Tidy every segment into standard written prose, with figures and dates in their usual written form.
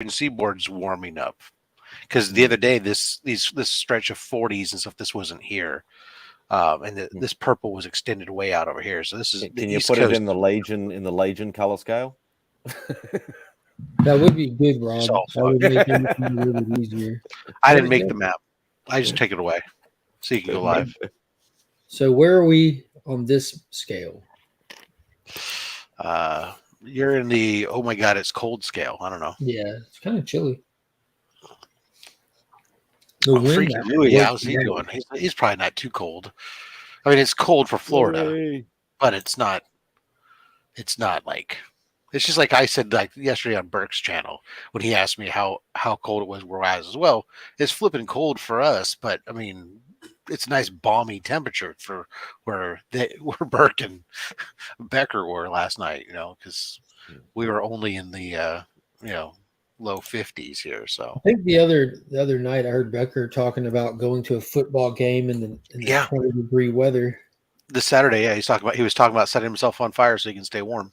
seaboard's warming up because the other day this stretch of 40s and stuff, this wasn't here, this purple was extended way out over here. So this is the Can you East put it Coast. in the Legion color scale? That would be good, Rob. So That would make everything a little bit easier. I didn't make the map. I just take it away so you can go live. So where are we on this scale? You're in the oh my god, it's cold scale. I don't know. Yeah, it's kind of chilly. Freaky Louie, how's he doing? He's probably not too cold. I mean, it's cold for Florida, but it's not. It's not like. It's just like I said like yesterday on Burke's channel when he asked me how cold it was where I was as well. It's flipping cold for us, but I mean, it's a nice balmy temperature for where Burke and Becker were last night. You know, because we were only in the low 50s here. So I think the other night I heard Becker talking about going to a football game in the 20-degree weather. This Saturday, yeah, he was talking about setting himself on fire so he can stay warm.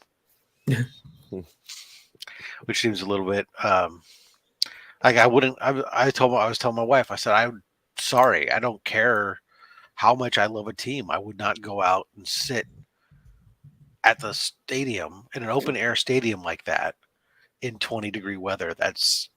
Which seems a little bit like I was telling my wife, I said, I'm sorry, I don't care how much I love a team. I would not go out and sit at the stadium in an open air stadium like that in 20-degree weather. That's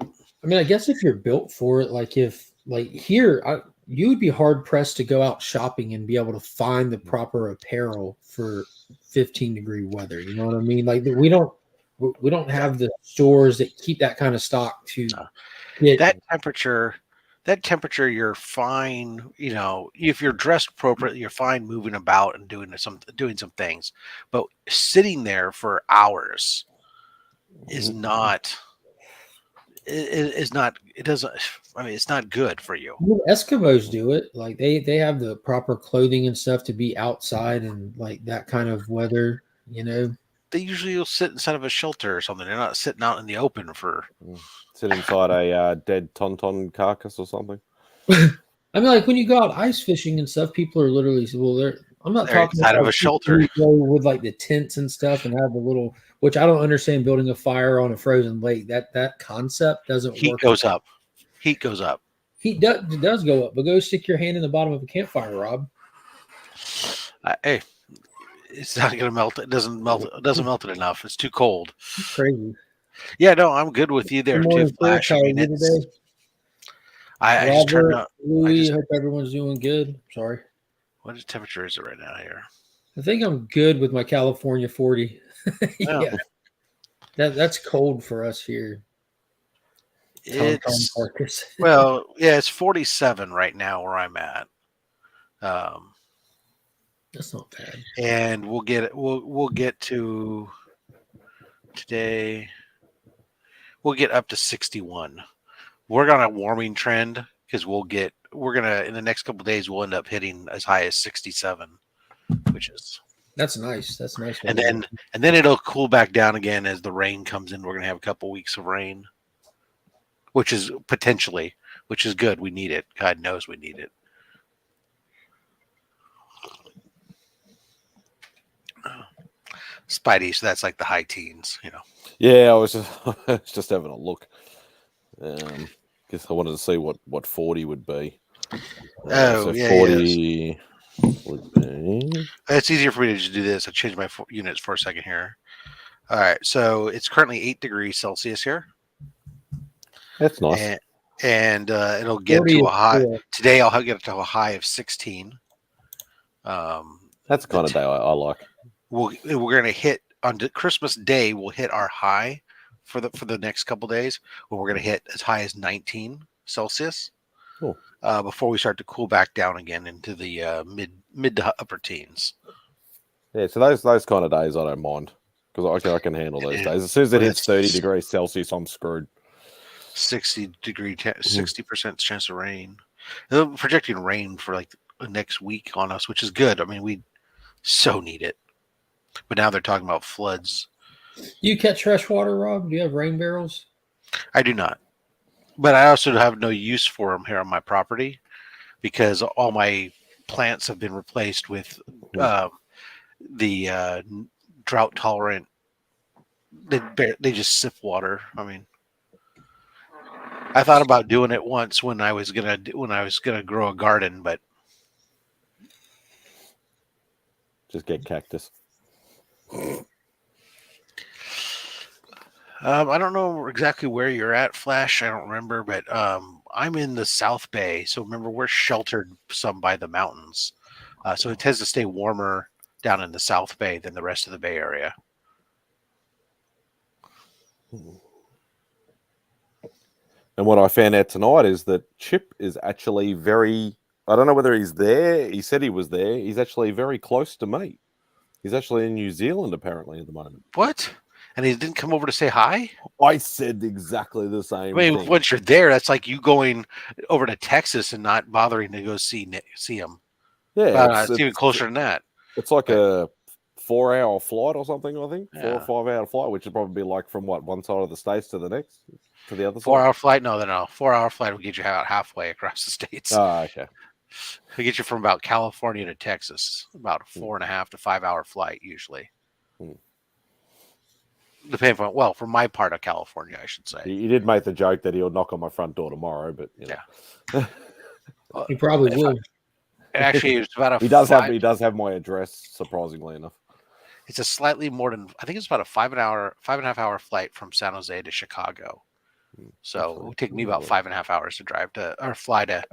I mean, I guess if you're built for it, like here, you would be hard pressed to go out shopping and be able to find the proper apparel for 15-degree weather. You know what I mean? Like we don't have the stores that keep that kind of stock to get that temperature. That temperature, you're fine. You know, if you're dressed appropriately, you're fine moving about and doing some things. But sitting there for hours is not. It doesn't. I mean, it's not good for you. Eskimos do it. Like they have the proper clothing and stuff to be outside and like that kind of weather. You know, they usually will sit inside of a shelter or something. They're not sitting out in the open for. Sit inside a dead tauntaun carcass or something. I mean, like when you go out ice fishing and stuff, people are literally I'm not talking inside of a shelter with like the tents and stuff and have the little. Which I don't understand building a fire on a frozen lake. That concept doesn't work. Heat goes up. Heat goes up. Heat does go up, but go stick your hand in the bottom of a campfire, Rob. Hey, it's not going to melt. It doesn't melt. It doesn't melt it enough. It's too cold. It's crazy. Yeah, no, I'm good with you there too, Flash. I mean, I just turned up. Louis, hope everyone's doing good. Sorry. What temperature is it right now here? I think I'm good with my California 40. Yeah, that's cold for us here. It's well, yeah, it's 47 right now where I'm at. That's not bad. And we'll get to today. We'll get up to 61. We're on a warming trend because we're gonna in the next couple of days we'll end up hitting as high as 67, which is. That's nice. That's nice. And then it'll cool back down again as the rain comes in. We're going to have a couple weeks of rain, which is good. We need it. God knows we need it. Spidey, so that's like the high teens, you know. Yeah, I was just having a look. Guess I wanted to see what 40 would be. So 40 would be. It's easier for me to just do this. I changed my units for a second here. All right, so it's currently 8 degrees Celsius here. That's nice. And it'll get to a high. Today I'll get to a high of 16. That's the kind of day I like. We're going to hit on Christmas Day. We'll hit our high for the next couple days. Where we're going to hit as high as 19 Celsius. Cool. Before we start to cool back down again into the mid to upper teens. Yeah, so those kind of days I don't mind because I can handle those days. As soon as it hits 30 degrees Celsius, I'm screwed. 60% chance of rain. They're projecting rain for like the next week on us, which is good. I mean, we so need it. But now they're talking about floods. Do you catch fresh water, Rob? Do you have rain barrels? I do not. But I also have no use for them here on my property because all my plants have been replaced with the drought tolerant. They just sip water. I mean, I thought about doing it once when I was gonna grow a garden, but Just get cactus. I don't know exactly where you're at, Flash. I don't remember, but I'm in the South Bay, so remember we're sheltered some by the mountains, so it tends to stay warmer down in the South Bay than the rest of the Bay Area. And what I found out tonight is that Chip is actually very. I don't know whether he's there. He said he was there. He's actually very close to me. He's actually in New Zealand apparently at the moment. What? And he didn't come over to say hi? I said exactly the same thing. Once you're there, that's like you going over to Texas and not bothering to go see him. Yeah, it's even closer than that. It's like a 4-hour flight or something, I think. Yeah. 4 or 5 hour flight, which would probably be like from one side of the states to the next, to the other 4 side. hour flight? No. 4-hour flight will get you about halfway across the states. Oh, okay. It'll get you from about California to Texas, about a 4.5 to 5 hour flight usually. Depending on, from my part of California, I should say. He did make the joke that he'll knock on my front door tomorrow, but yeah, he probably will. Actually, it's about a. He does have my address, surprisingly enough. It's a slightly more than, I think it's about a 5.5 hour flight from San Jose to Chicago. So it would take me about 5.5 hours to drive to or fly to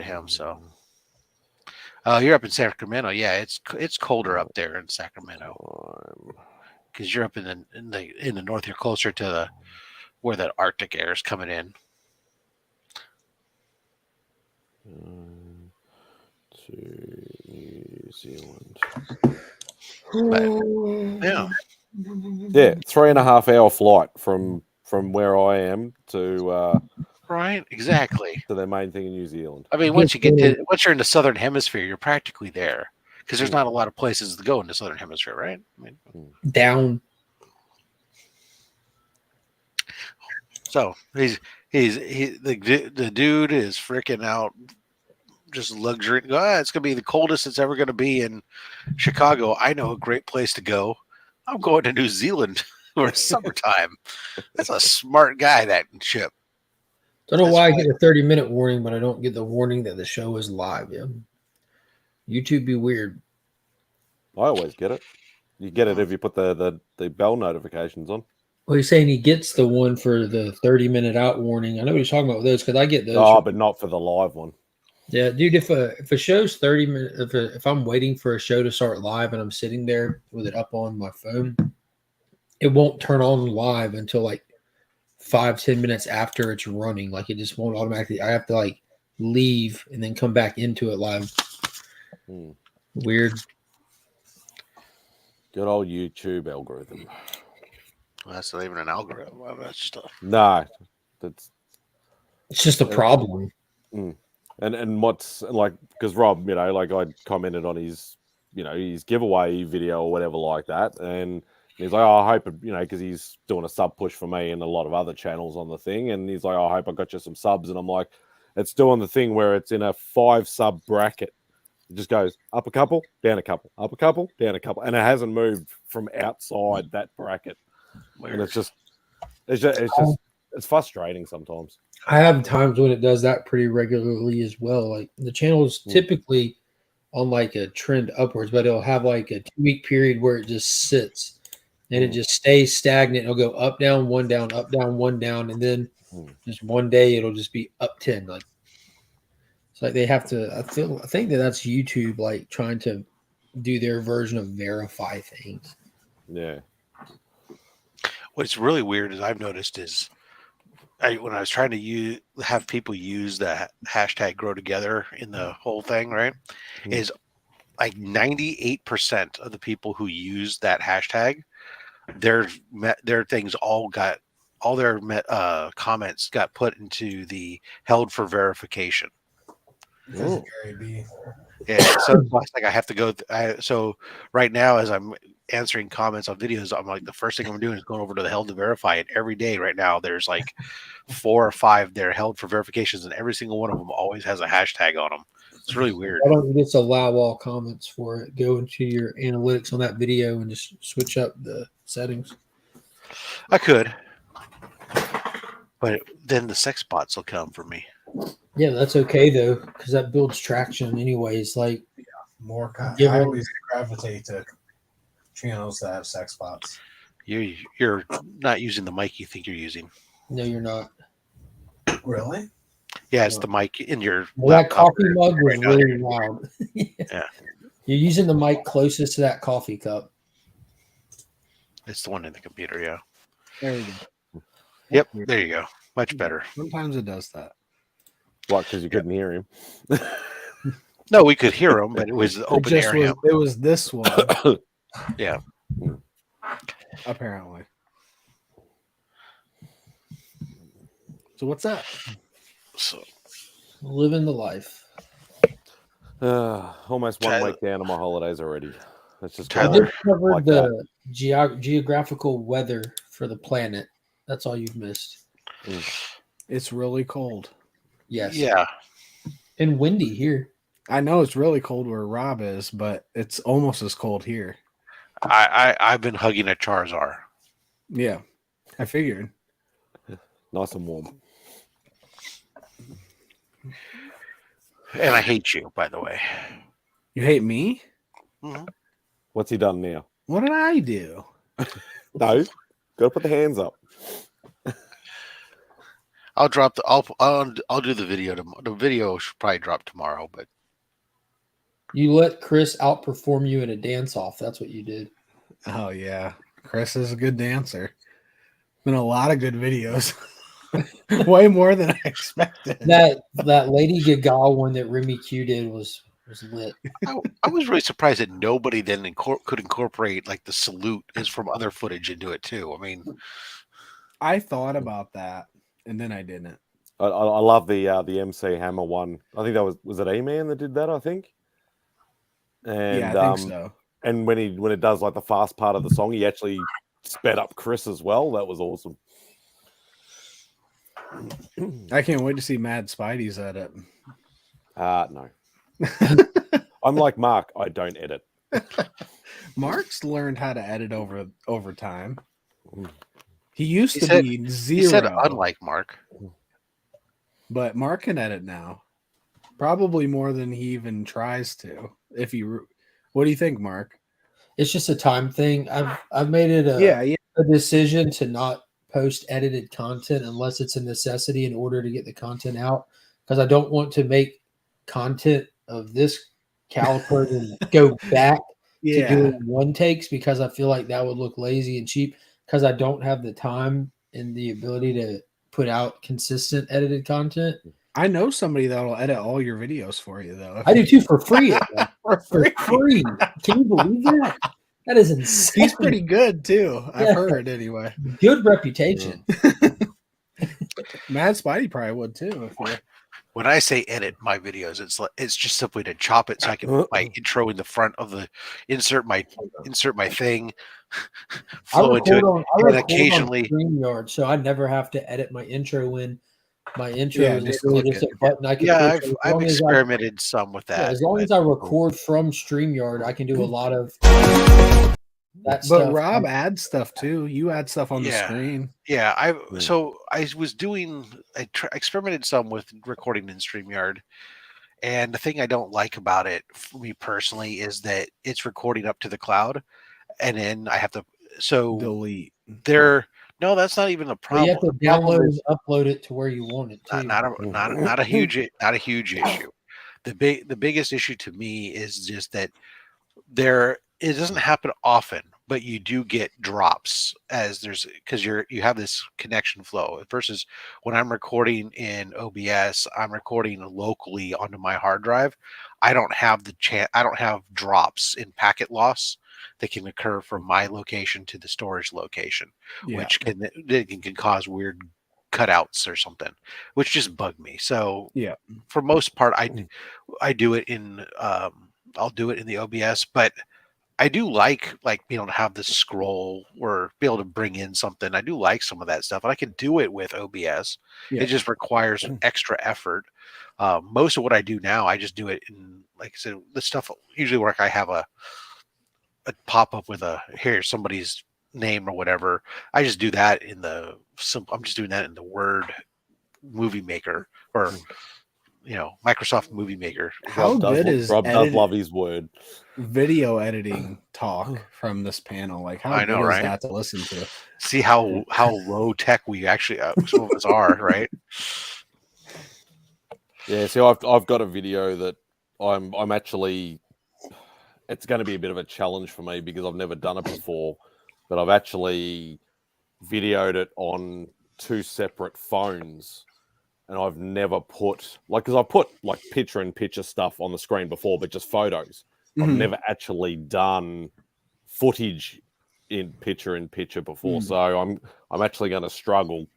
him. So you're up in Sacramento. Yeah, it's colder up there in Sacramento. Because you're up in the north, you're closer to where the Arctic air is coming in. To New Zealand. But, yeah. 3.5 hour flight from where I am to right, exactly, to their main thing in New Zealand. I mean, once you're in the southern hemisphere, you're practically there. Because there's not a lot of places to go in the southern hemisphere, right? I mean, down. So the dude is freaking out, just luxury. It's gonna be the coldest it's ever gonna be in Chicago. I know a great place to go. I'm going to New Zealand for summertime. That's a smart guy, that Chip. Don't know why I get a 30-minute warning, but I don't get the warning that the show is live. Yeah. YouTube be weird. I always get it. You get it if you put the bell notifications on. Well, he's saying he gets the one for the 30-minute out warning. I know what he's talking about with those because I get those. Oh, but not for the live one. Yeah, dude. If a show's 30 minutes, if I'm waiting for a show to start live and I'm sitting there with it up on my phone, it won't turn on live until like 5-10 minutes after it's running. Like it just won't automatically. I have to like leave and then come back into it live. Weird. Good old YouTube algorithm. Well, that's not even an algorithm. That's just No, it's just a problem. And what's like, because Rob, like I commented on his giveaway video or whatever like that, and he's like, I hope, because he's doing a sub push for me and a lot of other channels on the thing, and he's like, I hope I got you some subs, and I'm like, it's doing the thing where it's in a 5 sub bracket. It just goes up a couple, down a couple, up a couple, down a couple, and it hasn't moved from outside that bracket. weird. And it's frustrating sometimes. I have times when it does that pretty regularly as well. Like the channel is typically on like a trend upwards, but it'll have like a 2-week period where it just sits and it just stays stagnant. It'll go up, down, one down, up, down, one down, and then just one day it'll just be up 10. Like it's like they have to. I think that's YouTube like trying to do their version of verify things. Yeah. What's really weird is I've noticed is when I was trying to have people use the hashtag grow together in the whole thing, right? Is like 98% of the people who use that hashtag, their things all their comments got put into the held for verification. Yeah, so it's like I have to go. So right now, as I'm answering comments on videos, I'm like, the first thing I'm doing is going over to the held to verify it. Every day right now, there's like 4 or 5 they're held for verifications, and every single one of them always has a hashtag on them. It's really weird. Why don't you just allow all comments for it? Go into your analytics on that video and just switch up the settings. I could. But then the sex bots will come for me. Yeah, that's okay though, because that builds traction anyways. Like More. Give I them- always gravitate to channels that have sex bots. You're not using the mic you think you're using. no, you're not. Really? Yeah, it's the mic in your Well, that laptop. coffee mug was right now. really loud. Yeah. You're using the mic closest to that coffee cup. It's the one in the computer, yeah. There we go. Yep, there you go. Much better. Sometimes it does that. What? Because you couldn't hear him. No, we could hear him, but it was open it just area. was, it was this one. Yeah. Apparently. So what's that? So Living the life. Almost 1 Tyler. week down on my holidays already. Let's just I go Tyler. just covered like the geographical weather for the planet. That's all you've missed. It's really cold. Yes. yeah. And windy here. I know it's really cold where Rob is, but it's almost as cold here. I've been hugging a Charizard. Yeah, I figured. nice and warm. And I hate you, by the way. You hate me? Mhm. What's he done now? What did I do? No, got to put the hands up. I'll drop the I'll do the video the video should probably drop tomorrow, but You let Chris outperform you in a dance off. That's what you did. Oh yeah, Chris is a good dancer. Been a lot of good videos. Way more than I expected. That Lady Gaga one that Remy Q did was lit. I was really surprised that nobody then could incorporate like the salute is from other footage into it too. I mean, I thought about that and then I didn't. I love the MC Hammer one. I think that was it Eman that did that, I think. And Yeah, I think so. And when it does like the fast part of the song, he actually sped up Chris as well. That was awesome. I can't wait to see Mad Spidey's edit. No. I'm like Mark. I don't edit. Mark's learned how to edit over time. He used He to said- be zero. he said unlike Mark. But Mark can edit now. Probably more than he even tries to. What do you think, Mark? It's just a time thing. I've made it Yeah. a decision to not post edited content unless it's a necessity in order to get the content out, because I don't want to make content of this caliber and go back to doing one takes, because I feel like that would look lazy and cheap, because I don't have the time and the ability to put out consistent edited content. I know somebody that'll edit all your videos for you, though. I do too, for free. For For free. Can you believe that? That is insane. He's pretty good too. I've Yeah. heard anyway. Good reputation. Mad Spidey probably would too. When I say edit my videos, it's just simply to chop it so I can put my intro in the front of the insert my thing, flow into it, and occasionally StreamYard, so I never have to edit my intro in. My intro Yeah, is just literally click just a button I can yeah, push. I've experimented some with that. As long but- as I record from StreamYard, I can do a lot of that But stuff. Rob adds stuff too. You add stuff on the Yeah. screen. Yeah, I was doing. I experimented some with recording in StreamYard, and the thing I don't like about it, for me personally, is that it's recording up to the cloud, and then I have to. So Delete. no, that's not even a But you problem. have to The problem download is and upload it to where you want it to. not a huge issue. The biggest issue to me is just that it doesn't happen often, but you do get drops because you have this connection flow versus when I'm recording in OBS, I'm recording locally onto my hard drive. I don't have I don't have drops in packet loss that can occur from my location to the storage location, which can cause weird cutouts or something, which just bug me. So Yeah. for most part, I do it in I'll do it in the OBS, but I do like being able to have this scroll or be able to bring in something. I do like some of that stuff, and I can do it with OBS. Yeah. It just requires extra effort. Most of what I do now, I just do it in, like I said, the stuff usually where I have a pop up with here's somebody's name or whatever. I just do that in the simple. I'm just doing that in the Word Movie Maker or Microsoft Movie Maker. How good is Rob does love his Word. Video editing talk from this panel? Like, how good is that to listen to? See how low tech we actually some of us are, right? Yeah. See, I've got a video that I'm actually. It's going to be a bit of a challenge for me because I've never done it before, but I've actually videoed it on 2 separate phones, and I've never put because I've put like picture-in-picture stuff on the screen before, but just photos. I've never actually done footage in picture-in-picture before, so I'm actually going to struggle.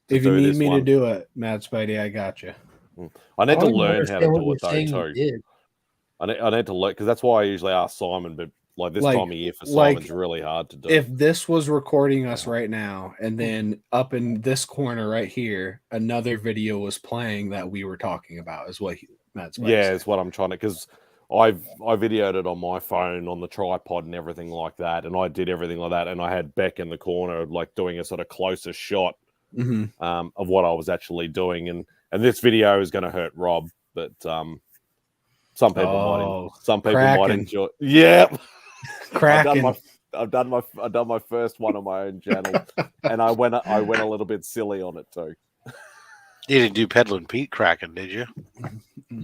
If you need me to do it, Mad Spidey, I got you. I need to learn how to do it though too. I need to learn because that's why I usually ask Simon, but like this time of year for Simon's really hard to do. If this was recording us right now, and then up in this corner right here, another video was playing that we were talking about, is what Matt's it's what I'm trying to, because I videoed it on my phone on the tripod and everything like that, and I did everything like that, and I had Beck in the corner like doing a sort of closer shot of what I was actually doing, and this video is going to hurt Rob, but some people might enjoy. Yep. Cracking. I've done my first one on my own channel, and I went a little bit silly on it too. You didn't do Peddling Pete Kraken, did you?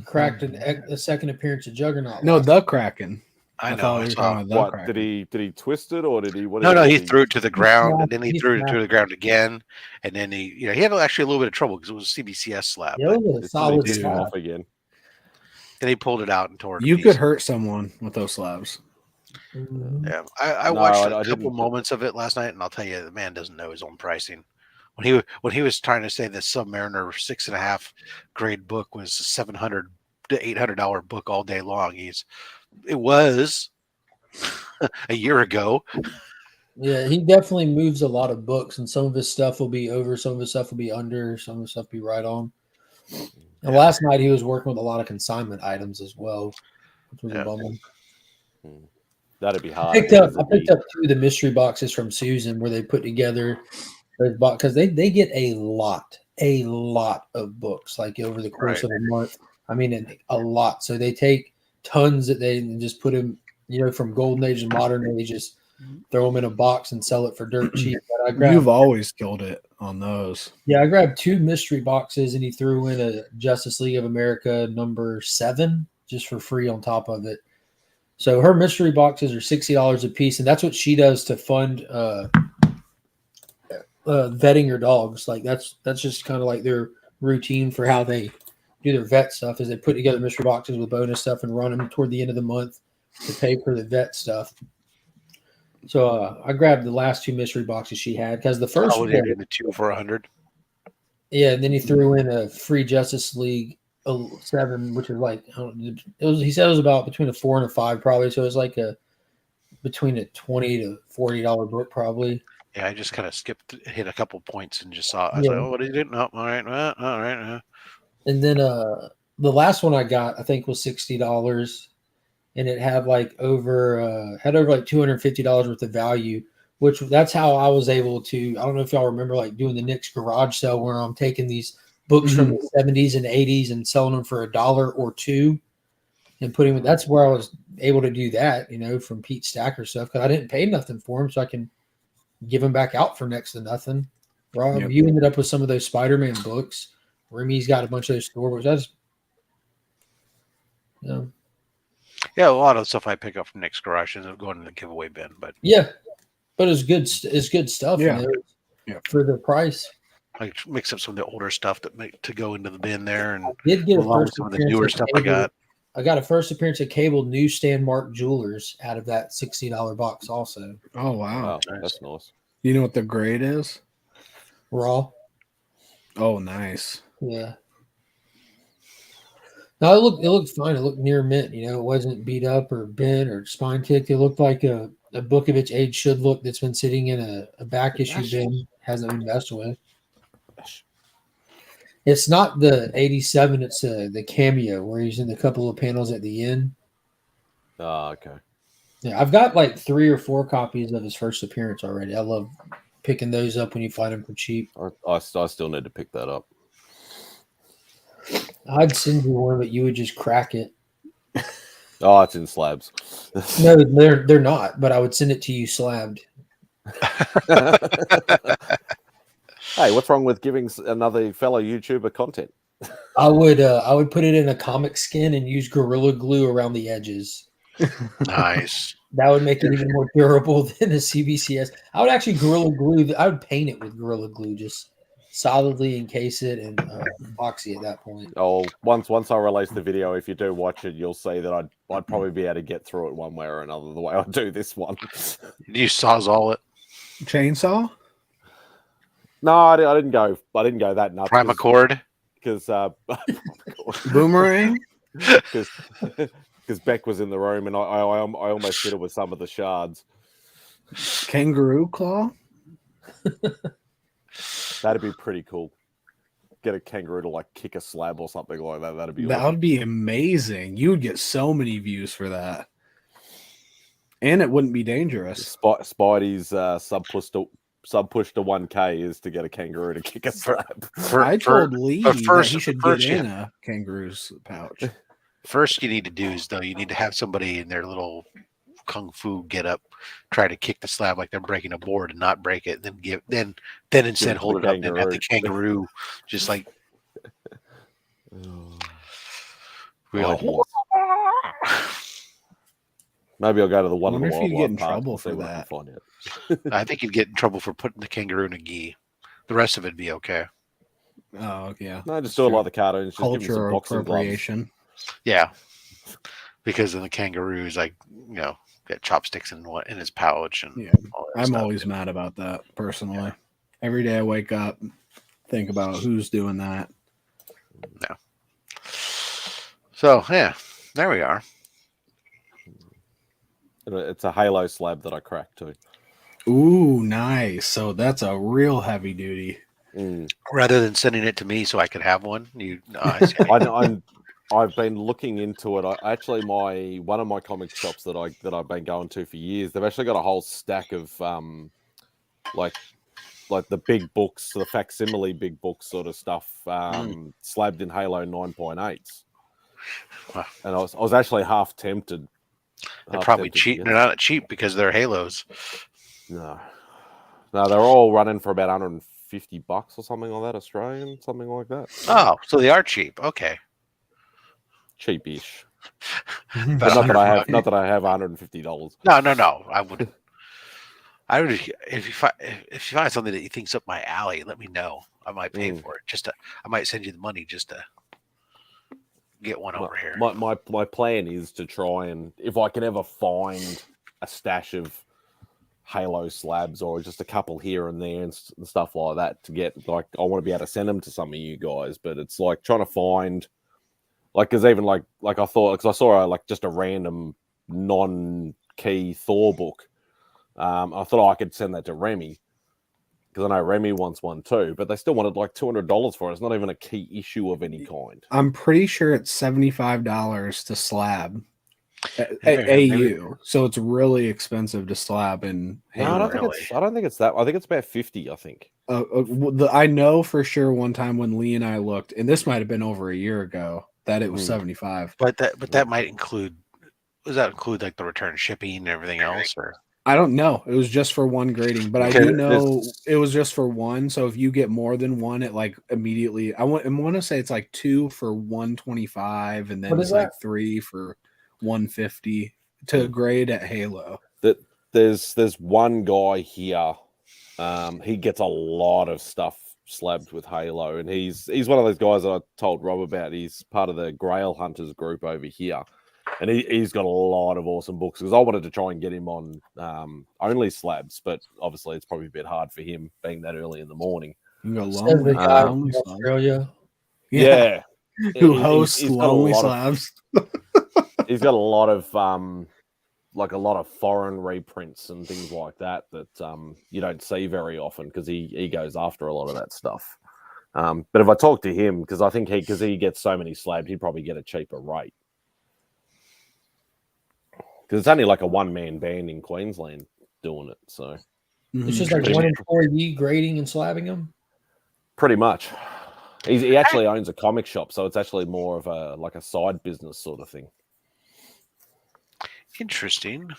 Cracked a second appearance of Juggernaut. No, the Kraken. I know. What did he twist it or did he? No, he threw it to the ground, and then he threw it to the ground again, and then he had actually a little bit of trouble because it was a CBCS slab. Yeah, it was a solid slab off again. And he pulled it out and tore it. You could hurt someone with those slabs. Yeah, I watched a couple moments of it last night, and I'll tell you, the man doesn't know his own pricing. When he was trying to say the Submariner 6.5 grade book was $700 to $800 book all day long, it was a year ago. Yeah, he definitely moves a lot of books, and some of his stuff will be over, some of his stuff will be under, some of his stuff will be right on. And last night he was working with a lot of consignment items as well, which was a bummer. That'd be hard. I picked up 2 of the mystery boxes from Susan where they put together those boxes because they get a lot of books like over the course of a month. I mean, a lot. So they take tons that they just put them, from Golden Age and Modern Age, just throw them in a box and sell it for dirt cheap. But You've always killed it on those. Yeah, I grabbed 2 mystery boxes and he threw in a Justice League of America number 7 just for free on top of it. So her mystery boxes are $60 a piece, and that's what she does to fund vetting her dogs. Like that's just kind of like their routine for how they do their vet stuff, is they put together mystery boxes with bonus stuff and run them toward the end of the month to pay for the vet stuff. So I grabbed the last 2 mystery boxes she had because the first one, the 2 for $100. Yeah, and then he threw in a free Justice League 7, which is like he said it was about between a 4 and a 5 probably. So it was like between a $20 to $40 book probably. Yeah, I just kind of hit a couple points and just saw it. I was like, oh, what did you do? No, all right. And then the last one I got, I think, was $60, and it had over $250 worth of value, which that's how I was able to. I don't know if y'all remember doing the Nick's garage sale where I'm taking these books from the 70s and 80s and selling them for $1 or $2 and putting them. That's where I was able to do that, from Pete Stacker stuff, because I didn't pay nothing for them, so I can give them back out for next to nothing. Rob, you ended up with some of those Spider-Man books. Remy's got a bunch of those store books. Yeah, a lot of stuff I pick up from Nick's garage ends up going in the giveaway bin, but it's good. It's good stuff. For the price. I mix up some of the older stuff to go into the bin there, and I did get some of the newer stuff I got. I got a first appearance at Cable Newsstand Mark Jewelers out of that $60 box also. Oh, wow. That's nice. You know what the grade is? Raw. Oh, nice. Yeah. No, it looked fine. It looked near mint. It wasn't beat up or bent or spine kicked. It looked like a book of its age should look, that's been sitting in a back issue bin, hasn't been messed with. It's not the 87, it's the Cameo where he's in a couple of panels at the end. Oh, okay. Yeah, I've got 3 or 4 copies of his first appearance already. I love picking those up when you find them for cheap. I still need to pick that up. I'd send you one, but you would just crack it. Oh, it's in slabs. No, they're not. But I would send it to you slabbed. Hey, what's wrong with giving another fellow YouTuber content? I would put it in a comic skin and use Gorilla Glue around the edges. Nice. That would make it even more durable than a CBCS. I would actually Gorilla Glue. I would paint it with Gorilla Glue, just solidly encase it and epoxy at that point. Oh, once I release the video, if you do watch it, you'll see that I'd probably be able to get through it one way or another. The way I do this one. You sawzall it. Chainsaw? No, I didn't go that nuts. Primacord. Because Boomerang? Because Beck was in the room and I almost hit her with some of the shards. Kangaroo claw? That'd be pretty cool. Get a kangaroo to like kick a slab or something like that. That'd be That awesome. would be amazing. You would get so many views for that. And it wouldn't be dangerous. Spidey's sub push to 1K is to get a kangaroo to kick a slab. I told Lee that he should get you- in a kangaroo's pouch. First, you need to do is though you need to have somebody in their little kung fu get up, try to kick the slab like they're breaking a board and not break it. Then instead hold it up and have the kangaroo just like. Maybe I'll go to the one. I wonder if you'd get in trouble for and that. find it. I think you'd get in trouble for putting the kangaroo in a gi. The rest of it'd be okay. Oh, yeah. No, just do it like the cartoons. Just give me some Cultural boxing gloves. appropriation. Yeah, because then the kangaroo is like got chopsticks in his pouch and Yeah. all that I'm stuff. always mad about that, personally. Every day I wake up, think about who's doing that. No. So yeah, there we are. It's a Halo slab that I cracked too. Ooh, nice. So that's a real heavy duty. Rather than sending it to me so I could have one, I've been looking into it. One of my comic shops that I've been going to for years, they've actually got a whole stack of like the big books, the facsimile big books sort of stuff, slabbed in Halo 9.8s. Wow. And I was actually half tempted. They're probably cheap. They're not cheap because they're Halos. No, they're all running for about $150 or something like that, Australian, something like that. Oh, so they are cheap. Okay. Cheapish. But Not that I have $150. No. I would if you find something that you think's up my alley, let me know. I might pay for it. I might send you the money just to get one over here. My plan is to try and if I can ever find a stash of Halo slabs or just a couple here and there and stuff like that to get I want to be able to send them to some of you guys, but it's like trying to find because even like I thought because I saw just a random non-key Thor book. I thought I could send that to Remy because I know Remy wants one too, but they still wanted like $200 for it. It's not even a key issue of any kind. I'm pretty sure it's $75 to slab. AU, so it's really expensive to slab in Halo. No, I don't think it's that. I think it's about 50. I think. I know for sure one time when Lee and I looked, and this might have been over a year ago, that it was 75. But that might include. Does that include like the return shipping and everything else, or? I don't know. It was just for one grading, but I do know it was just for one. So if you get more than one, it like immediately. I want to say it's like 2 for 125, and then it's like 3 for 150 to grade at Halo. There's one guy here. He gets a lot of stuff slabbed with Halo, and he's one of those guys that I told Rob about. He's part of the Grail Hunters group over here. And he's got a lot of awesome books because I wanted to try and get him on only slabs, but obviously it's probably a bit hard for him being that early in the morning. You go Lonely from Australia. Yeah. Who hosts Lonely Slabs. He's got a lot of foreign reprints and things like that you don't see very often because he goes after a lot of that stuff. But if I talk to him, because I think because he gets so many slabs, he'd probably get a cheaper rate. Because it's only like a one-man band in Queensland doing it, so It's just like 1 in 4 you grading and slabbing them. Pretty much. He actually owns a comic shop, so it's actually more of a side business sort of thing. Interesting.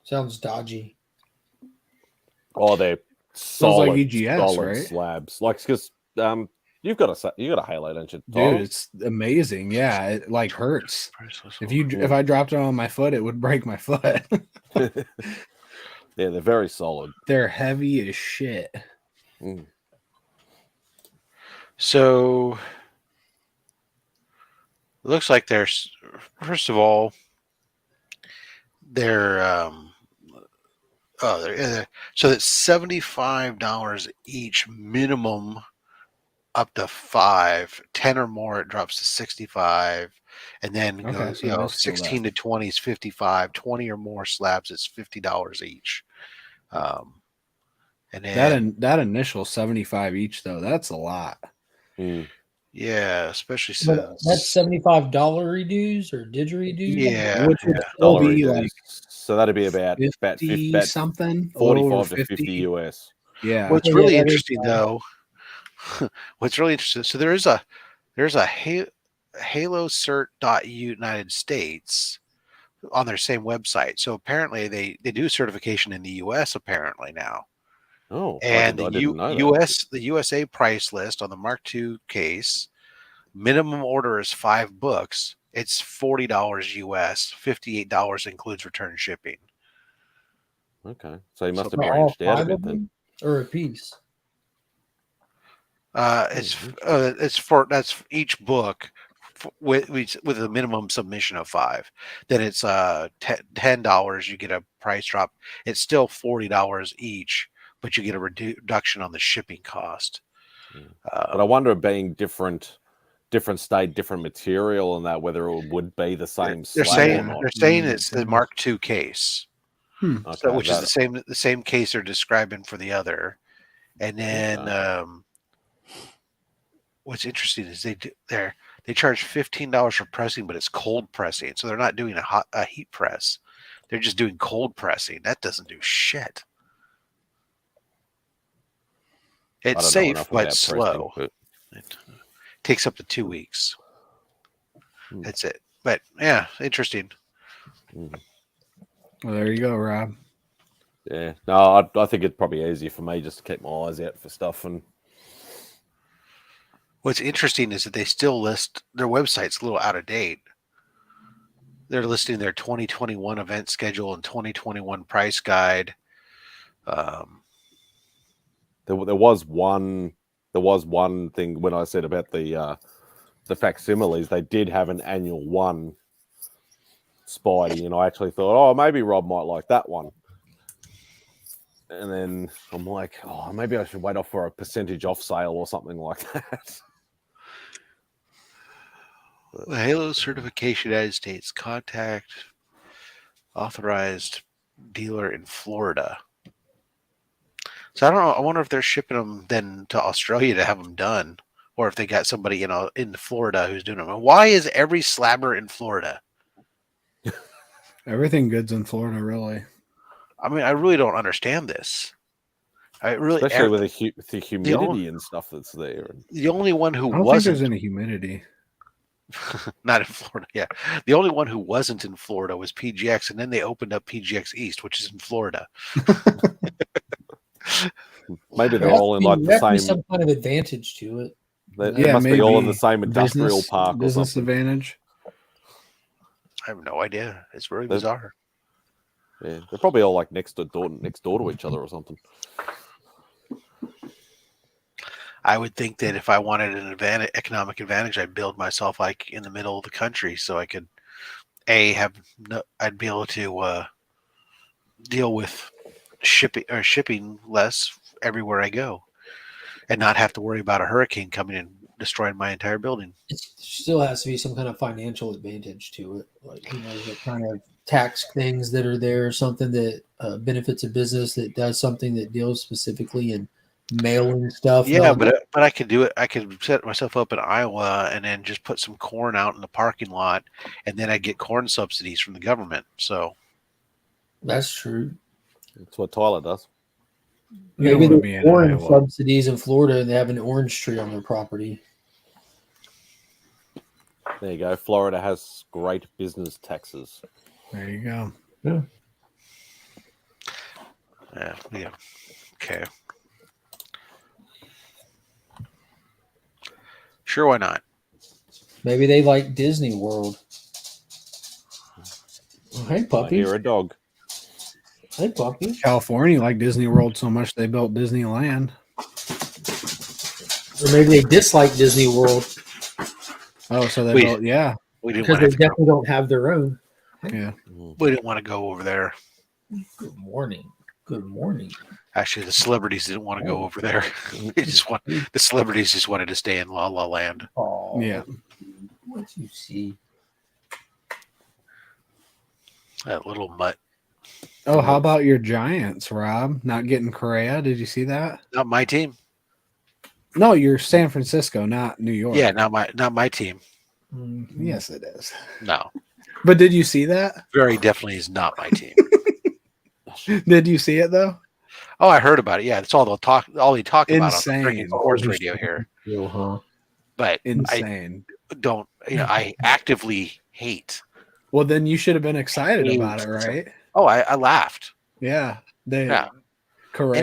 Sounds dodgy. Oh, they're solid, like EGS, solid right? slabs. Like, because you got a Halo, don't you, Dude? It's amazing. Yeah, it like hurts. If I dropped it on my foot, it would break my foot. Yeah, they're very solid. They're heavy as shit. Mm. So it looks like there's, first of all, they're so that's $75 each minimum, up to 5. 10 or more it drops to 65, and then goes, so 16 to 20 is 55. 20 or more slabs, it's $50 each. And then that initial 75 each though, that's a lot. Yeah, especially since that's $75 redues or didgeridues. Yeah, which would still be like, so that'd be about 50 something, 45 to 50 US. Yeah. What's really interesting though, what's really interesting, so there's a halocert.United States on their same website. So apparently they do certification in the US apparently now. Oh, and I the didn't know the USA price list on the Mark II case, minimum order is 5 books. It's $40 US. $58 includes return shipping. Okay, so he must have branched out a bit then, or a piece. It's for that's each book with a minimum submission of 5. Then it's $10. You get a price drop. It's still $40 each, but you get a reduction on the shipping cost. But I wonder, being different state, different material, and that whether it would be the same. They're saying it's the Mark II case, okay, which is the same case they're describing for the other. And then what's interesting is they charge $15 for pressing, but it's cold pressing, so they're not doing a heat press. They're just doing cold pressing. That doesn't do shit. It's safe, but slow. It takes up to 2 weeks. That's it. But yeah, interesting. Well, there you go, Rob. Yeah. No, I think it's probably easier for me just to keep my eyes out for stuff. And what's interesting is that they still list their website's a little out of date. They're listing their 2021 event schedule and 2021 price guide. There was one thing when I said about the facsimiles. They did have an annual one, Spidey, and I actually thought, oh, maybe Rob might like that one. And then I'm like, oh, maybe I should wait off for a percentage off sale or something like that. The Halo certification, United States, contact authorized dealer in Florida. So I don't know. I wonder if they're shipping them then to Australia to have them done, or if they got somebody in Florida who's doing them. And why is every slabber in Florida? Everything good's in Florida, really. I mean, I really don't understand this. Especially with the humidity and stuff that's there. The only one who I don't wasn't, think there's any humidity. not in Florida. Yeah, the only one who wasn't in Florida was PGX, and then they opened up PGX East, which is in Florida. Maybe they're all in like the same. Some kind of advantage to it. They must be all in the same industrial park. Business advantage. I have no idea. It's really bizarre. Yeah, they're probably all like next door to each other or something. I would think that if I wanted an economic advantage, I'd build myself like in the middle of the country, so I could I'd be able to deal with shipping less everywhere I go, and not have to worry about a hurricane coming and destroying my entire building. It still has to be some kind of financial advantage to it, like the kind of tax things that are there, something that benefits a business that does something that deals specifically in mailing stuff. Yeah, but I could do it. I could set myself up in Iowa and then just put some corn out in the parking lot, and then I get corn subsidies from the government. So that's true. That's what Tyler does. Maybe wanna they're be in pouring Iowa. subsidies in Florida and they have an orange tree on their property. There you go. Florida has great business taxes. There you go. Yeah. Okay. Sure, why not? Maybe they like Disney World. Oh, hey, I puppy. hear a dog. Hey, puppy. California like Disney World so much they built Disneyland. Or maybe they dislike Disney World Oh, so they We built, yeah. we didn't because want they to go. definitely don't have their own. Yeah. We didn't want to go over there. Good morning. Good morning. Actually, the celebrities didn't want to go over there. The celebrities just wanted to stay in La La Land. Oh, Yeah. what you see? That little mutt. Oh, how about your Giants, Rob? Not getting Correa? Did you see that? Not my team. No, you're San Francisco, not New York. Yeah, not my team. Yes, it is. No, But did you see that? very definitely is not my team. Did you see it though? Oh, I heard about it. Yeah, that's all they'll talk. All they talk about on the Insane. freaking sports radio here. Huh? But Insane. I don't. I actively hate. Well, then you should have been excited about it, right? Oh, I laughed. Yeah. Yeah. Correa.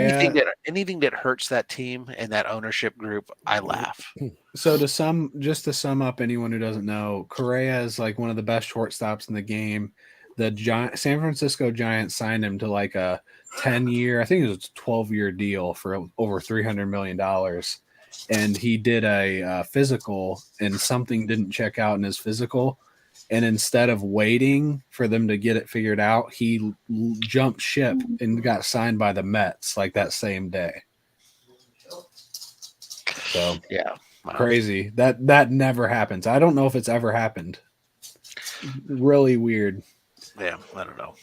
Anything that hurts that team and that ownership group, I laugh. So to sum up, anyone who doesn't know, Correa is like one of the best shortstops in the game. The San Francisco Giants signed him to like a 10-year, I think it was a 12-year deal for over $300 million. And he did a physical and something didn't check out in his physical. And instead of waiting for them to get it figured out, he jumped ship and got signed by the Mets like that same day. So Yeah, crazy. That never happens. I don't know if it's ever happened. Really weird. Yeah, I don't know.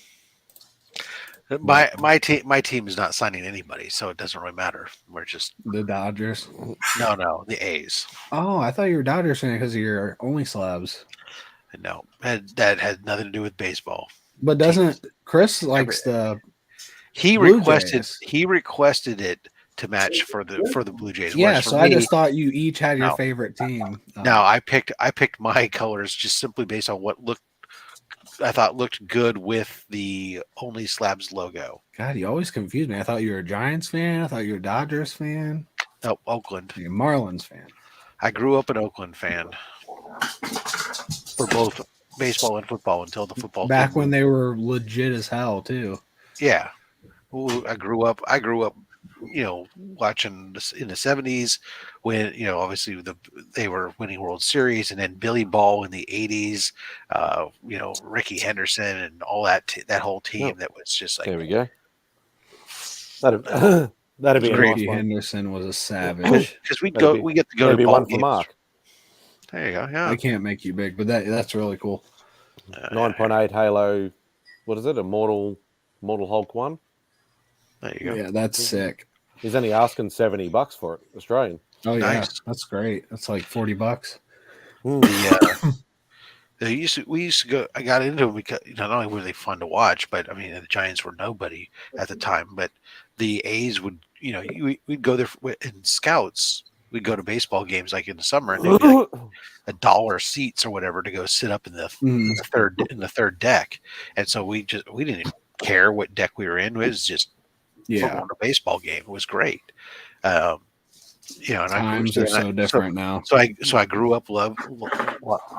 My team is not signing anybody, so it doesn't really matter. We're just The Dodgers. no, the A's. Oh, I thought you were Dodgers fan because of your only slabs. No, that had nothing to do with baseball. But doesn't Chris likes the He Blue requested Jays. he requested it to match for the Blue Jays. Yeah, whereas for so I me, just thought you each had your No. favorite team. no, I picked my colors just simply based on what I thought looked good with the Only Slabs logo. God, you always confuse me. I thought you were a Giants fan. I thought you were a Dodgers fan. Oh, Oakland. You're a Marlins fan. I grew up an Oakland fan for both baseball and football until the football Back team when they were legit as hell, too. Yeah. Ooh, I grew up, watching this in the 70s when, obviously they were winning World Series, and then Billy Ball in the 80s, Ricky Henderson and all that whole team that was just like, There we go. That'd be a Ricky nice one. Henderson was a savage. because we That'd get to go to Maybe ball one for games. Mark. There you go. Yeah. I can't make you big, but that's really cool. 9.8 Halo. What is it? A Mortal Hulk 1? There you go. Yeah, that's sick. He's only asking $70 for it, Australian. Oh yeah, Nice. that's great. That's like $40. We used to go. I got into them because not only were they fun to watch, but I mean the Giants were nobody at the time. But the A's would, we'd go there in scouts. We'd go to baseball games like in the summer, and they'd be like $1 seats or whatever to go sit up in the third deck. And so we didn't care what deck we were in. It was just football and a baseball game. It was great. And Times are so different now. So I grew up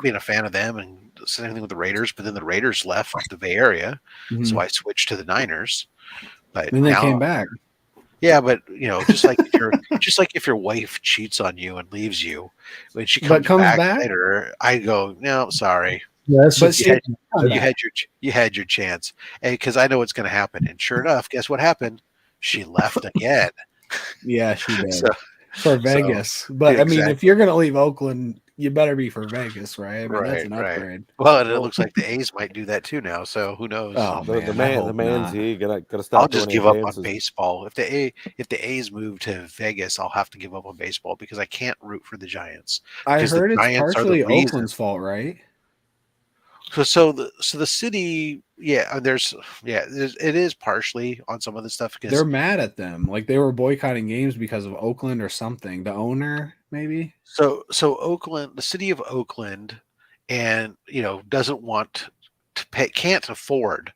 being a fan of them and same thing with the Raiders. But then the Raiders left the Bay Area, so I switched to the Niners. But Then they came back. Yeah, but just like if your wife cheats on you and leaves you, when she comes back later, I go, no, sorry. Yes, but you had your chance, and because I know what's going to happen. And sure enough, guess what happened? She left again. Yeah, she did. So, for Vegas. But yeah, I mean, if you're going to leave Oakland, you better be for Vegas, right? I mean, that's an upgrade. Right. Well, and it looks like the A's might do that too now. So who knows? Oh, The man, man's here. Gotta start. I'll just give up on baseball. If the A's move to Vegas, I'll have to give up on baseball because I can't root for the Giants. I heard it's Giants partially Oakland's fault, right? So the city, it is partially on some of the stuff because They're mad at them. Like they were boycotting games because of Oakland or something. The owner, maybe. so Oakland, the city of Oakland, and doesn't want to pay, can't afford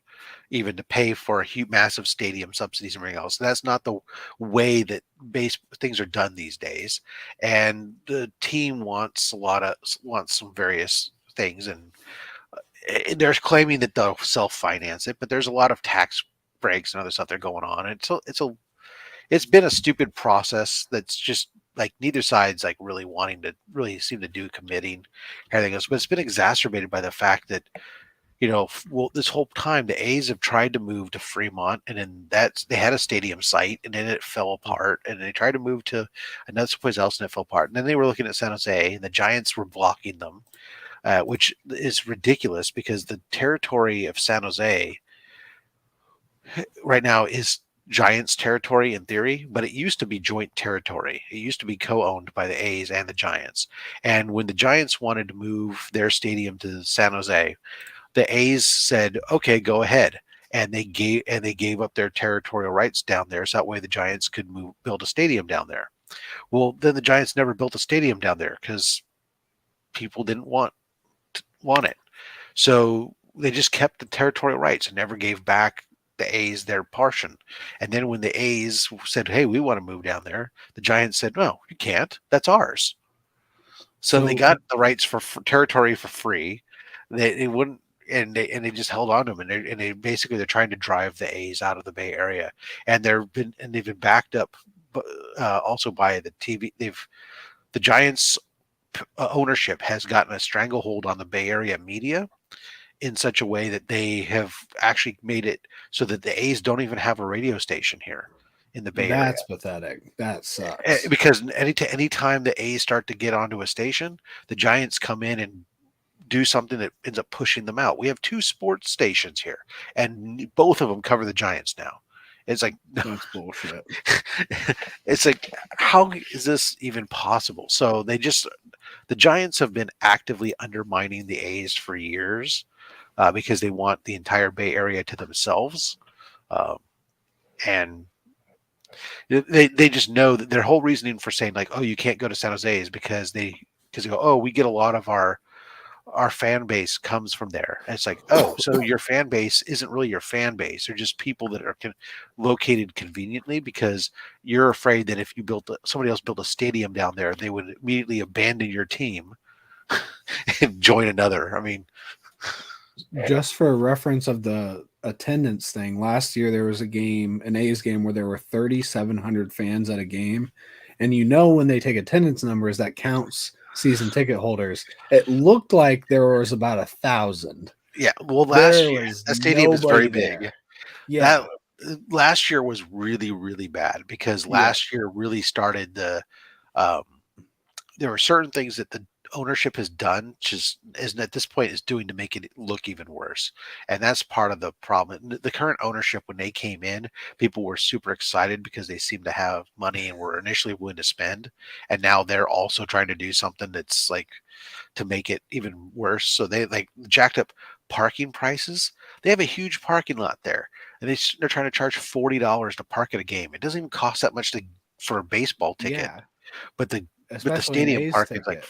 even to pay for a huge, massive stadium subsidies and everything else. That's not the way that base things are done these days. And the team wants some various things, and they're claiming that they'll self-finance it, but there's a lot of tax breaks and other stuff that are going on. And it's been a stupid process that's just like neither side's like really wanting to really seem to do committing everything else. But it's been exacerbated by the fact that this whole time the A's have tried to move to Fremont, and then they had a stadium site, and then it fell apart, and they tried to move to another place else, and it fell apart. And then they were looking at San Jose, and the Giants were blocking them, which is ridiculous because the territory of San Jose right now is Giants territory in theory, but it used to be joint territory. It used to be co-owned by the A's and the Giants. And when the Giants wanted to move their stadium to San Jose, the A's said, "Okay, go ahead." And they gave up their territorial rights down there, so that way the Giants could build a stadium down there. Well, then the Giants never built a stadium down there because people didn't want it. So they just kept the territorial rights and never gave back the A's their portion. And then when the A's said, "Hey, we want to move down there," the Giants said, "No, you can't. That's ours." So they got the rights for territory for free. They wouldn't, and they just held on to them, and they basically they're trying to drive the A's out of the Bay Area, and they've been backed up also by the TV. The Giants ownership has gotten a stranglehold on the Bay Area media in such a way that they have actually made it so that the A's don't even have a radio station here in the Bay Area. That's pathetic. That sucks. Because anytime the A's start to get onto a station, the Giants come in and do something that ends up pushing them out. We have 2 sports stations here, and both of them cover the Giants now. It's like that's bullshit. It's like, how is this even possible? So the Giants have been actively undermining the A's for years because they want the entire Bay Area to themselves, and they just know that their whole reasoning for saying like, "Oh, you can't go to San Jose" is because they go, "Oh, we get a lot of our fan base comes from there." And it's like, oh, so your fan base isn't really your fan base. They're just people that are located conveniently because you're afraid that if you somebody else built a stadium down there, they would immediately abandon your team and join another. I mean, just for a reference of the attendance thing, last year there was an A's game where there were 3,700 fans at a game. And when they take attendance numbers, that counts season ticket holders. It looked like there was about 1,000. Yeah, well, last year that stadium is very big. There. Yeah, last year was really, really bad because last year really started there were certain things that the ownership has done, just isn't at this point is doing to make it look even worse. And that's part of the problem. The current ownership, when they came in, people were super excited because they seemed to have money and were initially willing to spend. And now they're also trying to do something that's like to make it even worse. So they like jacked up parking prices. They have a huge parking lot there, and they're trying to charge $40 to park at a game. It doesn't even cost that much for a baseball ticket. Yeah. But the stadium parking is like,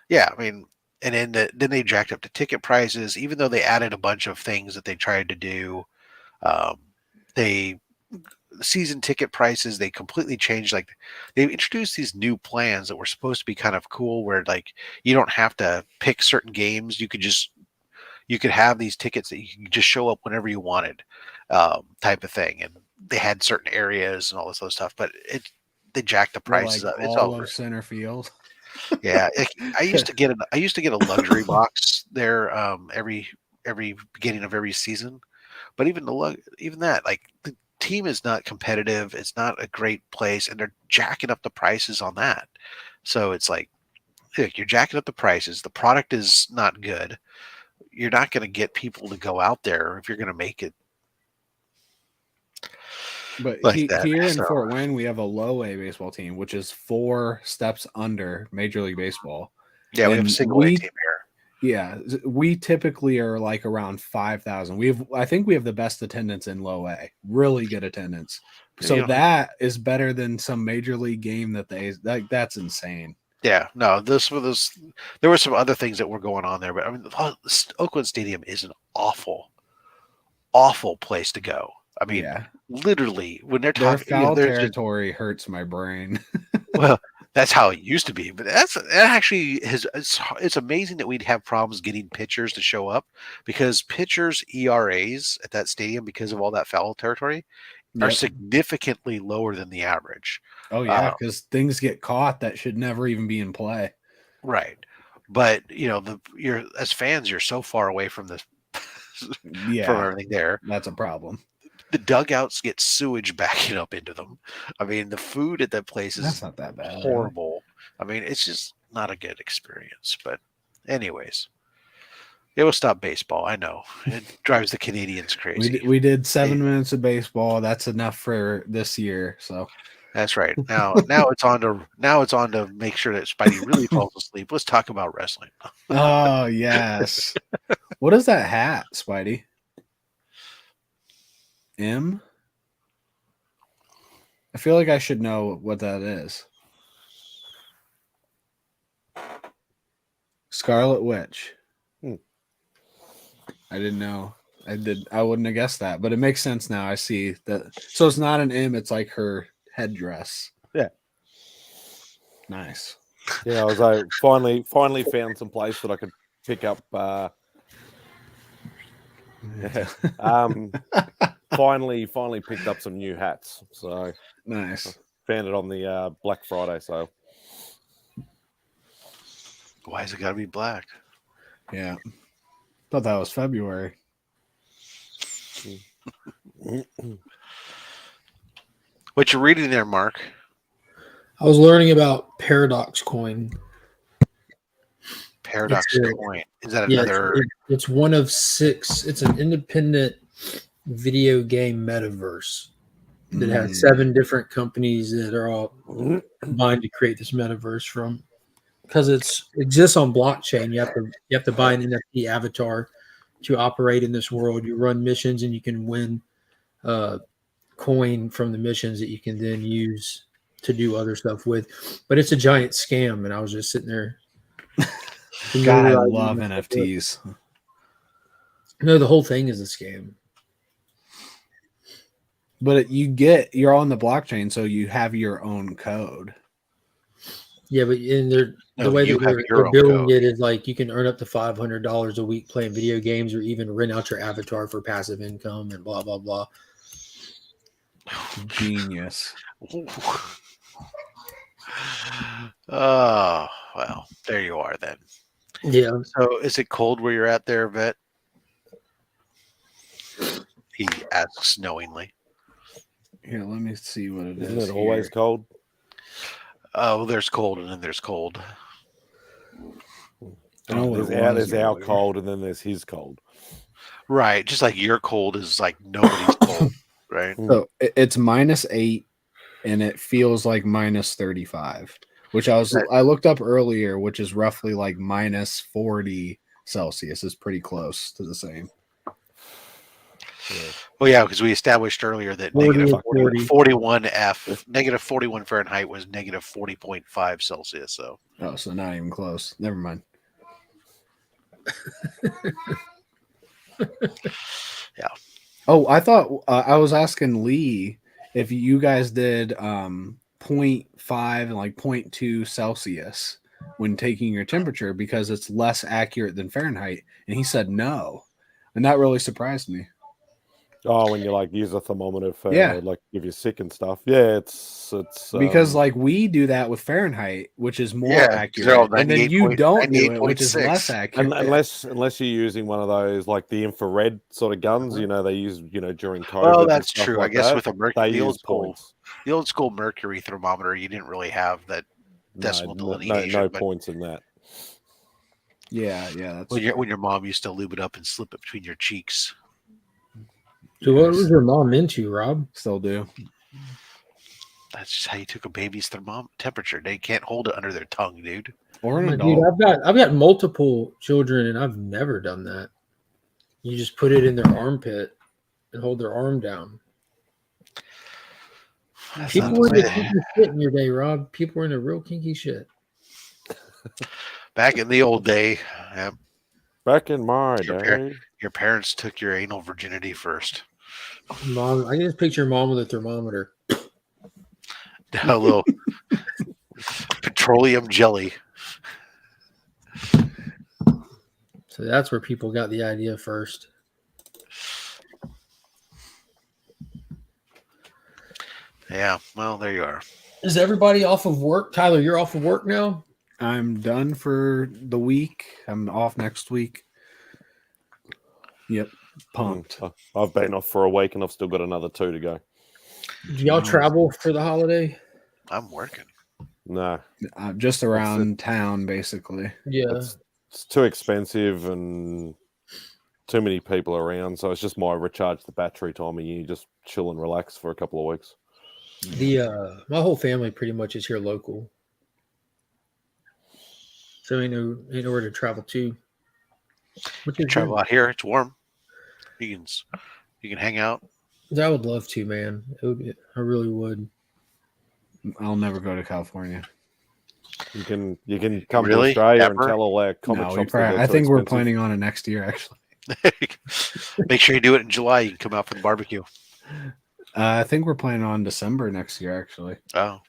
yeah, I mean, and then they jacked up the ticket prices, even though they added a bunch of things that they tried to do. The season ticket prices, they completely changed. Like they introduced these new plans that were supposed to be kind of cool, where like you don't have to pick certain games. You could have these tickets that you can just show up whenever you wanted, type of thing. And they had certain areas and all this other stuff, but they jacked the prices up. It's all of center field. Yeah, I used to get a luxury box there every beginning of every season, but even that, like the team is not competitive. It's not a great place, and they're jacking up the prices on that. So it's like, look, you're jacking up the prices. The product is not good. You're not going to get people to go out there if you're going to make it. But here in Fort Wayne, we have a low A baseball team, which is 4 steps under Major League Baseball. Yeah, we have a single A team here. Yeah, we typically are like around 5,000. I think we have the best attendance in low A. Really good attendance. So that is better than some major league game that's insane. Yeah, no, there were some other things that were going on there, but I mean, Oakland Stadium is an awful place to go. I mean, literally, when they're Their talking, foul territory hurts my brain. Well, that's how it used to be, but that actually it's amazing that we'd have problems getting pitchers to show up because pitchers' ERAs at that stadium, because of all that foul territory, are significantly lower than the average. Oh yeah, because things get caught that should never even be in play. Right, but you're as fans, you're so far away from this, from everything there. That's a problem. The dugouts get sewage backing up into them. I mean, the food at that place is not that bad. Horrible. Really. I mean, it's just not a good experience. But anyways, it will stop baseball. I know it drives the Canadians crazy. We did 7 minutes of baseball. That's enough for this year. So that's right. Now it's on to make sure that Spidey really falls asleep. Let's talk about wrestling. Oh yes. What is that hat, Spidey? M? I feel like I should know what that is. Scarlet Witch. I didn't know. I wouldn't have guessed that, but it makes sense now. I see that. So it's not an M, it's like her headdress. Yeah. Nice. Yeah, I was like, finally found some place that I could pick up finally picked up some new hats. So nice. Found it on the Black Friday sale. Why has it got to be black? Yeah. Thought that was February. What you reading there, Mark? I was learning about Paradox Coin. Paradox Coin. Is that another? It's one of 6. It's an independent video game metaverse that has 7 different companies that are all combined to create this metaverse from. Because it exists on blockchain, you have to buy an NFT avatar to operate in this world. You run missions and you can win coin from the missions that you can then use to do other stuff with. But it's a giant scam, and I was just sitting there. God, I love NFTs. No, the whole thing is a scam. But you're on the blockchain, so you have your own code. Yeah, but the way that they're building it is like you can earn up to $500 a week playing video games, or even rent out your avatar for passive income and blah blah blah. Genius. Oh well, there you are then. Yeah. So, is it cold where you're at there, Vet? He asks knowingly. Here, let me see what it is. Isn't it always cold? Oh, there's cold and then there's cold. There's our cold and then there's his cold. Right. Just like your cold is like nobody's cold, right? So it's -8 and it feels like -35, which I looked up earlier, which is roughly like -40 Celsius is pretty close to the same. Yeah. Well, yeah, because we established earlier that negative 41 Fahrenheit was negative 40.5 Celsius. So, so not even close. Never mind. Yeah. Oh, I thought I was asking Lee if you guys did 0.5 and like 0.2 Celsius when taking your temperature because it's less accurate than Fahrenheit, and he said no, and that really surprised me. Oh, when you like use a thermometer for like if you're sick and stuff. Yeah, it's because like we do that with Fahrenheit, which is more accurate, and then you don't do it, which is less accurate. Unless you're using one of those like the infrared sort of guns, they use during COVID. Well, that's true. Like I guess that, with a the old school mercury thermometer, you didn't really have that decimal delineation. No points in that. Yeah. That's when your mom used to lube it up and slip it between your cheeks. So what was your mom into, Rob? Still do. That's just how you took a baby's temperature. They can't hold it under their tongue, dude. Or an Dude, adult. I've got multiple children, and I've never done that. You just put it in their armpit and hold their arm down. People were into kinky shit in your day, Rob. People were into real kinky shit. Back in the old day, Back in my day. Your parents took your anal virginity first. Mom, I can just picture mom with a thermometer. A little petroleum jelly. So that's where people got the idea first. Yeah, well, there you are. Is everybody off of work? Tyler, you're off of work now? I'm done for the week. I'm off next week. Yep. Pumped. I've been off for a week and I've still got another 2 to go. Do y'all travel for the holiday? I'm working. No. Just around town, basically. Yeah. It's too expensive and too many people around. So it's just my recharge the battery time and you just chill and relax for a couple of weeks. My whole family pretty much is here local. So ain't nowhere to travel to. You can travel out here. It's warm. You can hang out. I would love to, man. I really would. I'll never go to California. You can come Really? to Australia Ever? and tell all our comic No, shops. I think we're planning on it next year, actually. Make sure you do it in July. You can come out for the barbecue. I think we're planning on December next year, actually. Oh.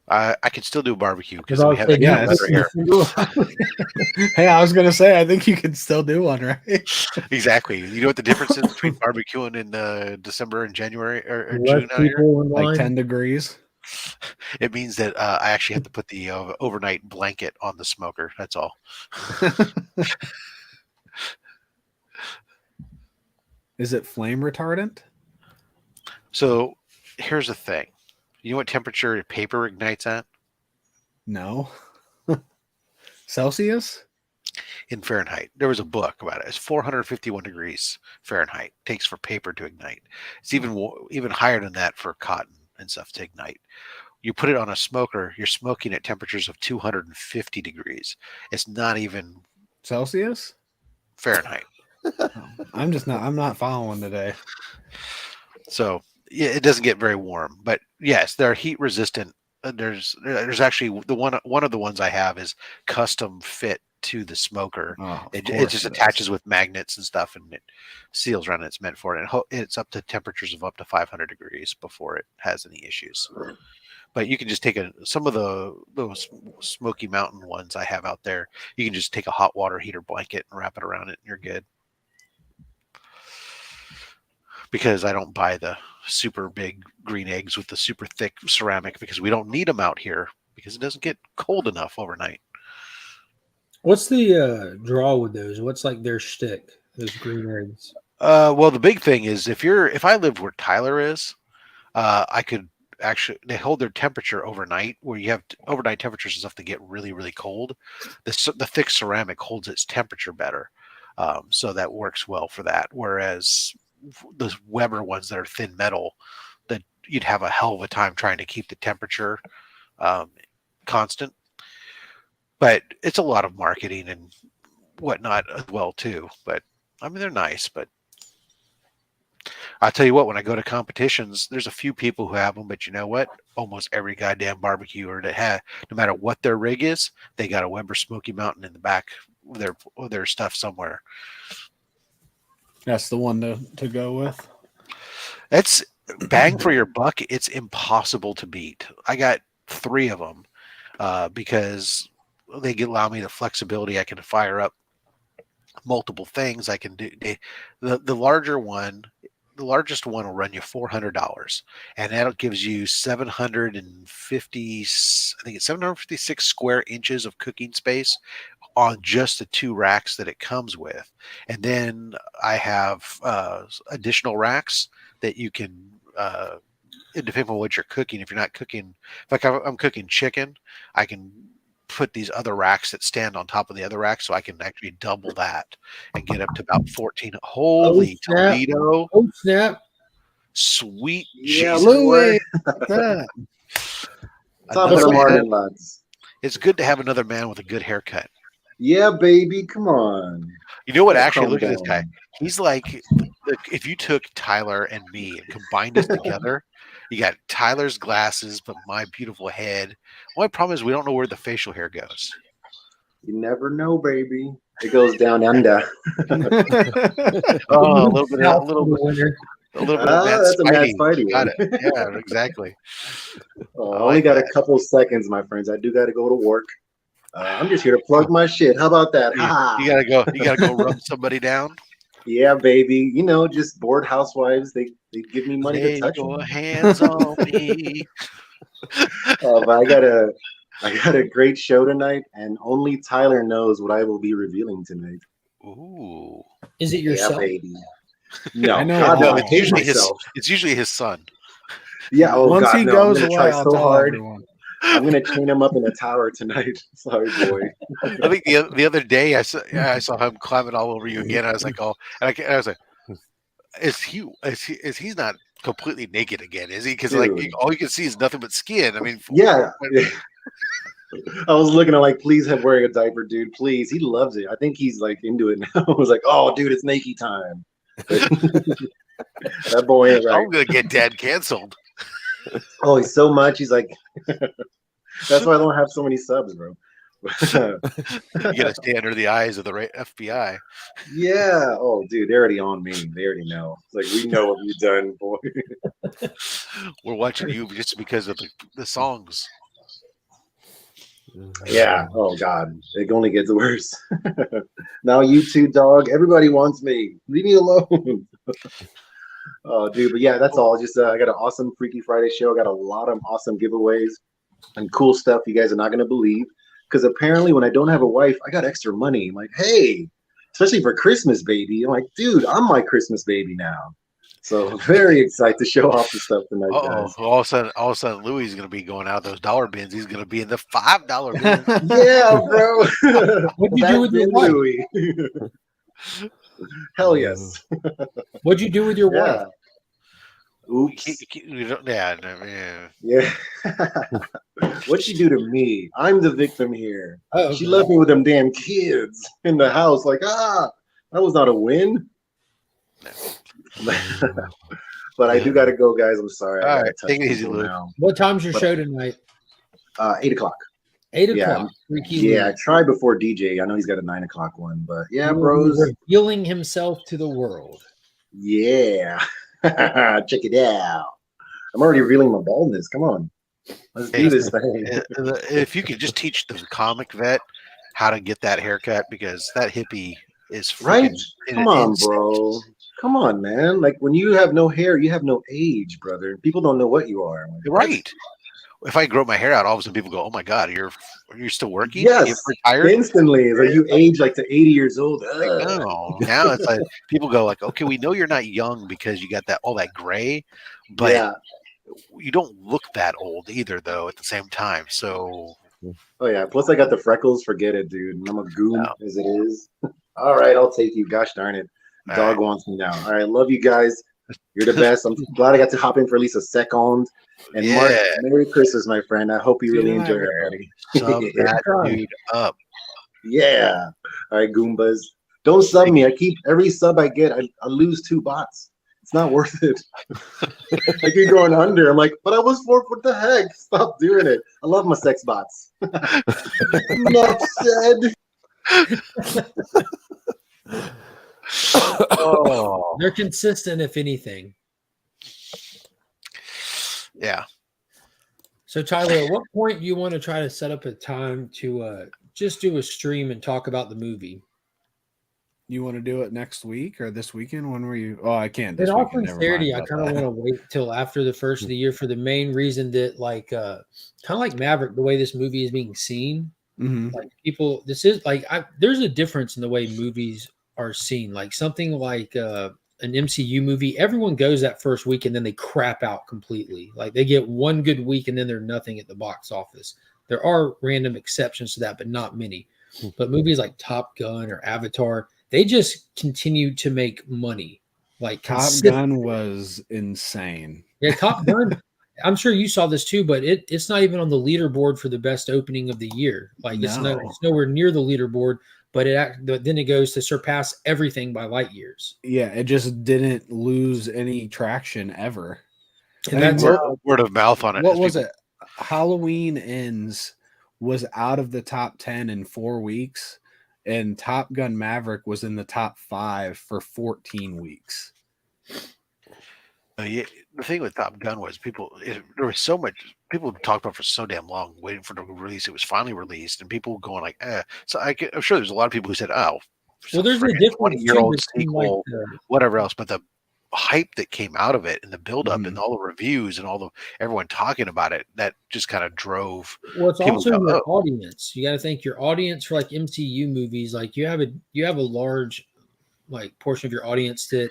I could still do a barbecue because we have here. Hey, I was gonna say, I think you can still do one, right? Exactly. You know what the difference is between barbecuing in December and January or June out here? Like 10 degrees. It means that I actually have to put the overnight blanket on the smoker. That's all. Is it flame retardant? So here's the thing. You know what temperature paper ignites at? No. Celsius? In Fahrenheit. There was a book about it. It's 451 degrees Fahrenheit. It takes for paper to ignite. It's even higher than that for cotton and stuff to ignite. You put it on a smoker, you're smoking at temperatures of 250 degrees. It's not even Celsius? Fahrenheit. I'm not following today. So yeah, it doesn't get very warm, but yes, they're heat resistant. There's actually one of the ones I have is custom fit to the smoker. It just attaches with magnets and stuff, and it seals around it. It's meant for it. And it's up to temperatures of up to 500 degrees before it has any issues. But you can just take some of those Smoky Mountain ones I have out there. You can just take a hot water heater blanket and wrap it around it, and you're good. Because I don't buy the super big green eggs with the super thick ceramic because we don't need them out here because it doesn't get cold enough overnight. What's the draw with those? What's like their shtick? Those green eggs. Well, the big thing is if I lived where Tyler is, I could actually they hold their temperature overnight. Where you have overnight temperatures and stuff that get really really cold. The thick ceramic holds its temperature better, so that works well for that. Whereas those Weber ones that are thin metal, that you'd have a hell of a time trying to keep the temperature constant. But it's a lot of marketing and whatnot as well too. But I mean, they're nice. But I'll tell you what, when I go to competitions, there's a few people who have them. But you know what? Almost every goddamn barbecuer that has, no matter what their rig is, they got a Weber Smoky Mountain in the back of their stuff somewhere. That's the one to go with. That's bang for your buck. It's impossible to beat. I got 3 of them because they allow me the flexibility. I can fire up multiple things. I can do the larger one. The largest one will run you $400, and that gives you 750. I think it's 756 square inches of cooking space on just the 2 racks that it comes with. And then I have additional racks that you can, depending on what you're cooking, if you're not cooking, like I'm cooking chicken, I can put these other racks that stand on top of the other racks, so I can actually double that and get up to about 14. Holy Toledo. Oh, snap. Sweet yeah, Jesus. Louis. Top of the morning, lads. It's good to have another man with a good haircut. Yeah, baby, come on. You know what? Yeah, Actually, calm look at this guy. down. He's like, if you took Tyler and me and combined us together, you got Tyler's glasses, but my beautiful head. Only problem is we don't know where the facial hair goes. You never know, baby. It goes down under. Oh, a little bit South of that That's a Mad Spidey Got one. it. Yeah, exactly. Oh, I I only like got that. a couple seconds, my friends. I do got to go to work. I'm just here to plug my shit. How about that? You gotta go. You gotta go rub somebody down. Yeah, baby. You know, just bored housewives. They give me money Lay to touch your them. hands on me. But I got a great show tonight, and only Tyler knows what I will be revealing tonight. Ooh. Is it Yeah, yourself? baby. No, I know God, no, all. I It's hate usually myself. it's usually his son. Yeah. Oh Once God, he no. I'm goes gonna away, try I'll so tell hard. everyone. I'm gonna chain him up in a tower tonight. Sorry, boy. I think the other day I saw him climbing all over you again. I was like, oh, and I was like, is he's not completely naked again? Is he? Because like Dude. all you can see is nothing but skin. I mean, Yeah. I was looking at like, please have wearing a diaper, dude. Please. He loves it. I think he's like into it now. I was like, oh, dude, it's naked time. That boy is like, I'm gonna get dad canceled. oh, he's so much. He's like, that's why I don't have so many subs, bro. You gotta stay under the eyes of the FBI. Yeah. Oh, dude, they're already on me. They already know. It's like, we know what you've done, boy. We're watching you just because of the songs. Yeah. Oh God, it only gets worse. Now you two, dog. Everybody wants me. Leave me alone. Oh, dude. But yeah, that's all. Just I got an awesome Freaky Friday show. I got a lot of awesome giveaways and cool stuff you guys are not gonna believe. Because apparently, when I don't have a wife, I got extra money. I'm like, hey, especially for Christmas, baby. I'm like, dude, I'm my Christmas baby now. So very excited to show off the stuff tonight, guys. All of a sudden, Louis is gonna be going out of those dollar bins. He's gonna be in the $5 bin. Yeah, bro. What'd you do with your Back then, wife? Louis. Hell yes. What'd you do with your Yeah. wife? Oops. Yeah. Yeah. What'd she do to me? I'm the victim here. Oh, She okay. left me with them damn kids in the house. Like, that was not a win. But I do got to go, guys. I'm sorry. I All gotta right, touch take it easy, people Luke. now. What time's your But- show tonight? 8 o'clock. 8 Yeah. o'clock. Freaky Yeah, I Louie. tried before DJ. I know he's got a 9 o'clock one, but yeah, He will be bros. revealing himself to the world. Yeah. Check it out. I'm already revealing my baldness. Come on. Let's do this thing. If you could just teach the comic vet how to get that haircut, because that hippie is Right? freaking Come on, insane. bro. Come on, man. Like when you have no hair, you have no age, brother. People don't know what you are. I'm like, You're what? right. If I grow my hair out, all of a sudden people go, "Oh my God, you're still working? Yes. You're retired?" Instantly. It's like you age like to 80 years old. Like, no. Now it's like people go like, "Okay, we know you're not young because you got all that gray, but yeah. you don't look that old either, though. At the same time, so Oh yeah. Plus I got the freckles. Forget it, dude. I'm a goon No. as it is. All right, I'll take you. Gosh darn it. All Dog right. wants me now. All right, love you guys. You're the best. I'm glad I got to hop in for at least a second. And Mark, Yeah. Merry Christmas, my friend. I hope you See you really tonight, enjoy it, buddy. sum that dude up." Yeah. All right, Goombas. Don't sub me. I keep every sub I get, I lose 2 bots. It's not worth it. I keep going under. I'm like, but I was for what the heck? Stop doing it. I love my sex bots. Enough said. Oh, They're consistent, if anything. yeah. So, Tyler, at what point do you want to try to set up a time to just do a stream and talk about the movie? You want to do it next week or this weekend? When were you? Oh, I can't. In This all weekend. Never sincerity, mind I about kind of that. want to wait till after the first of the year for the main reason that, like, kind of like Maverick, the way this movie is being seen. Mhm. Like people, this is like there's a difference in the way movies are seen. Like something like an MCU movie, everyone goes that first week and then they crap out completely. Like they get one good week and then they're nothing at the box office. There are random exceptions to that, but not many. But movies like Top Gun or Avatar, they just continue to make money. Like Top Gun was insane. Yeah, Top Gun. I'm sure you saw this too, but it's not even on the leaderboard for the best opening of the year. Like it's nowhere near the leaderboard, but then it goes to surpass everything by light years. Yeah, it just didn't lose any traction ever. And that's word of mouth on it. What was it? Halloween Ends was out of the top 10 in 4 weeks, and Top Gun Maverick was in the top 5 for 14 weeks. The thing with Top Gun was there was so much people talked about for so damn long, waiting for the release. It was finally released, and people going like, So I'm sure there's a lot of people who said, "Oh, well, there's a different 20-year-old sequel, whatever else." But the hype that came out of it, and the build-up, and all the reviews, and everyone talking about it, that just kind of drove. Well, it's also your audience. You got to think your audience for like MCU movies. Like you have a large like portion of your audience that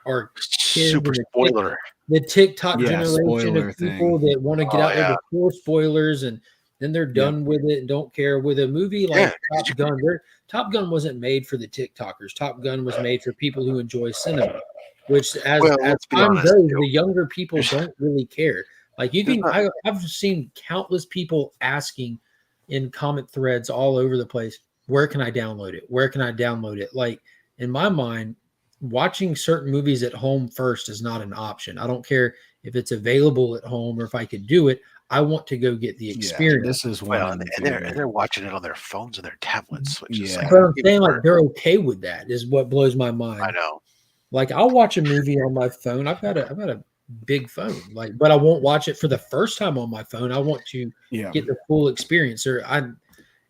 are super spoiler. The TikTok generation of people that want to get out there before spoilers, and then they're done with it and don't care. With a movie like Top Gun, Top Gun wasn't made for the TikTokers. Top Gun was made for people who enjoy cinema, which as time goes, the younger people don't really care. Like I've seen countless people asking in comment threads all over the place, where can I download it? Where can I download it? Like in my mind, watching certain movies at home first is not an option. I don't care if it's available at home or if I could do it. I want to go get the experience. This is one, and they're watching it on their phones and their tablets. Which is but I'm saying like they're okay with that. Is what blows my mind. I know. Like I'll watch a movie on my phone. I've got a big phone. But I won't watch it for the first time on my phone. I want to get the full experience. Or I don't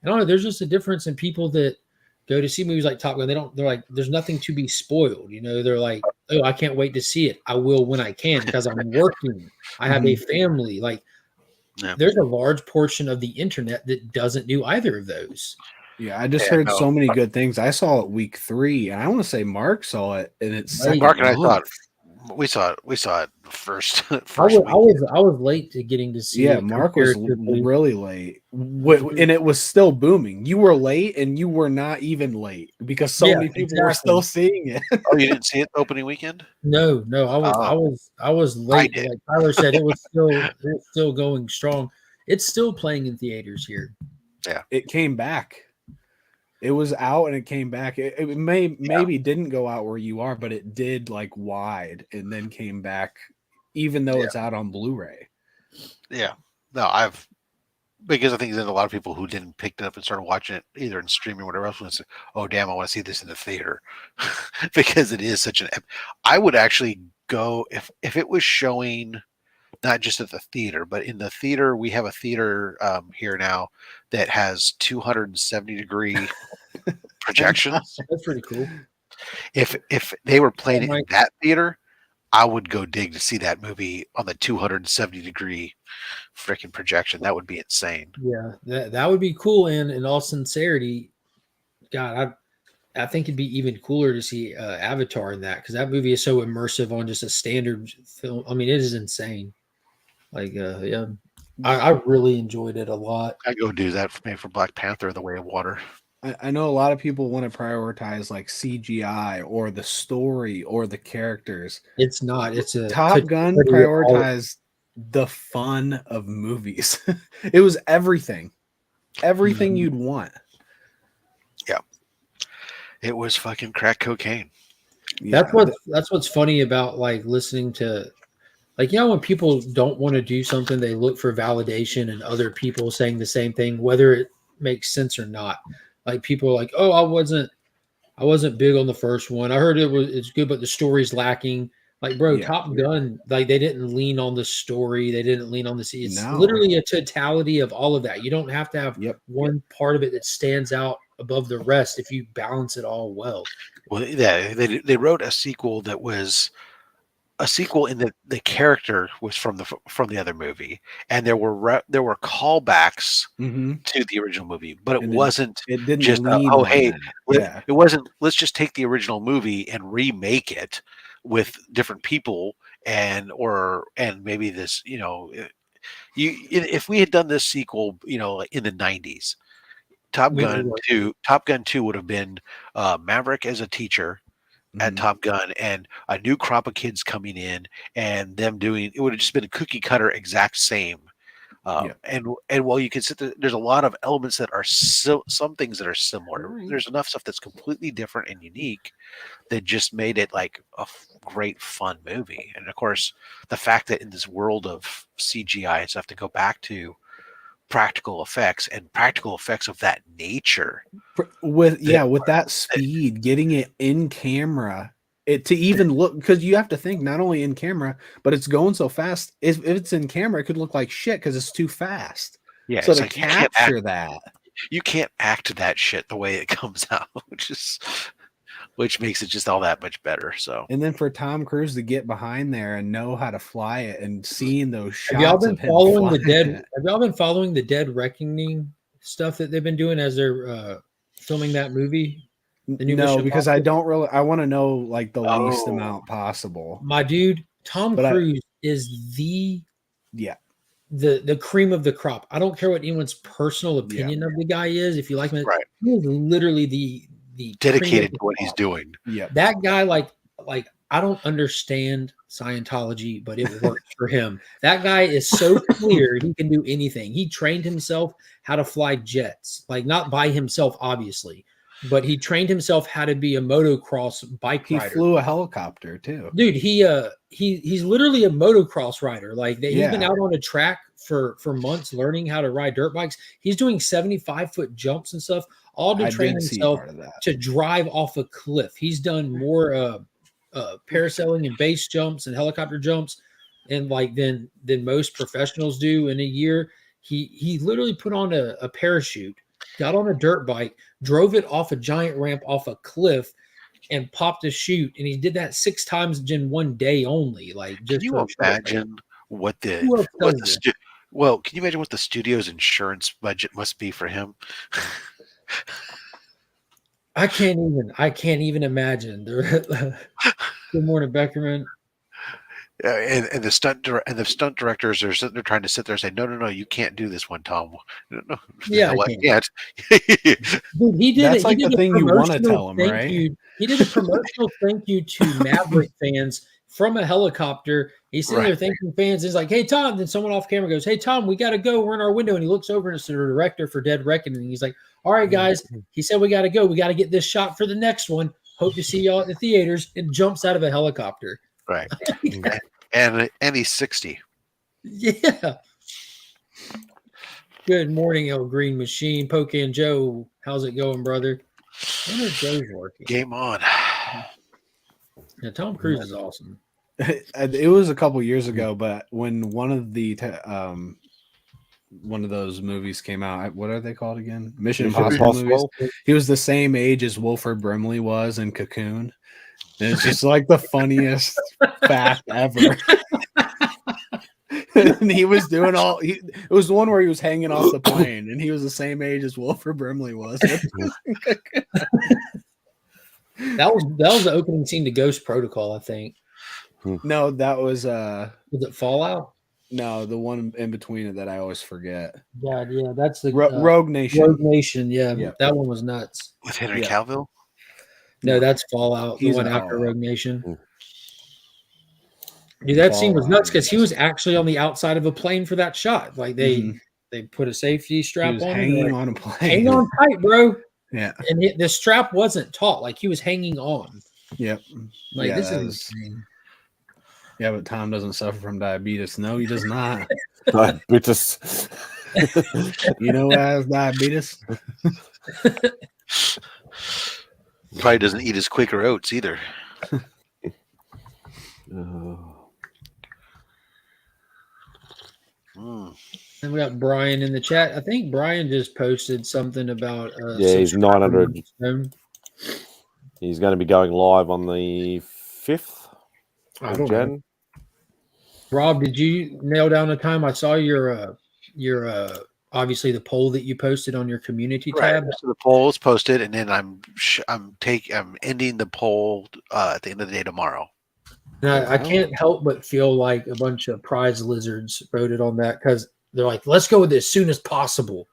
know. There's just a difference in people that go to see movies like Top Gun. They're like, there's nothing to be spoiled. They're like, oh, I can't wait to see it. I will when I can because I'm working. I have a family. Like, there's a large portion of the internet that doesn't do either of those. Yeah, I just heard so many good things. I saw it week 3, and I want to say Mark saw it, and it's Mark and I thought we saw it first. I was late to getting to see it. Yeah, Mark was really late, and it was still booming. You were late, and you were not even late because so many people were still seeing it. Oh, you didn't see it opening weekend? No, I was late. Like Tyler said, it was still going strong. It's still playing in theaters here. Yeah, it came back. It was out and it came back. It maybe didn't go out where you are, but it did like wide and then came back, even though it's out on Blu-ray. Yeah, no, because I think there's a lot of people who didn't pick it up and started watching it either in streaming or whatever else. And say, oh damn, I want to see this in the theater because it is such an. I would actually go if it was showing. Not just at the theater, but in the theater, we have a theater here now that has 270-degree projections. That's pretty cool. If they were playing it in that theater, I would go dig to see that movie on the 270-degree freaking projection. That would be insane. Yeah, that would be cool. And in all sincerity, God, I think it'd be even cooler to see Avatar in that because that movie is so immersive on just a standard film. I mean, it is insane. Like, I really enjoyed it a lot. I go do that for Black Panther: The Way of Water. I know a lot of people want to prioritize like CGI or the story or the characters. It's not. It's a Top Gun prioritized the fun of movies. It was everything you'd want. Yeah, it was fucking crack cocaine. That's what's funny about like listening to. Like, when people don't want to do something, they look for validation and other people saying the same thing, whether it makes sense or not. Like people are like, oh, I wasn't big on the first one. I heard it's good, but the story's lacking. Like, bro, Top Gun, like they didn't lean on the story. They didn't lean on the scene. It's literally a totality of all of that. You don't have to have one part of it that stands out above the rest if you balance it all well. Well, yeah, they wrote a sequel that was a sequel in the character was from the other movie, and there were callbacks to the original movie, but it didn't just it wasn't let's just take the original movie and remake it with different people and maybe this if we had done this sequel in the 90s, Top Gun 2 would have been Maverick as a teacher at Top Gun and a new crop of kids coming in and them doing it would have just been a cookie cutter exact same. And while you can sit there, there's a lot of elements that are some things that are similar. There's enough stuff that's completely different and unique that just made it like a great fun movie. And of course, the fact that in this world of CGI and stuff to go back to practical effects of that nature with that speed, getting it in camera, to even look, because you have to think not only in camera, but it's going so fast. If it's in camera, it could look like shit because it's too fast. Yeah, so to like capture you can't act that shit the way it comes out, which makes it just all that much better. So, and then for Tom Cruise to get behind there and know how to fly it and seeing those shots. Have y'all been following the Dead? Have y'all been following the Dead Reckoning stuff that they've been doing as they're filming that movie? No, because I don't really. I want to know like the least amount possible. My dude, Tom Cruise is the cream of the crop. I don't care what anyone's personal opinion of the guy is. If you like him, he is literally the dedicated to what he's doing. Yeah, that guy, like I don't understand Scientology, but it works for him. That guy is so clear; he can do anything. He trained himself how to fly jets, like not by himself, obviously, but he trained himself how to be a motocross bike rider. He flew a helicopter too, dude. He's literally a motocross rider. Like he's been out on a track for months learning how to ride dirt bikes. He's doing 75-foot jumps and stuff, all to train himself to drive off a cliff. He's done more parasailing and base jumps and helicopter jumps and like than most professionals do in a year. He literally put on a parachute, got on a dirt bike, drove it off a giant ramp off a cliff, and popped a chute. And he did that 6 times in one day only. Like, just can you imagine what the studio's insurance budget must be for him? I can't even imagine. Good morning, Beckerman. And the stunt directors are sitting there trying to sit there and say, no, you can't do this one, Tom. No, yeah, I can't. Dude, he did. That's like the thing you want to tell him, right? He did a promotional thank you to Maverick fans from a helicopter. He's sitting there thanking fans. He's like, "Hey, Tom." Then someone off camera goes, "Hey, Tom, we got to go. We're in our window." And he looks over and it's the director for Dead Reckoning. He's like, "All right, guys." He said, "We got to go. We got to get this shot for the next one. Hope to see y'all at the theaters." And jumps out of a helicopter. Right. and he's 60. Yeah. Good morning, El Green Machine. Pocan Joe. How's it going, brother? I wonder if Joe's working. Game on. Yeah, Tom Cruise is awesome. It was a couple years ago, but when one of those movies came out, what are they called again? Mission Impossible movies. He was the same age as Wilford Brimley was in Cocoon. And it's just like the funniest fact ever. And he was doing it was the one where he was hanging off the plane, and he was the same age as Wilford Brimley was. That was the opening scene to Ghost Protocol, I think. No, that was it Fallout? No, the one in between it that I always forget. Yeah, that's the Rogue Nation. Rogue Nation, yeah. That one was nuts. With Henry Cavill? No, that's Fallout. The one after Rogue Nation. Dude, that scene was nuts because he was actually on the outside of a plane for that shot. Like they put a safety strap on hanging on a plane. Hang on tight, bro. Yeah. And the strap wasn't taut. Like he was hanging on. Yep. Like this is insane. Yeah, but Tom doesn't suffer from diabetes. No, he does not. Diabetes. You know who has diabetes? Probably doesn't eat his Quaker Oats either. And we got Brian in the chat. I think Brian just posted something about he's 900. He's going to be going live on the 5th of Jan. Rob, did you nail down a time? I saw your obviously the poll that you posted on your community tab. So the poll is posted, and then I'm ending the poll at the end of the day tomorrow. Now, I can't help but feel like a bunch of prize lizards voted on that because they're like, let's go with it as soon as possible.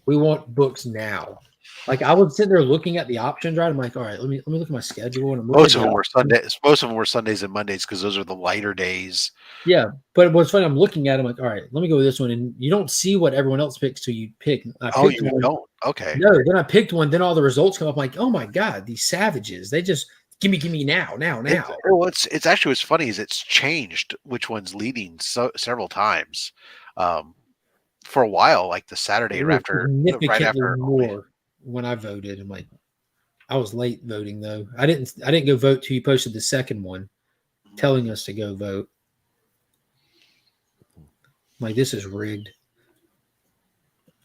We want books now. Like I would sit there looking at the options, right? I'm like, all right, let me look at my schedule, and I'm looking Most at of the them were options. Sundays. Most of them were Sundays and Mondays because those are the lighter days. Yeah, but what's funny, I'm looking at it, I'm like, all right, let me go with this one, and you don't see what everyone else picks till you pick. I Oh, picked you one. don't? Okay. No, then I picked one. Then all the results come up. I'm like, oh my god, these savages! They just give me now. It's actually what's funny is it's changed which one's leading several times. For a while, like the Saturday It was after, right significantly after. more when I voted. I'm like, I was late voting though. I didn't go vote till you posted the second one, telling us to go vote. I'm like, this is rigged.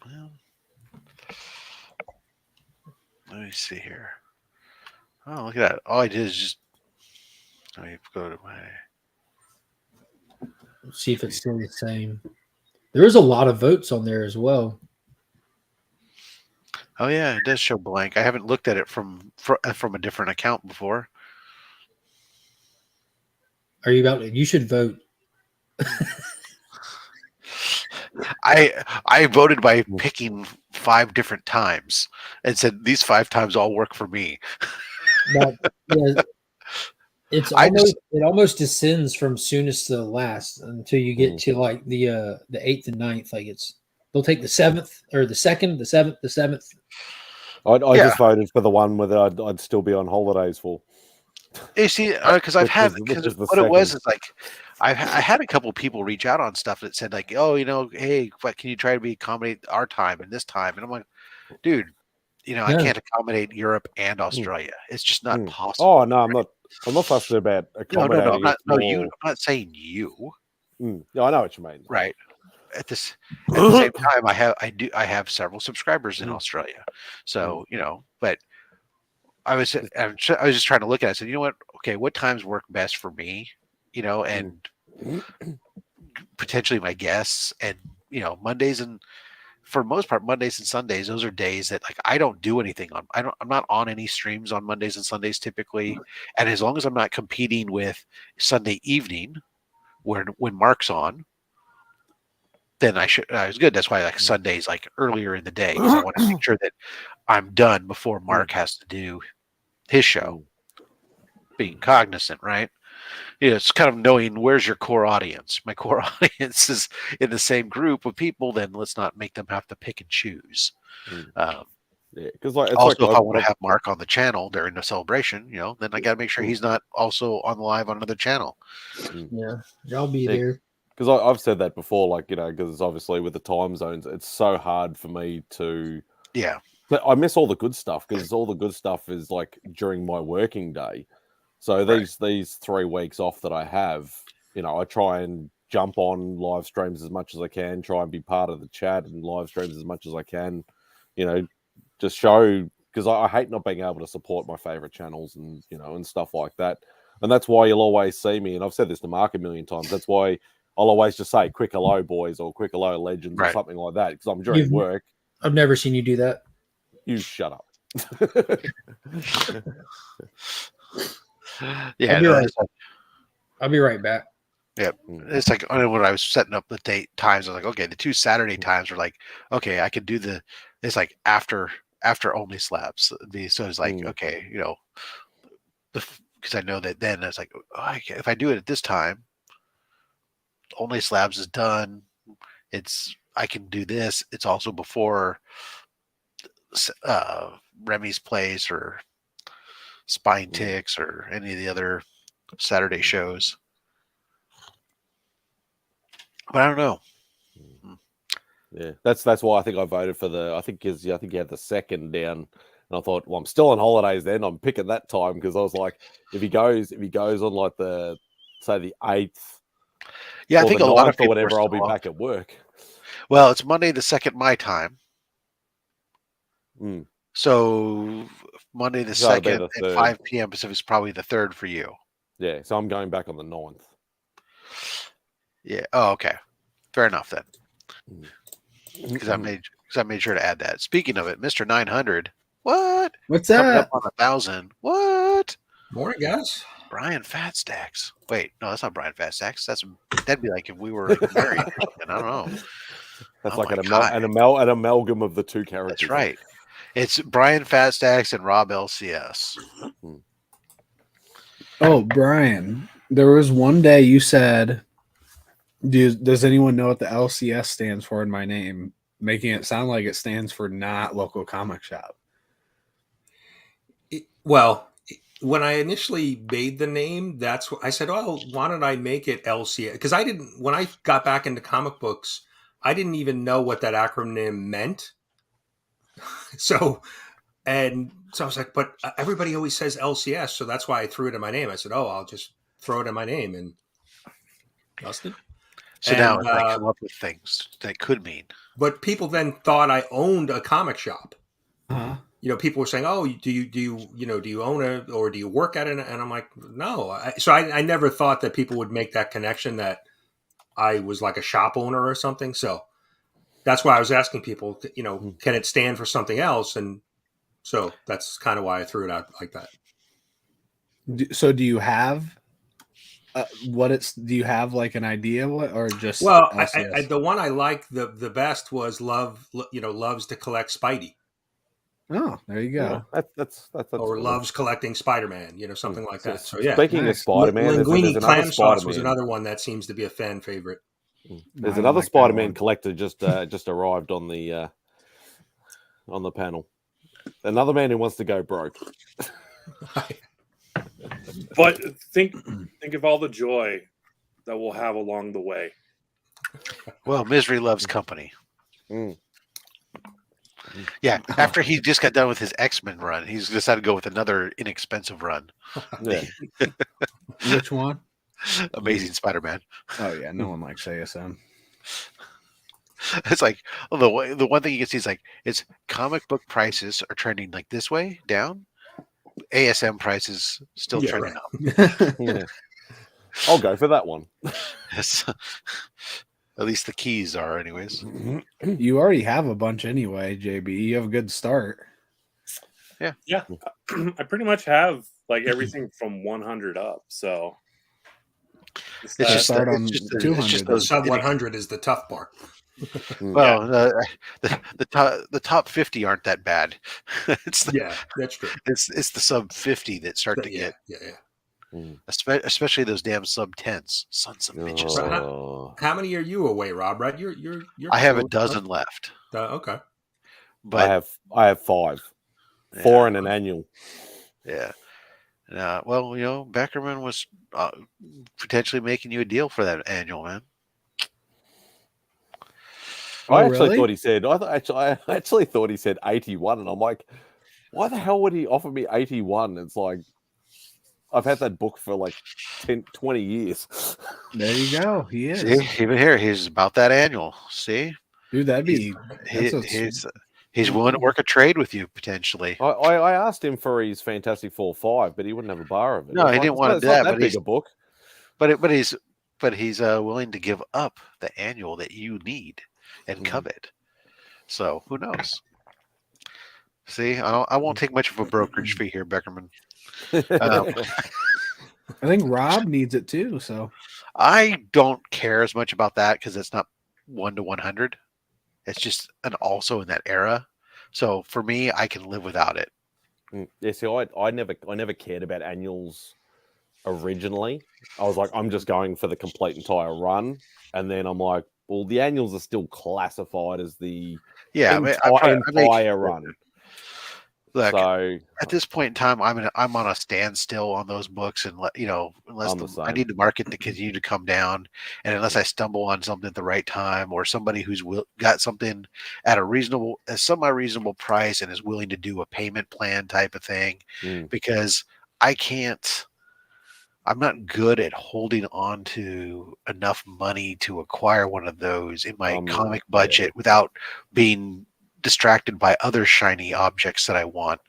Well, let me see here. Oh, look at that! All I did is just let me go to my. See if it's still the same. There is a lot of votes on there as well. Oh yeah, it does show blank. I haven't looked at it from a different account before. Are you about to? You should vote. I voted by picking 5 different times and said these 5 times all work for me. But, yeah, it almost descends from soonest to last until you get to like the 8th and 9th. Like they'll take the 7th or the 2nd, the 7th, the 7th. I just voted for the one where I'd still be on holidays for. You see, because I've had because what it was is like I had a couple people reach out on stuff that said like, oh, hey, what can you try to accommodate our time and this time? And I'm like, dude, I can't accommodate Europe and Australia. It's just not possible. Oh no, I'm not fussed about accommodating. No, I'm not saying you. Yeah, I know what you mean. Right. At the same time, I have several subscribers in Australia, so but I was just trying to look at it. I said, you know what? Okay, what times work best for me? And potentially my guests, and Mondays, and for the most part, Mondays and Sundays. Those are days that like I don't do anything on. I'm not on any streams on Mondays and Sundays typically, and as long as I'm not competing with Sunday evening, when Mark's on, then I was good. That's why I like Sundays like earlier in the day, because I want to make sure that I'm done before Mark has to do his show. Being cognizant, right? It's kind of knowing where's your core audience. My core audience is in the same group of people. Then let's not make them have to pick and choose. Because also, if I want to have Mark on the channel during the celebration, then I got to make sure he's not also on live on another channel. Yeah, I'll be there. Because I've said that before, like, because obviously with the time zones, it's so hard for me to. Yeah. But I miss all the good stuff because all the good stuff is like during my working day. So these 3 weeks off that I have, I try and jump on live streams as much as I can, try and be part of the chat and live streams as much as I can, just show, because I hate not being able to support my favorite channels and, and stuff like that. And that's why you'll always see me. And I've said this to Mark a million times. That's why I'll always just say quick hello, boys, or quick hello, legends, or something like that, because I'm during work. I've never seen you do that. You shut up. Yeah, I'll be right back. Yeah, it's like when I was setting up the date times, I was like, okay, the 2 Saturday times are like, okay, I could do it's like after only slabs. So it's like, okay, because I know that then it's like, if I do it at this time, only slabs is done. I can do this. It's also before Remy's Place or Spine Ticks or any of the other Saturday shows. But I don't know. Yeah, that's why I think I voted for I think you had the 2nd down, and I thought, well, I'm still on holidays then. I'm picking that time because I was like, if he goes on like the 8th, I think a lot of people or whatever, I'll be back at work. Well, it's Monday the 2nd my time. So Monday the 2nd at 5 p.m. Pacific is probably the 3rd for you. Yeah, so I'm going back on the 9th. Yeah. Oh, okay. Fair enough then. Because I made sure to add that. Speaking of it, Mr. 900. What? What's that? Coming up on 1,000. What? Morning, guys. Brian Fatstacks. Wait, no, that's not Brian Fatstacks. That'd be like if we were like married or something. I don't know. That's like an amalgam of the 2 characters. That's right. It's Brian Fatstacks and Rob LCS. Oh, Brian, there was one day you said, does anyone know what the LCS stands for in my name? Making it sound like it stands for not local comic shop. Well, when I initially made the name, that's what I said, oh, why don't I make it LCS? Because when I got back into comic books, I didn't even know what that acronym meant. So I was like, but everybody always says LCS. So that's why I threw it in my name. I said, oh, I'll just throw it in my name and Dustin. So now it's like come up with things that could mean. But people then thought I owned a comic shop. Uh-huh. People were saying, "Oh, do you own it or do you work at it?" And I'm like, "No." So I never thought that people would make that connection that I was like a shop owner or something. So that's why I was asking people, can it stand for something else? And so that's kind of why I threw it out like that. So do you have do you have like an idea or just? Well, I the one I liked the best was loves to collect Spidey. Oh, there you go. Yeah, that's or cool. loves collecting Spider-Man, something like that. So yeah. Speaking of Spider-Man, Linguini there's clam sauce Spider-Man. was another one that seems to be a fan favorite. There's another Spider-Man collector just arrived on the panel. Another man who wants to go broke. But think of all the joy that we'll have along the way. Well, misery loves company. Yeah, after he just got done with his X-Men run, he's decided to go with another inexpensive run. Yeah. Which one? Amazing Spider-Man. Oh yeah, no one likes ASM. It's like the one thing you can see is like it's comic book prices are trending like this way down. ASM prices still trending up. Yeah. I'll go for that one. Yes. At least the keys are, anyways. You already have a bunch anyway, JB. You have a good start. Yeah. I pretty much have like everything from 100 up. So it's just start on 200. The sub 100 is the tough part. Well, the top 50 aren't that bad. That's true. It's the sub 50 that start to get. Especially those damn sub 10s, sons of bitches. How many are you away, Rob? Right, you're I have a dozen left. Okay, but I have 5, 4 and an annual. Yeah. Well, Beckerman was potentially making you a deal for that annual, man. I actually thought he said. I actually thought he said 81, and I'm like, why the hell would he offer me 81? It's like I've had that book for like 20 years. There you go. He is. See, even here, he's about that annual. See, dude, that'd be. He's willing to work a trade with you potentially. I asked him for his Fantastic Four 5, but he wouldn't have a bar of it. No, he didn't want to do that. But big a book. But he's willing to give up the annual that you need and covet. So who knows? See, I won't take much of a brokerage fee here, Beckerman. I think Rob needs it too. So I don't care as much about that because it's not 1 to 100. It's just also in that era. So for me, I can live without it. Yeah, see, I never cared about annuals originally. I was like, I'm just going for the complete entire run, and then I'm like, well, the annuals are still classified as the entire run. Look, at this point in time, I'm on a standstill on those books, and unless I need the market to continue to come down, and unless I stumble on something at the right time, or somebody who's got something at a semi-reasonable price and is willing to do a payment plan type of thing, because I'm not good at holding on to enough money to acquire one of those in my comic budget without being distracted by other shiny objects that I want.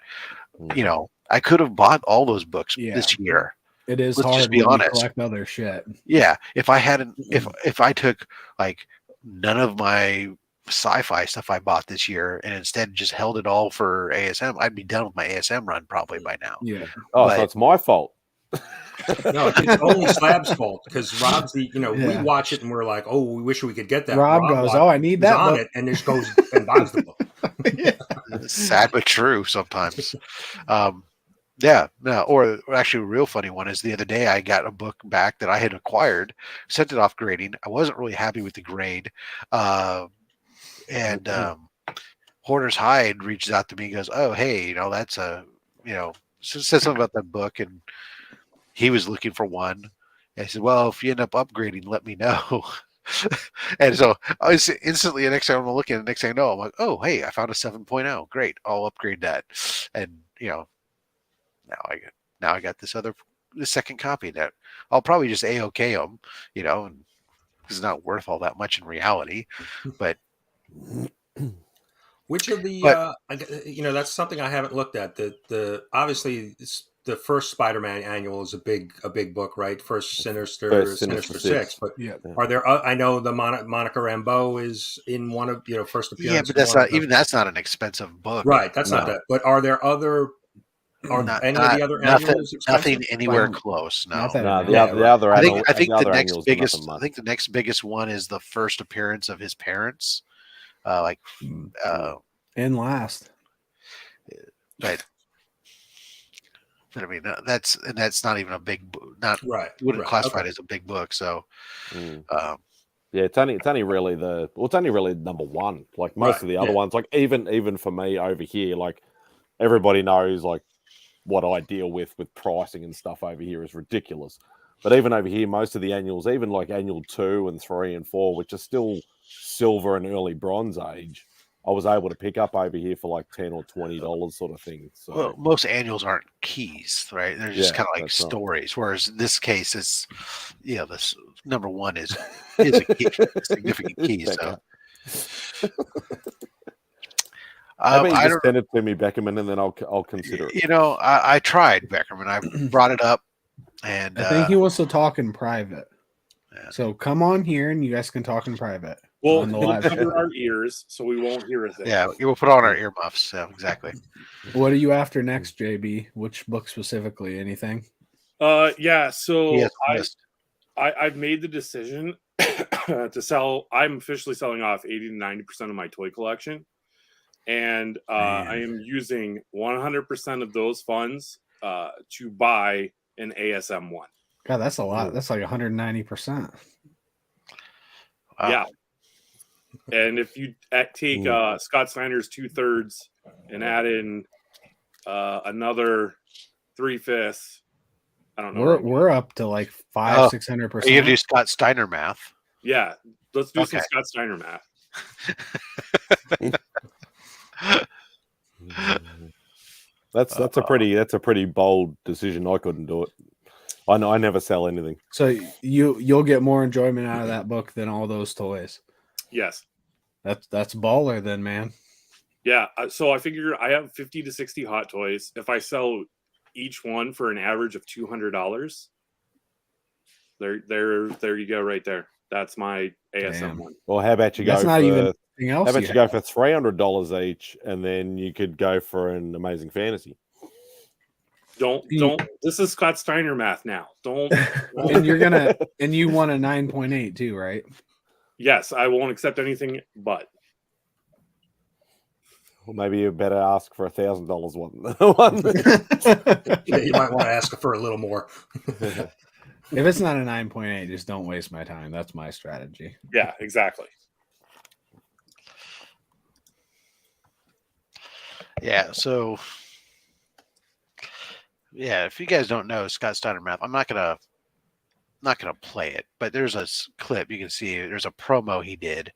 I could have bought all those books this year. It is Let's hard just be when honest. you collect other shit. Yeah, if I hadn't, if I took like none of my sci-fi stuff I bought this year and instead just held it all for ASM, I'd be done with my ASM run probably by now. Yeah. So it's my fault. No, it's only Slab's fault because Rob's we watch it and we're like, oh, we wish we could get that. Rob goes, I need that on book. it, and just goes and buys the book. Sad but true sometimes. Yeah, no, or actually a real funny one is the other day I got a book back that I had acquired, sent it off grading. I wasn't really happy with the grade. And Hoarder's Hide reaches out to me and goes, "Oh, hey, that's said something about that book," and he was looking for one. And I said, "Well, if you end up upgrading, let me know." And so I was instantly, the next time I'm looking, the next thing I know, I'm like, "Oh, hey, I found a 7.0. Great, I'll upgrade that." And now I got the second copy that I'll probably just A-OK them, and it's not worth all that much in reality, but. Which of the that's something I haven't looked at. The obviously the first Spider-Man annual is a big book, right? First Sinister Six. But are there? I know the Monica Rambeau is in one of first appearance. Yeah, but that's not an expensive book, right? That's not that. But are there other? Are any of the other annuals expensive? Nothing anywhere close. No, the other. I think the next biggest one is the first appearance of his parents. And last, but I mean that's not even a big book. Wouldn't classify it as a big book. So, it's only really number one. Like most of the other ones, like even for me over here, like everybody knows like what I deal with pricing and stuff over here is ridiculous. But even over here, most of the annuals, even like annual 2 and 3 and 4, which are still silver and early bronze age, I was able to pick up over here for like $10 or $20 sort of thing. So well, most annuals aren't keys, right? They're just kind of like stories. Right. Whereas in this case, it's this number one is a key, significant key. So how about you just send it to me, Beckerman, and then I'll consider it. I tried Beckerman. I brought it up, and I think he wants to talk in private. Yeah. So come on here, and you guys can talk in private. Well, we'll cover our ears, so we won't hear a thing. Yeah, we'll put on our earmuffs. Yeah, exactly. What are you after next, JB? Which book specifically? Anything? Yeah. So I've made the decision to sell. I'm officially selling off 80 to 90% of my toy collection. And I am using 100% of those funds to buy an ASM one. God, that's a lot. That's like 190%. Yeah. And if you take Scott Snyder's 2/3 and add in another 3/5, I don't know. We're up to like 500-600%. You do Scott Steiner math. Yeah, let's do some Scott Steiner math. That's a pretty bold decision. I couldn't do it. I know I never sell anything. So you'll get more enjoyment out of that book than all those toys. Yes. That's baller then, man. Yeah. So I figure I have 50 to 60 Hot Toys. If I sell each one for an average of $200, there you go right there. That's my ASM one. Well, how about you go for anything else? How about you go for $300 each, and then you could go for an Amazing Fantasy. Don't. This is Scott Steiner math now. Don't. And you want a 9.8 too, right? Yes, I won't accept anything but. Well, maybe you better ask for $1,000 one. Yeah, you might want to ask for a little more. If it's not a 9.8, just don't waste my time. That's my strategy. Yeah, exactly. Yeah, so if you guys don't know Scott Steiner math, I'm not gonna play it, but there's a clip you can see. There's a promo he did,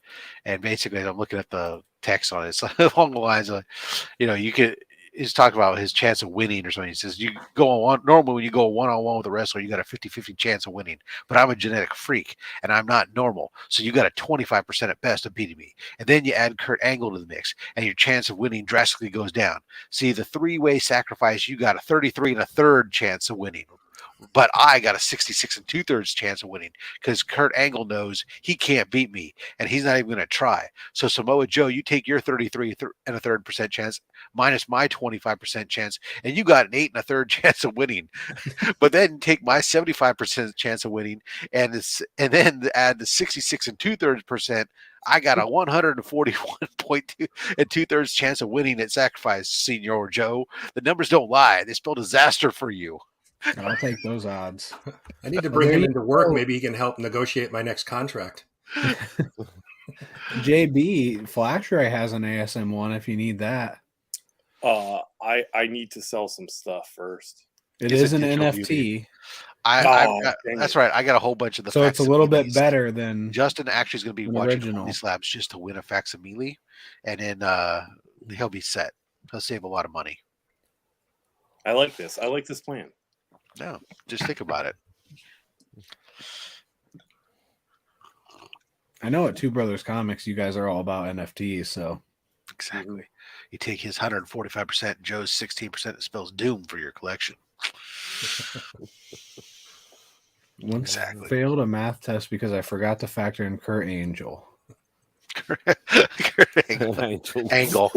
and basically I'm looking at the text on it. It's along the lines of, you could. He's talking about his chance of winning or something. He says, you go on normally when you go one-on-one with a wrestler, you got a 50-50 chance of winning. But I'm a genetic freak and I'm not normal. So you got a 25% at best of beating me. And then you add Kurt Angle to the mix and your chance of winning drastically goes down. See, the 3-way sacrifice, you got a 33 1/3 chance of winning. but I got a 66 2/3 chance of winning because Kurt Angle knows he can't beat me, and he's not even going to try. So Samoa Joe, you take your 33 1/3% chance minus my 25% chance, and you got an 8 1/3 chance of winning. But then take my 75% chance of winning, and then add the 66 2/3%. I got a 141.2 2/3 chance of winning at Sacrifice, Senor Joe. The numbers don't lie; they spell disaster for you. I'll take those odds. I need to bring him into work. Maybe he can help negotiate my next contract. JB Flash-Ray has an ASM one if you need that. I need to sell some stuff first. It is an NFT. That's right. I got a whole bunch of the. So it's a little bit better than Justin. Actually, is going to be watching original these slabs just to win a facsimile, and then he'll be set. He'll save a lot of money. I like this. I like this plan. No, just think about it. I know at Two Brothers Comics, you guys are all about NFTs, so exactly. You take his 145%, Joe's 16%. It spells doom for your collection. Once failed a math test because I forgot to factor in Kurt Angel. Kurt Angle.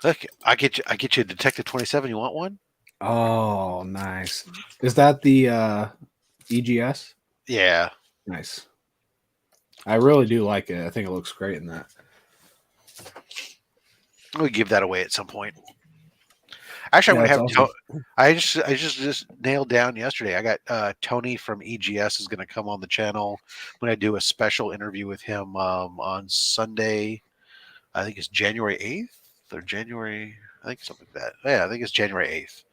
Look, I get you a Detective 27. You want one? Oh, nice. Is that the EGS? Yeah. Nice. I really do like it. I think it looks great in that. We'll give that away at some point. Actually, I would have. Awesome. I just nailed down yesterday. I got Tony from EGS is going to come on the channel when I do a special interview with him on Sunday. I think it's January 8th or January. I think something like that. Yeah, I think it's January 8th.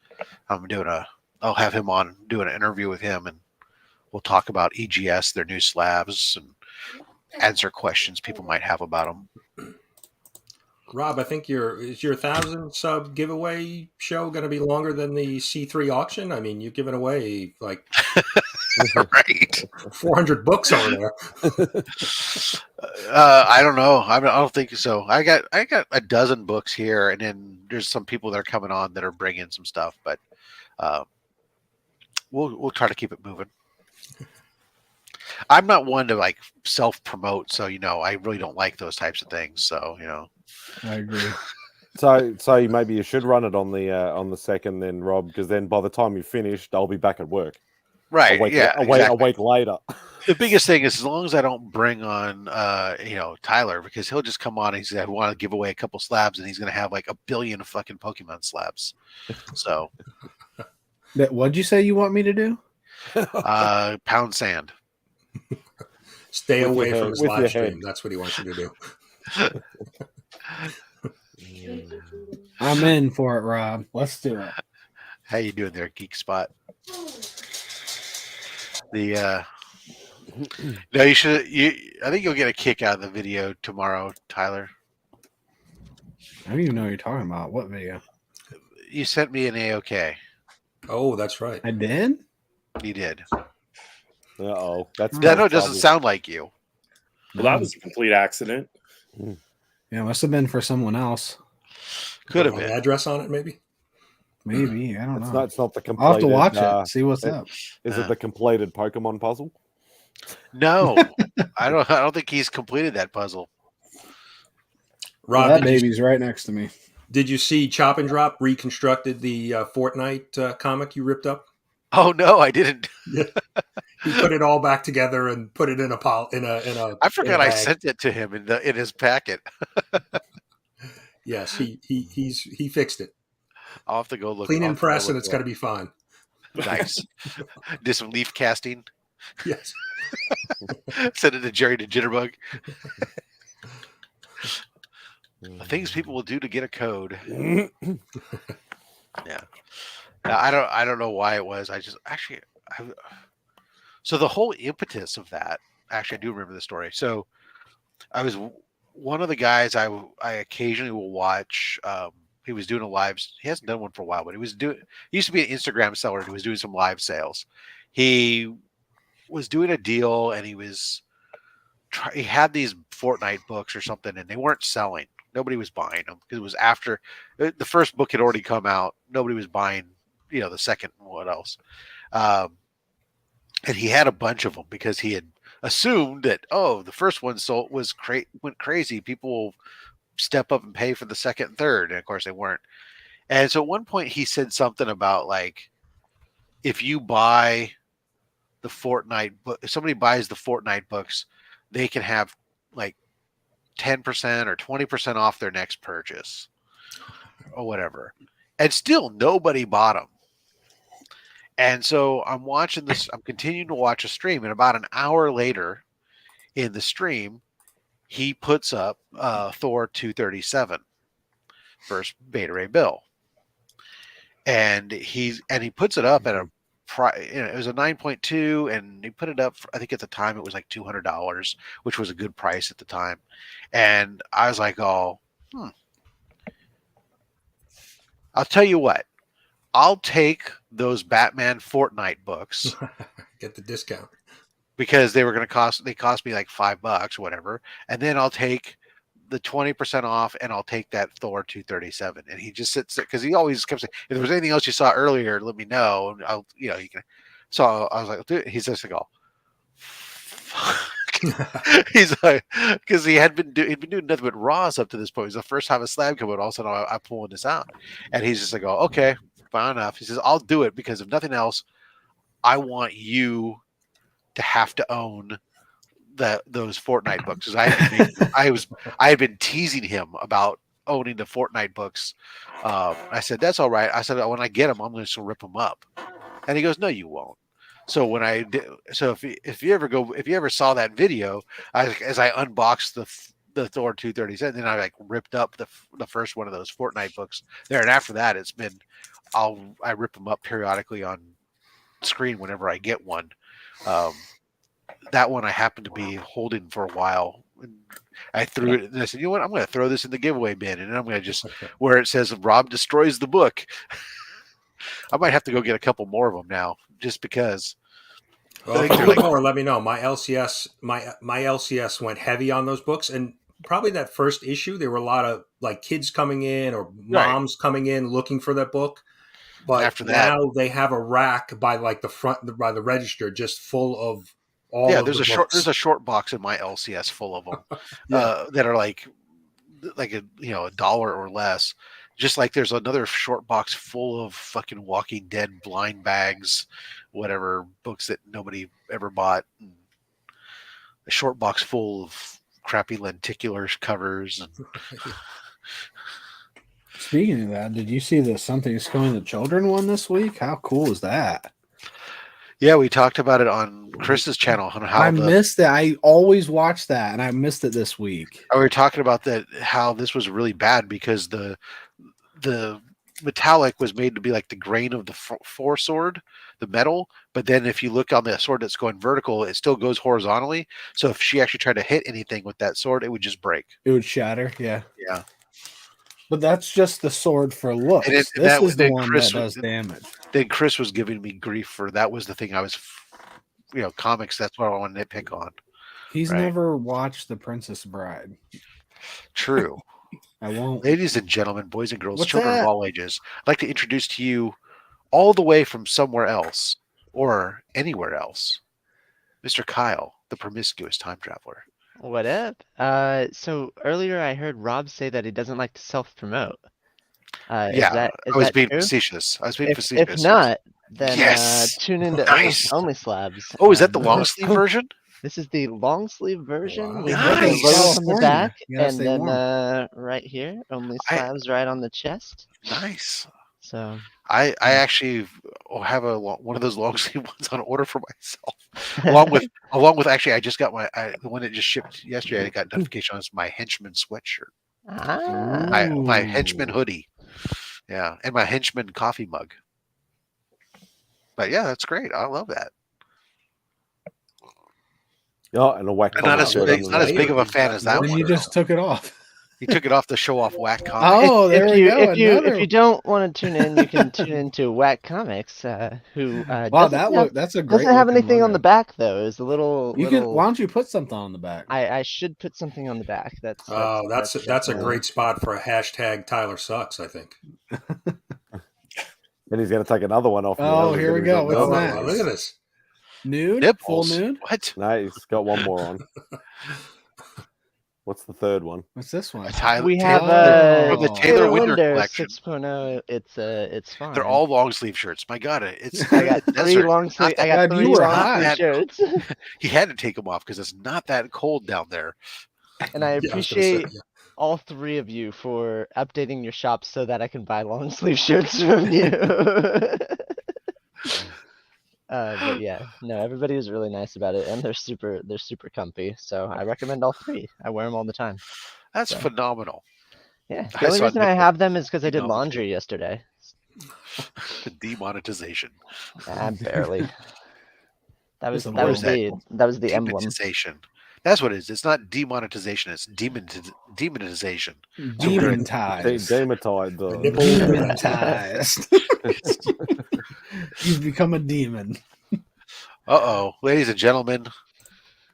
I'll have him on doing an interview with him, and we'll talk about EGS, their new slabs, and answer questions people might have about them. Rob, I think is your 1,000 sub giveaway show going to be longer than the C3 auction? I mean, you've given away like right 400 books over there. I don't know. I don't think so. I got a dozen books here, and then there's some people that are coming on that are bringing some stuff, but we'll try to keep it moving. I'm not one to like self promote, so I really don't like those types of things. So I agree. So maybe you should run it on the second, then, Rob, because then by the time you've finished, I'll be back at work. Right? A week later. The biggest thing is as long as I don't bring on Tyler, because he'll just come on and he's going to want to give away a couple slabs, and he's going to have like 1 billion fucking Pokemon slabs. So, what'd you say you want me to do? Pound sand. Stay away from his live stream. That's what he wants you to do. I'm in for it, Rob. Let's do it. How you doing there, Geek Spot? No, you should. I think you'll get a kick out of the video tomorrow, Tyler. I don't even know what you're talking about. What video? You sent me an AOK. Oh, that's right. I did. You did. Uh-oh. That doesn't sound like you. Well, that was a complete accident. Yeah, it must have been for someone else. Could have been. Address on it, maybe? Maybe. I don't know. It's not the completed. I'll have to watch it. See what's up. Is it the completed Pokemon puzzle? No. I don't think he's completed that puzzle. Rob, that baby's right next to me. Did you see Chop and Drop reconstructed the Fortnite comic you ripped up? Oh no, I didn't. He put it all back together and put it in a I forgot I sent it to him in his packet. Yes, he fixed it. I'll have to go look. Clean and press, and it's got to be fine. Nice. Did some leaf casting. Yes. Send it to Jerry to Jitterbug. The things people will do to get a code. Yeah. Now, I don't know why it was. So the whole impetus of that. Actually, I do remember the story. So I was one of the guys I occasionally will watch. He was doing a live. He hasn't done one for a while, but he used to be an Instagram seller. And he was doing some live sales. He was doing a deal, and he had these Fortnite books or something, and they weren't selling. Nobody was buying them because it was after the first book had already come out. Nobody was buying the second what else. And he had a bunch of them because he had assumed that the first one went crazy. People will step up and pay for the second and third, and of course they weren't. And so at one point he said something about like, if you buy the Fortnite book, if somebody buys the Fortnite books, they can have like 10% or 20% off their next purchase or whatever. And still nobody bought them. And so I'm continuing to watch a stream, and about an hour later in the stream, he puts up Thor 237 first beta ray bill. And he puts it up at it was a 9.2, and he put it up I think at the time it was like $200, which was a good price at the time. And I was like, I'll tell you what, I'll take those Batman Fortnite books. Get the discount. Because they cost me like $5 or whatever. And then I'll take the 20% off, and I'll take that Thor 237. And he just sits there because he always kept saying, if there was anything else you saw earlier, let me know. And I'll, you can. So I was like, dude, he's just like, he's like, because he'd been doing nothing but Raws up to this point. It was the first time a Slab came out. All of a sudden, I'm pulling this out, and he's just like, okay, fine enough. He says, I'll do it because if nothing else, I want you to have to own those Fortnite books. I had been teasing him about owning the Fortnite books. I said, that's all right. I said, when I get them, I'm going to rip them up. And he goes, no, you won't. So when I did, so if you ever saw that video, as I unboxed the Thor 237, then I like ripped up the first one of those Fortnite books there. And after that, it's been, I rip them up periodically on screen whenever I get one. That one I happened to be holding for a while. I threw it and I said, you know what? I'm going to throw this in the giveaway bin, and I'm going to just where it says Rob destroys the book. I might have to go get a couple more of them now, just because. Well, if you more, let me know. My LCS, my LCS went heavy on those books, and probably that first issue, there were a lot of like kids coming in or moms coming in looking for that book. But after that, now they have a rack by like the front by the register, just full of all. Yeah, there's a short box in my LCS full of them that are like $1 or less. Just like there's another short box full of fucking Walking Dead blind bags, whatever books that nobody ever bought. A short box full of crappy lenticular covers. And speaking of that, did you see the Something's Killing the Children one this week? How cool is that? Yeah, we talked about it on Chris's channel. On how I missed it. I always watch that, and I missed it this week. We were talking about that, how this was really bad because the metallic was made to be like the grain of the four sword, the metal. But then if you look on the sword that's going vertical, it still goes horizontally. So if she actually tried to hit anything with that sword, it would just break. It would shatter. Yeah. Yeah. But that's just the sword for looks. This is the one that does damage. Then Chris was giving me grief for that was the thing I was, comics. That's what I wanted to pick on. He's never watched The Princess Bride. True. I won't. Ladies and gentlemen, boys and girls, children of all ages, I'd like to introduce to you all the way from somewhere else or anywhere else, Mr. Kyle, the promiscuous time traveler. What up? So earlier I heard Rob say that he doesn't like to self-promote. I was being facetious. If not, then tune into Only Slabs. Oh, is that the long sleeve version? This is the long sleeve version. Wow. We have the logo on the back, and then right here, Only Slabs right on the chest. Nice. So I actually have one of those long sleeve ones on order for myself, along with actually I just got the one that just shipped yesterday. I got notification on my henchman sweatshirt, my henchman hoodie, and my henchman coffee mug. But yeah, that's great. I love that. Yeah, and a whack. Not as big of a fan as that one. You just took it off. He took it off to show off Whack Comics. Oh, there we go. If you don't want to tune in, you can tune into Whack Comics, who that's a great. Doesn't have anything on the back though. Is a little. Why don't you put something on the back? I should put something on the back. That's a great spot for a hashtag Tyler Sucks, I think. And he's going to take another one off. Oh, here we go. What's Oh, that? look at this. Nude? Nipples. Full nude? What? No, he's got one more on. What's the third one? What's this one? We have from the Taylor Winter Winter collection. 6.0. It's fine. They're all long sleeve shirts. My God, it's I got three long sleeve. I got God, three you were long hot. sleeve shirts. He had to take them off because it's not that cold down there. And I Yeah, I was gonna appreciate say, all three of you for updating your shops so that I can buy long sleeve shirts from you. But yeah, no, everybody was really nice about it, and they're super comfy. So I recommend all three. I wear them all the time. That's So. phenomenal. Yeah, I the only saw reason I nipple- have them is because I did nipple laundry yesterday. Demonetization. Barely. That was Just a that was little the emblem. Demonetization. That's what it is. It's not demonetization. It's demonetization. Demonetized. Demonetized. Demonetized. You've become a demon. Uh-oh. Ladies and gentlemen,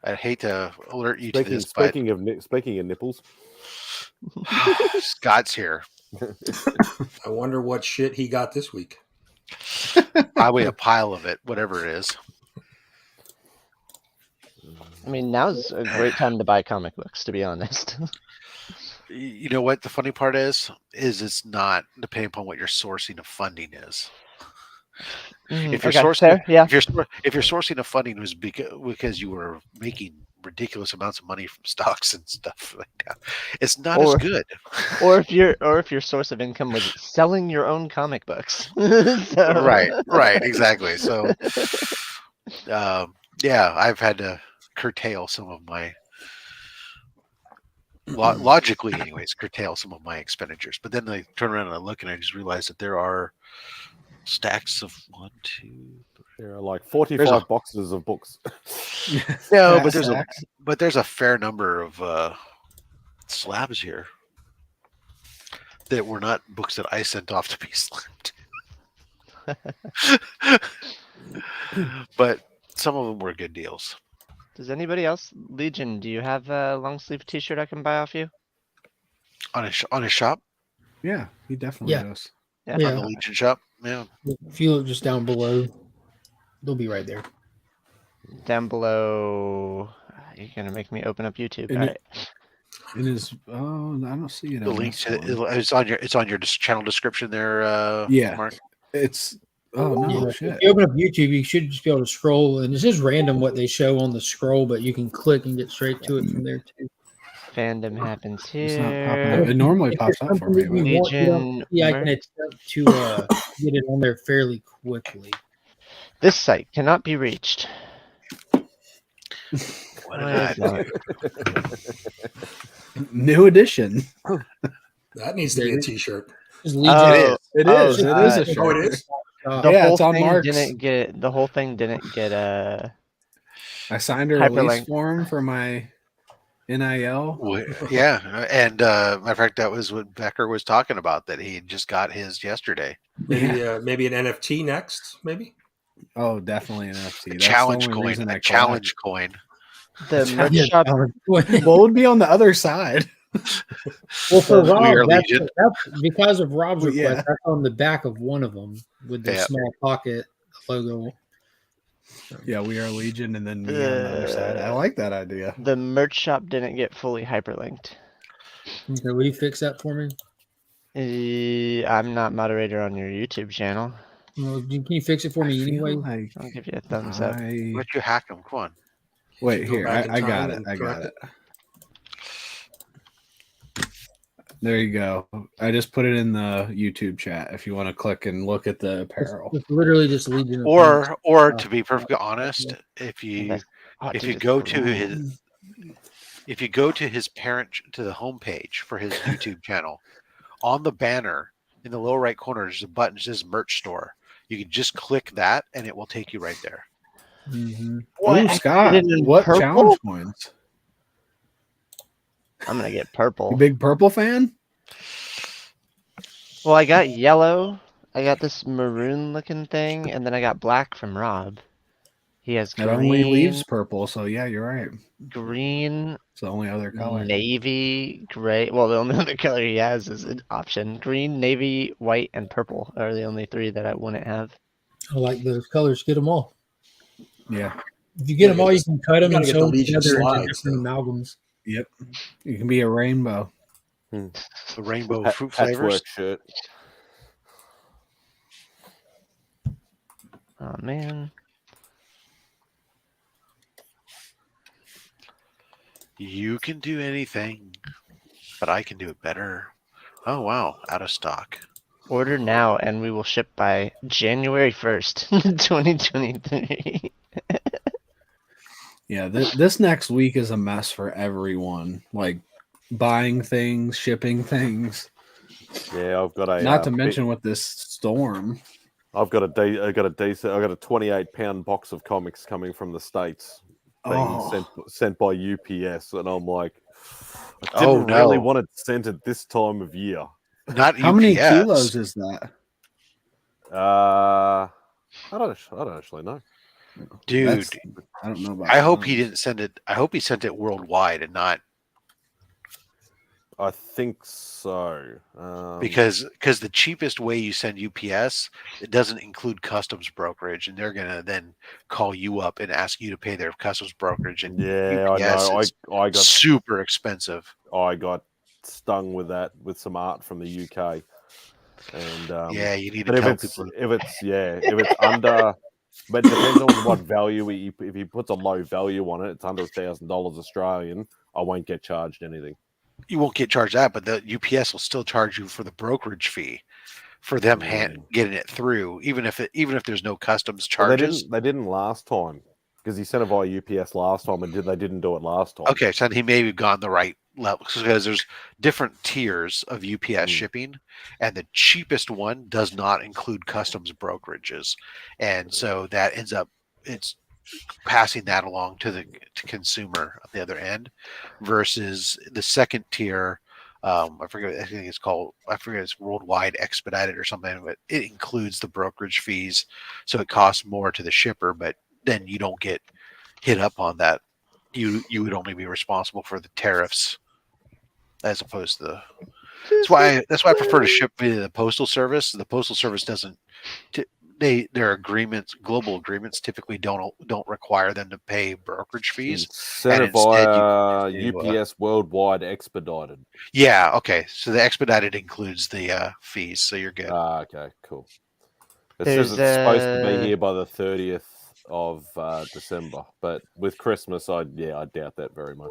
I hate to alert you to this, Speaking of nipples, but Scott's here. I wonder what shit he got this week. Probably a pile of it, whatever it is. I mean, now's a great time to buy comic books, to be honest. You know what the funny part is it's not depending upon what your sourcing of funding is. If you're if you're sourcing of funding was because you were making ridiculous amounts of money from stocks and stuff like that, it's not as good. Or if your source of income was selling your own comic books. So. Right, exactly. So, yeah, I've had to curtail some of my logically, anyways, curtail some of my expenditures. But then I turn around and I look and I just realize that there are stacks of 1, 2, 3. There are like 45 boxes of books. No, but there's a fair number of slabs here that were not books that I sent off to be slabbed. But some of them were good deals. Does anybody else, Legion? Do you have a long sleeve T-shirt I can buy off you? On a shop? Yeah, he definitely does. Yeah. On the Legion shop? Yeah. If you look just down below, they'll be right there. Down below, you're gonna make me open up YouTube. And All right. It is. Oh, I don't see it. The link to it's on your channel description there. Yeah, Mark. It's. Oh no! Yeah. Shit. If you open up YouTube, you should just be able to scroll, and it's just random what they show on the scroll, but you can click and get straight to it from there too. Fandom happens It's not popping here. up. It normally pops up for me. But... Legion. Yeah, I can attempt to get it on there fairly quickly. This site cannot be reached. What did I New edition. That needs to be a T-shirt. Just Legion. It is. It is a shirt. Oh, it is. Yeah, it's on Mark's. The whole thing didn't get I signed a release form for my NIL. Yeah, and matter of fact, that was what Becker was talking about. That he just got his yesterday. Maybe an NFT next. Maybe. Oh, definitely an NFT. Challenge coin. A challenge coin. The merch shop. What would be on the other side? Well, for Rob, that's because of Rob's request. Yeah. That's on the back of one of them with the small pocket logo. Yeah, we are Legion, and then me on the other side. I like that idea. The merch shop didn't get fully hyperlinked. Okay, will you fix that for me? I'm not moderator on your YouTube channel. Well, can you fix it for me anyway? Like I'll give you a thumbs up. Let you hack them. Come on. Wait here. I got it. I got it. There you go. I just put it in the YouTube chat if you want to click and look at the apparel. It's literally just Legion. Or to be perfectly honest, if you go to his parent to the homepage for his YouTube channel, on the banner in the lower right corner there's a button that says merch store. You can just click that and it will take you right there. Mm-hmm. Oh, Scott, what challenge points? I'm gonna get purple. You big purple fan? Well, I got yellow. I got this maroon looking thing, and then I got black from Rob. He has green. It only leaves purple, so yeah, you're right. Green, the only other color. Navy, gray. Well, the only other color he has is an option. Green, navy, white, and purple are the only 3 that I wouldn't have. I like those colors. Get them all. Yeah. If you get them all, you can cut them and get the sew them Legion together into slides, different though. amalgams. Yep. You can be a rainbow. The rainbow fruit Patchwork flavors. shirt. Oh man. You can do anything, but I can do it better. Oh wow, out of stock. Order now and we will ship by January 1st, 2023. Yeah, this next week is a mess for everyone. Like buying things, shipping things. Yeah, I've got a. Not to mention with this storm. I've got a 28-pound box of comics coming from the States being sent by UPS, and I'm like, I didn't really want it sent at this time of year. Not How UPS. many kilos is that? I don't actually know. Dude, I don't know about. I hope he didn't send it. I hope he sent it worldwide and not I think so. because the cheapest way you send UPS, it doesn't include customs brokerage, and they're gonna then call you up and ask you to pay their customs brokerage. And yeah, UPS, I know. I got super expensive. I got stung with that with some art from the UK, and Yeah, you need to but tell if people. it's under, but it depends on what value. If he puts a low value on it, it's under $1,000 Australian. I won't get charged anything. You won't get charged that, but the UPS will still charge you for the brokerage fee for them getting it through, even if there's no customs charges. They didn't last time because he sent it via UPS last time, and they didn't do it last time. Okay, so he may have gone the right level because there's different tiers of UPS shipping, and the cheapest one does not include customs brokerages, and so that ends up it's passing that along to the consumer at the other end, versus the second tier. I forget. I think it's called. I forget. It's worldwide expedited or something, but it includes the brokerage fees, so it costs more to the shipper, but then you don't get hit up on that. You would only be responsible for the tariffs, as opposed to the. That's why I prefer to ship via the postal service. The postal service doesn't. Their agreements, global agreements, typically don't require them to pay brokerage fees. Sent it via UPS worldwide expedited. Yeah. Okay. So the expedited includes the fees, so you're good. Okay. Cool. It says it's supposed to be here by the 30th of December, but with Christmas, I doubt that very much.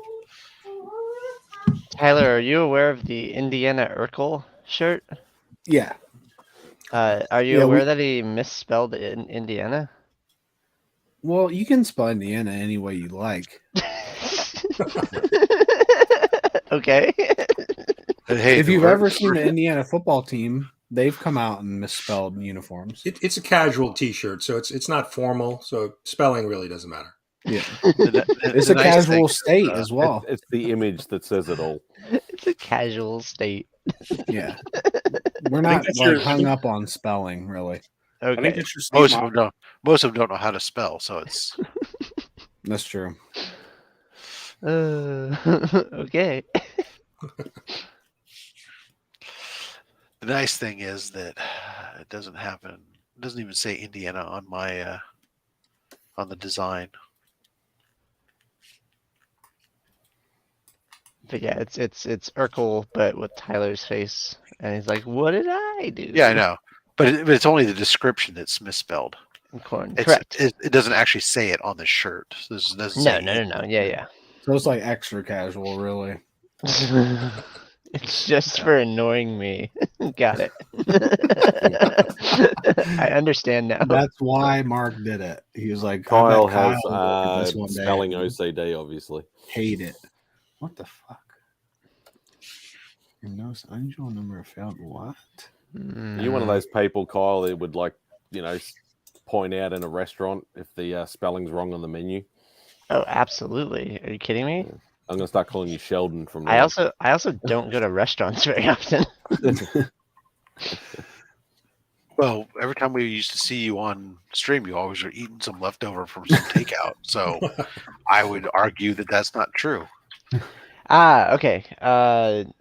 Tyler, are you aware of the Indiana Urkel shirt? Yeah. Are you aware that he misspelled in Indiana? Well, you can spell Indiana any way you like. Okay. Hey, if you've ever seen the Indiana football team, they've come out and misspelled uniforms. It's a casual T-shirt, so it's not formal. So spelling really doesn't matter. Yeah, it's a casual state as well. It's the image that says it all. It's a casual state. Yeah, we're not hung up on spelling, really. Okay. I think it's your most of them don't know how to spell, so it's. That's true. Okay. The nice thing is that it doesn't happen. It doesn't even say Indiana on my on the design. But yeah, it's Urkel, but with Tyler's face, and he's like, "What did I do?" Yeah, I know, but it's only the description that's misspelled. Correct. It doesn't actually say it on the shirt. So this doesn't say No. Yeah. So it's like extra casual, really. It's just for annoying me. Got it. I understand now. That's why Mark did it. He was like, Kyle has spelling OCD, obviously. Hate it. What the fuck? Your most unusual number of failed what? You're one of those people, Kyle, that would point out in a restaurant if the spelling's wrong on the menu. Oh, absolutely. Are you kidding me? Yeah. I'm gonna start calling you Sheldon from now. I also don't go to restaurants very often. Well, every time we used to see you on stream, you always were eating some leftover from some takeout. So I would argue that that's not true. Okay.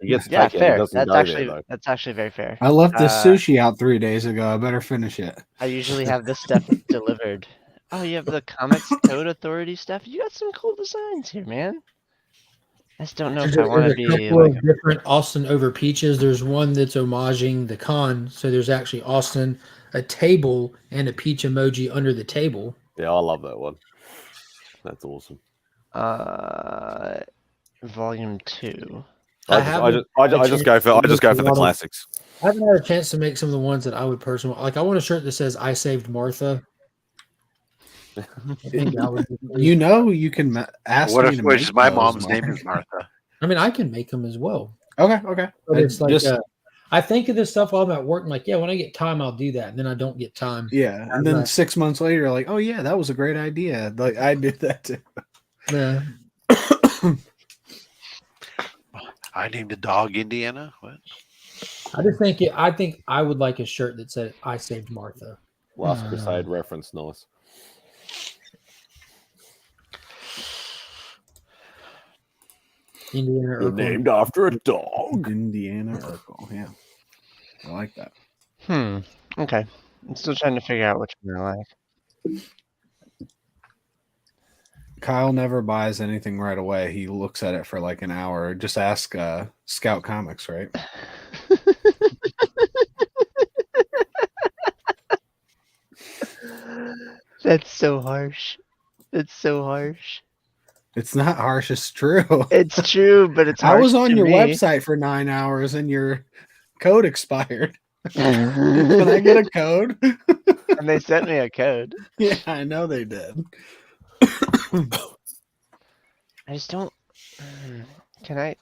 He gets Yeah, takeout. He fair. doesn't go there, though. That's actually very fair. I left the sushi out 3 days ago. I better finish it. I usually have this stuff delivered. Oh, you have the Comics Code Authority stuff. You got some cool designs here, man. I just don't know if I want to be There's a couple like of different Austin over peaches. There's one that's homaging the con. So there's actually Austin, a table, and a peach emoji under the table. Yeah, I love that one. That's awesome. Volume 2. I just go for the classics. I haven't had a chance to make some of the ones that I would personally like. I want a shirt that says "I saved Martha." You know, you can ask. What me if to which make my those, mom's Mark. name is Martha? I mean, I can make them as well. Okay. But it's like Just- I think of this stuff while I'm at work. I'm like, yeah, when I get time, I'll do that. And then I don't get time. Yeah, and then 6 months later, you're like, oh yeah, that was a great idea. Like I did that too. Yeah. I named a dog Indiana. What? I just think I think I would like a shirt that said "I saved Martha." Last Crusade reference, nice. Indiana Urkel. Named after a dog. Indiana Urkel. Yeah, I like that. Okay. I'm still trying to figure out which one I like. Kyle never buys anything right away. He looks at it for like an hour. Just ask Scout Comics, right? That's so harsh. It's so harsh. It's not harsh. It's true. It's true, but it's harsh. I was on to your me. website for 9 hours and your code expired. Can I get a code? And they sent me a code. Yeah, I know they did. I just don't. Can I?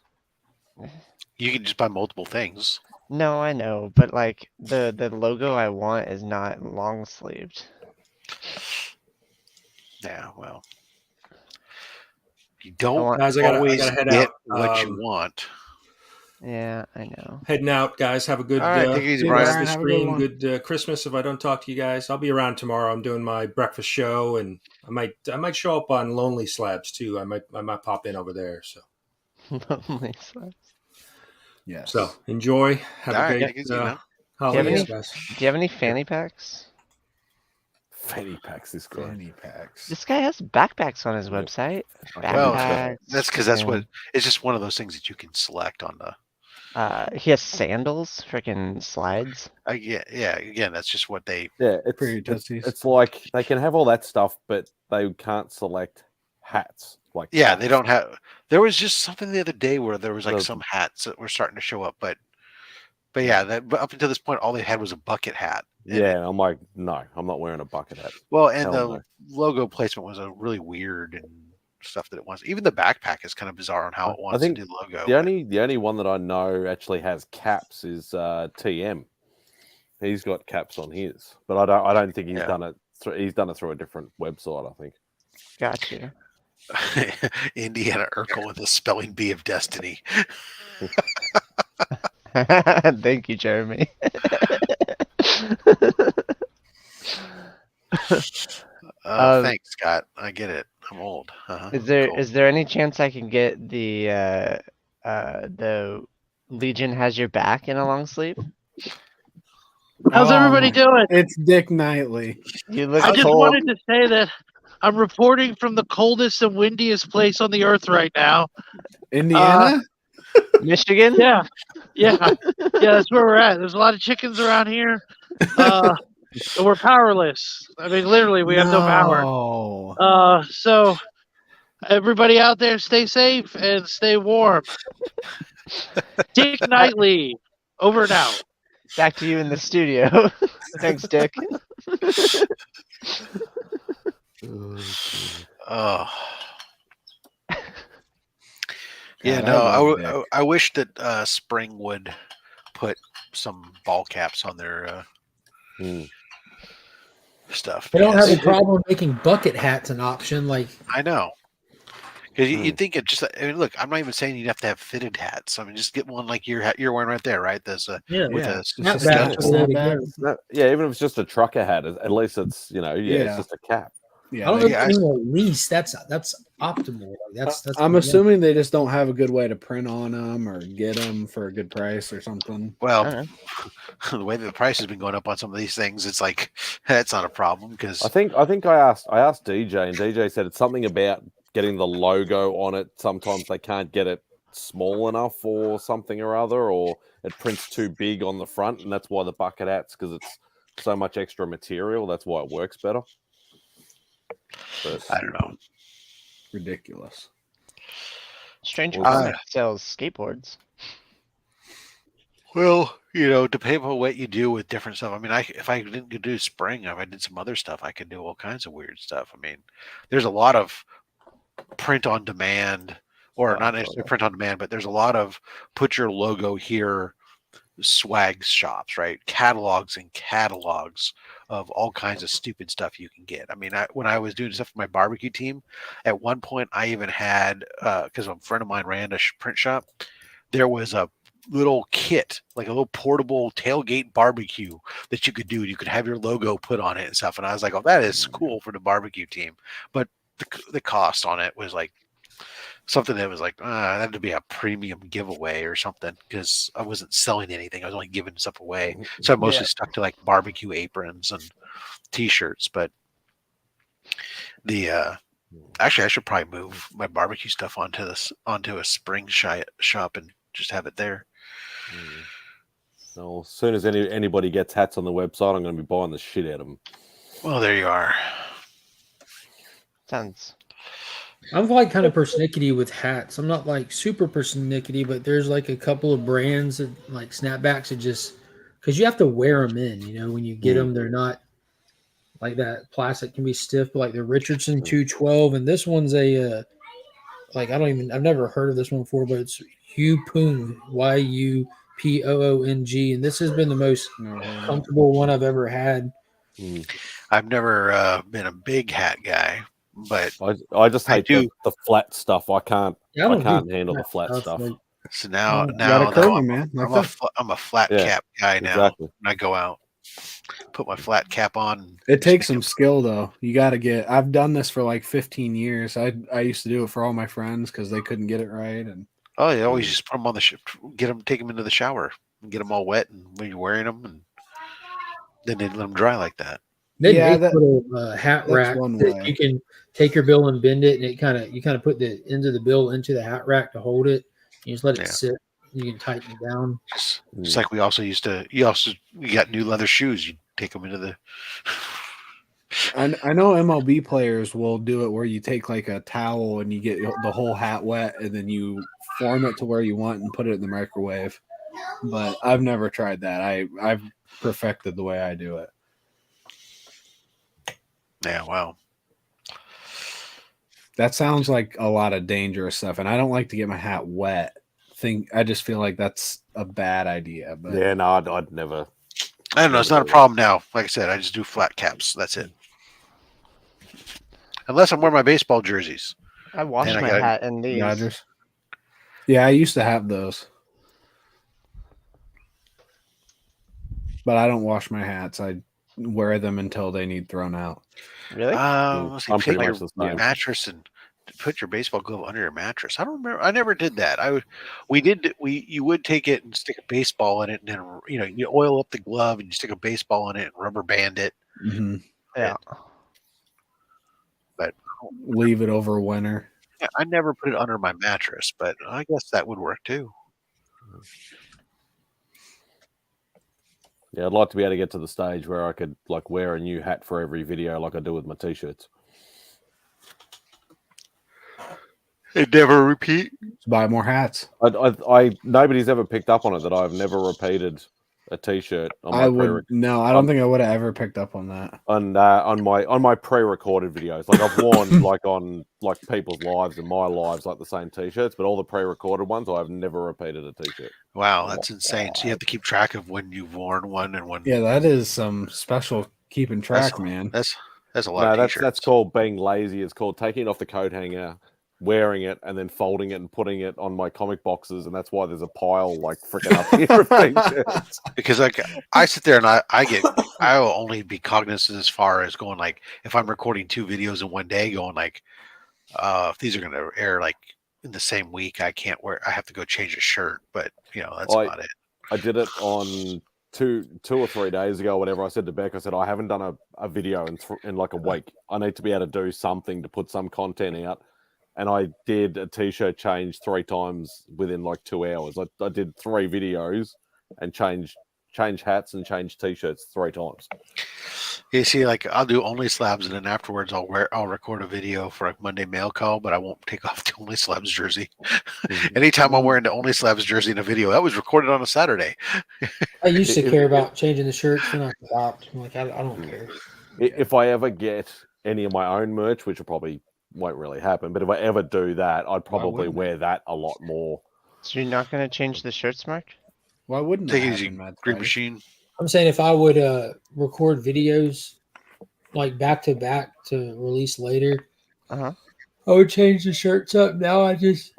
You can just buy multiple things. No, I know, but like the logo I want is not long sleeved. Yeah, well, you don't Guys, I gotta head get out. what you want. Yeah, I know. Heading out, guys. Have a good All right, take it easy, good Brian. rest of the Have a good stream. one. Good Christmas. If I don't talk to you guys, I'll be around tomorrow. I'm doing my breakfast show, and I might show up on Lonely Slabs too. I might pop in over there. So Lonely Slabs. Yes. so enjoy. Have All a right, great take it easy, man. holidays, any- guys. Do you have any fanny packs? Fanny packs, this guy. Fanny packs. This guy has backpacks on his website. Well, Backpacks. that's because that's what and, it's just one of those things that you can select on the. He has sandals, freaking slides. Yeah. Again, that's just what they. Yeah, For your it's tootsies. it's like they can have all that stuff, but they can't select hats. Like Yeah, hats. they don't have. There was just something the other day where there was like No. some hats that were starting to show up, but yeah, but up until this point, all they had was a bucket hat. And Yeah, I'm like, no, I'm not wearing a bucket hat. Well, and Hell the no. logo placement was a really weird and stuff that it wants. Even the backpack is kind of bizarre on how it wants think to do the logo. The only one that I know actually has caps is TM. He's got caps on his, but I don't think he's done it. He's done it through a different website, I think. Got you. Indiana Urkel with the spelling bee of destiny. Thank you, Jeremy. Thanks, Scott. I get it. I'm old. Is there Cool. is there any chance I can get the Legion has your back in a long sleeve? How's everybody doing? It's Dick Knightley. You look I just cold. wanted to say that I'm reporting from the coldest and windiest place on the earth right now. Indiana? Michigan? Yeah, that's where we're at. There's a lot of chickens around here. And we're powerless. I mean, literally, we have no power. So everybody out there, stay safe and stay warm. Dick Knightley, over and out. Back to you in the studio. Thanks, Dick. Oh. Yeah, God, no, I love Dick. I wish that Spring would put some ball caps on their stuff. I don't have because- a problem making bucket hats an option. Like I know. Because you'd think it just. I mean, look, I'm not even saying you'd have to have fitted hats. I mean, just get one like your hat you're wearing right there, right? There's with Yeah. a Snapback. snap- Snapback. No, yeah, even if it's just a trucker hat, at least it's it's just a cap. Yeah, I don't know if you mean at least that's optimal. That's I'm assuming they just don't have a good way to print on them or get them for a good price or something. Well, the way that the price has been going up on some of these things, it's like that's not a problem because I think I asked DJ, and DJ said it's something about getting the logo on it. Sometimes they can't get it small enough or something or other, or it prints too big on the front, and that's why the bucket hats, because it's so much extra material, that's why it works better. But I don't know. Ridiculous. Stranger Comics sells skateboards. Well, you know, depending on what you do with different stuff. I mean, if I didn't do spring, if I did some other stuff, I could do all kinds of weird stuff. I mean, there's a lot of print on demand, or not necessarily print on demand, but there's a lot of put your logo here swag shops, right? Catalogs and catalogs of all kinds of stupid stuff you can get. I mean, when I was doing stuff for my barbecue team, at one point I even had, because a friend of mine ran a print shop, there was a little kit, like a little portable tailgate barbecue that you could do. You could have your logo put on it and stuff. And I was like, oh, that is cool for the barbecue team. But the cost on it was like something that was like, that had to be a premium giveaway or something, because I wasn't selling anything. I was only giving stuff away. So I mostly stuck to like barbecue aprons and t-shirts. But actually I should probably move my barbecue stuff onto a spring shop and just have it there. So as soon as anybody gets hats on the website, I'm going to be buying the shit out of them. Well, there you are. Sounds. I'm like kind of persnickety with hats. I'm not like super persnickety, but there's like a couple of brands that like snapbacks that just because you have to wear them in. You know, when you get them, they're not like that. Plastic can be stiff, but like the Richardson 212, and this one's a like I've never heard of this one before, but it's Yupoong, Yupoong, and this has been the most comfortable one I've ever had. I've never been a big hat guy, but I just hate the flat stuff. I can't handle the flat stuff. So now I'm a flat cap guy now. Exactly. When I go out, put my flat cap on. It takes some skill though. You got to get. I've done this for like 15 years. I used to do it for all my friends because they couldn't get it right. And you always just put them on the ship, take them into the shower, and get them all wet, and when you're wearing them, and then they let them dry like that. They make a little hat rack that you can take your bill and bend it, and you kind of put the ends of the bill into the hat rack to hold it. You just let it sit. You can tighten it down. Just like we also used to. We got new leather shoes. You take them into the. I know MLB players will do it where you take like a towel and you get the whole hat wet, and then you form it to where you want and put it in the microwave. But I've never tried that. I've perfected the way I do it. Yeah, wow. That sounds like a lot of dangerous stuff, and I don't like to get my hat wet. I just feel like that's a bad idea. But yeah, no, I'd never. I don't know. It's not a problem now. Like I said, I just do flat caps. That's it. Unless I'm wearing my baseball jerseys. I wash my hat in these. Dodgers. Yeah, I used to have those. But I don't wash my hats. I wear them until they need thrown out. Really? Take your mattress and put your baseball glove under your mattress. I don't remember. I never did that. You would take it and stick a baseball in it, and then you oil up the glove and you stick a baseball in it and rubber band it. Mm-hmm. Yeah. But leave it over winter. Yeah, I never put it under my mattress, but I guess that would work too. Yeah, I'd like to be able to get to the stage where I could like wear a new hat for every video, like I do with my t-shirts. It never repeat. Let's buy more hats. Nobody's ever picked up on it that I've never repeated a t-shirt. I don't think I would have ever picked up on that. On my pre-recorded videos, like I've worn like on like people's lives and my lives, like the same t-shirts, but all the pre-recorded ones, I've never repeated a t-shirt. Wow, that's insane. So you have to keep track of when you've worn one and when. Yeah, that is some special keeping track, man. That's a lot. Of that's called being lazy. It's called taking it off the coat hanger, wearing it and then folding it and putting it on my comic boxes, and that's why there's a pile like freaking up here of t-shirts. Because like I sit there and I will only be cognizant as far as going like if I'm recording 2 videos in one day, going like if these are going to air like in the same week, I have to go change a shirt, but that's about it. I did it on two or 3 days ago, whatever. I said to Beck, I said, I haven't done a video in like a week. I need to be able to do something to put some content out. And I did a t-shirt change 3 times within like 2 hours. I did 3 videos and change hats and change t-shirts 3 times. You see, like I'll do only slabs, and then afterwards I'll record a video for a Monday mail call, but I won't take off the only slabs jersey. Anytime I'm wearing the only slabs jersey in a video, that was recorded on a Saturday. I used to care about changing the shirts, and I stopped. I'm like, I don't care. If I ever get any of my own merch, which will probably won't really happen, but if I ever do that, I'd probably wear that a lot more. So you're not going to change the shirts, Mark? Why wouldn't take it easy, Green Machine? I'm saying if I would record videos like back to back to release later, I would change the shirts up. Now I just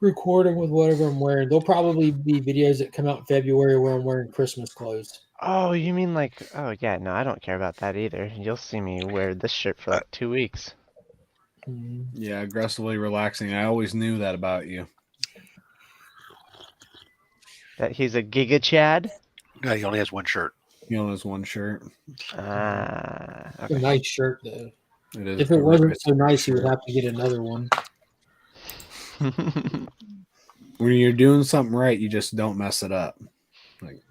record them with whatever I'm wearing. There'll probably be videos that come out in February where I'm wearing Christmas clothes. Oh, you mean like, oh yeah, no, I don't care about that either. You'll see me wear this shirt for like 2 weeks. Yeah, aggressively relaxing. I always knew that about you. That he's a Giga Chad? No, he only has one shirt. He only has one shirt. Okay. It's a nice shirt, though. It is. If it wasn't so nice, he would have to get another one. When you're doing something right, you just don't mess it up. Like,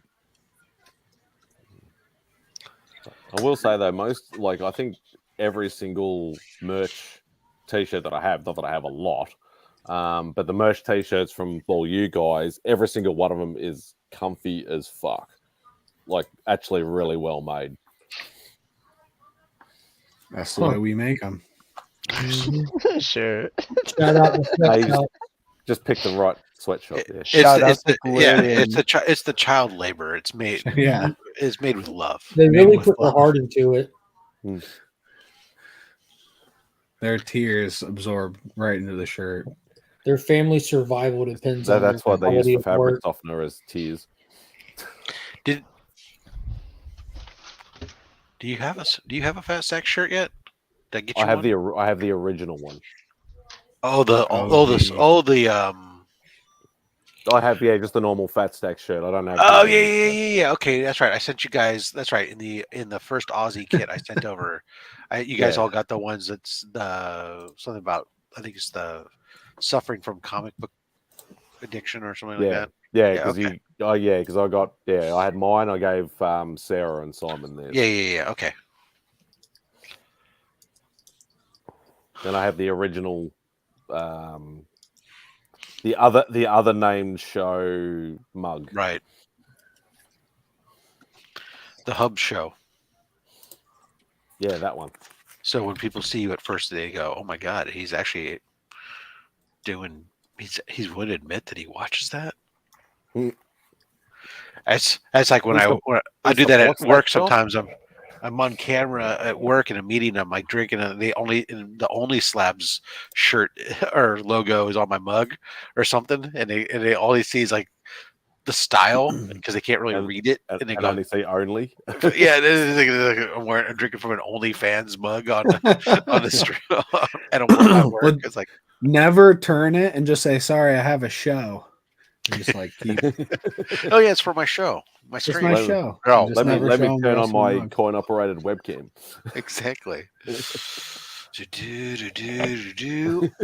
I will say though, I think every single merch t-shirt that I have, not that I have a lot, but the merch t-shirts from all you guys, every single one of them is comfy as fuck. Like actually really well made. That's the way we make them. Sure. Shout out to just pick the right sweatshop. It's the child labor. It's made. Yeah. It's made with love. They really put their heart into it. Their tears absorb right into the shirt. Their family survival depends on that's why they use the fabric work. softener as tears. Do you have a Fat Sack shirt yet? Did I get you I have the original one. I have just the normal Fat Stack shirt. I don't have. Oh yeah. Okay, that's right. I sent you guys. That's right. In the first Aussie kit I sent over, you guys all got the ones that's the something about. I think it's the suffering from comic book addiction or something like that. Yeah, because I had mine. I gave Sarah and Simon theirs. Yeah. Okay. Then I have the original. The other named show mug. Right. The Hub Show. Yeah, that one. So when people see you at first, they go, "Oh my God, he's actually doing." He would admit that he watches that. That's like when I do that at work. Sometimes I'm on camera at work in a meeting. I'm like drinking, and the only Slabs shirt or logo is on my mug or something, and they all they see is like the style because they can't really read it, and they only say only. Yeah, I'm drinking from an OnlyFans mug on the street at work. It's like never turn it and just say sorry. I have a show. And just like keep. Oh yeah, it's for my show. My stream. It's my show. Oh, let me turn on my coin-operated webcam. Exactly.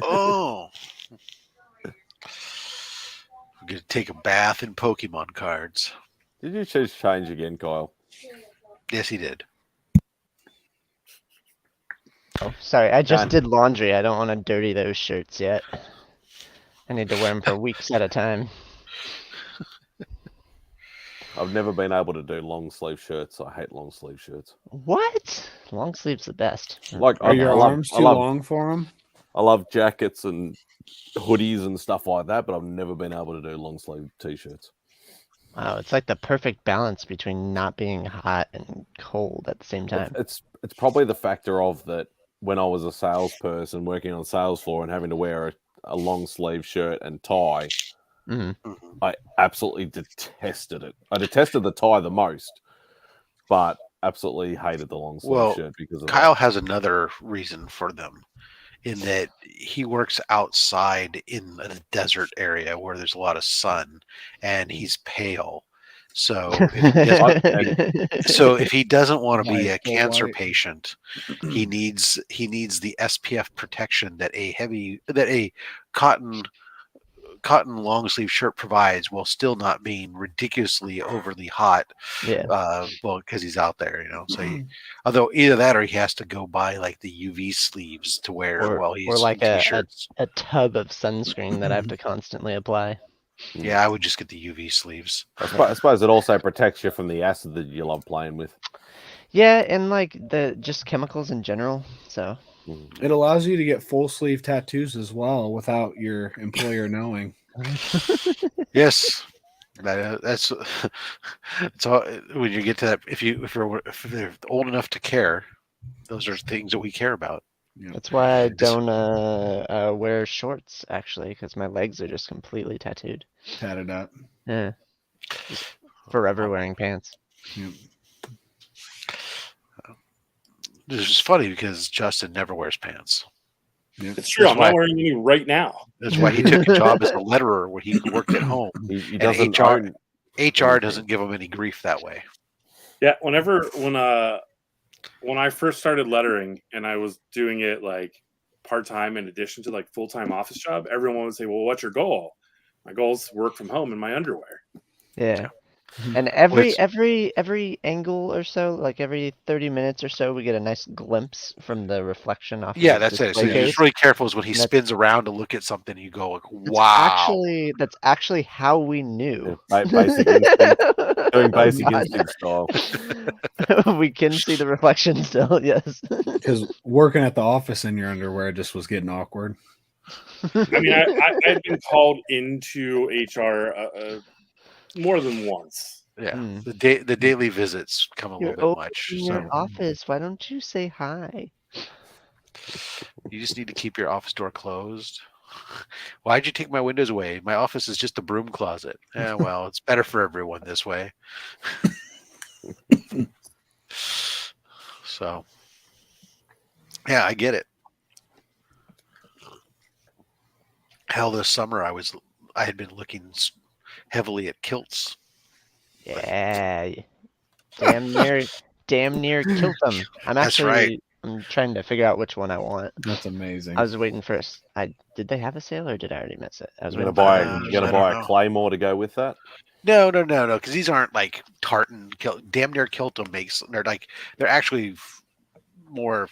Oh. I'm going to take a bath in Pokemon cards. Did you choose change again, Kyle? Yes, he did. Oh, sorry. I just did laundry. I don't want to dirty those shirts yet. I need to wear them for weeks at a time. I've never been able to do long sleeve shirts. I hate long sleeve shirts. What? Long sleeve's the best. Like, are your arms too long for them? I love jackets and hoodies and stuff like that, but I've never been able to do long sleeve t-shirts. Wow, it's like the perfect balance between not being hot and cold at the same time. It's probably the factor of that when I was a salesperson working on the sales floor and having to wear a long sleeve shirt and tie. I absolutely detested it. I detested the tie the most, but absolutely hated the long sleeve shirt because of Kyle has another reason for them, in that he works outside in a desert area where there's a lot of sun, and he's pale. So if he doesn't want to be a cancer patient, he needs the SPF protection that a cotton long sleeve shirt provides, while still not being ridiculously overly hot. Because he's out there, So although either that or he has to go buy like the UV sleeves to wear while he's like in t-shirts. a tub of sunscreen that I have to constantly apply. Yeah, I would just get the UV sleeves. I suppose it also protects you from the acid that you love playing with. Yeah, and like the just chemicals in general. So it allows you to get full sleeve tattoos as well without your employer knowing. Yes, that's all. When you get to that, if they're old enough to care, those are things that we care about. That's why I don't wear shorts, actually, because my legs are just completely tatted up. Yeah, just forever wearing pants. This is funny because Justin never wears pants. It's true. I'm not wearing any right now. That's why he took a job as a letterer where he worked at home. He doesn't HR doesn't give him any grief that way. Yeah, when I first started lettering and I was doing it like part-time in addition to like full-time office job, everyone would say, well, what's your goal? My goal is to work from home in my underwear. Yeah. And every angle or so, like every 30 minutes or so, we get a nice glimpse from the reflection off. Yeah, that's it. So you're just really careful is when he spins around to look at something, you go like, wow. That's actually how we knew. Basic instinct. Doing basic instinct style. We can see the reflection still, yes. Because working at the office in your underwear just was getting awkward. I mean, I've been called into HR more than once. Yeah, the daily visits come a little bit much. In your office, why don't you say hi? You just need to keep your office door closed. Why'd you take my windows away? My office is just a broom closet. Yeah, well, it's better for everyone this way. So, yeah, I get it. Hell, this summer I had been looking heavily at kilts. Yeah, damn near killed them. I'm trying to figure out which one I want. That's amazing. I was waiting for did they have a sale or did I already miss it? I was gonna buy a Claymore to go with that. No, because these aren't like tartan kilt. Damn near kiltum makes they're actually more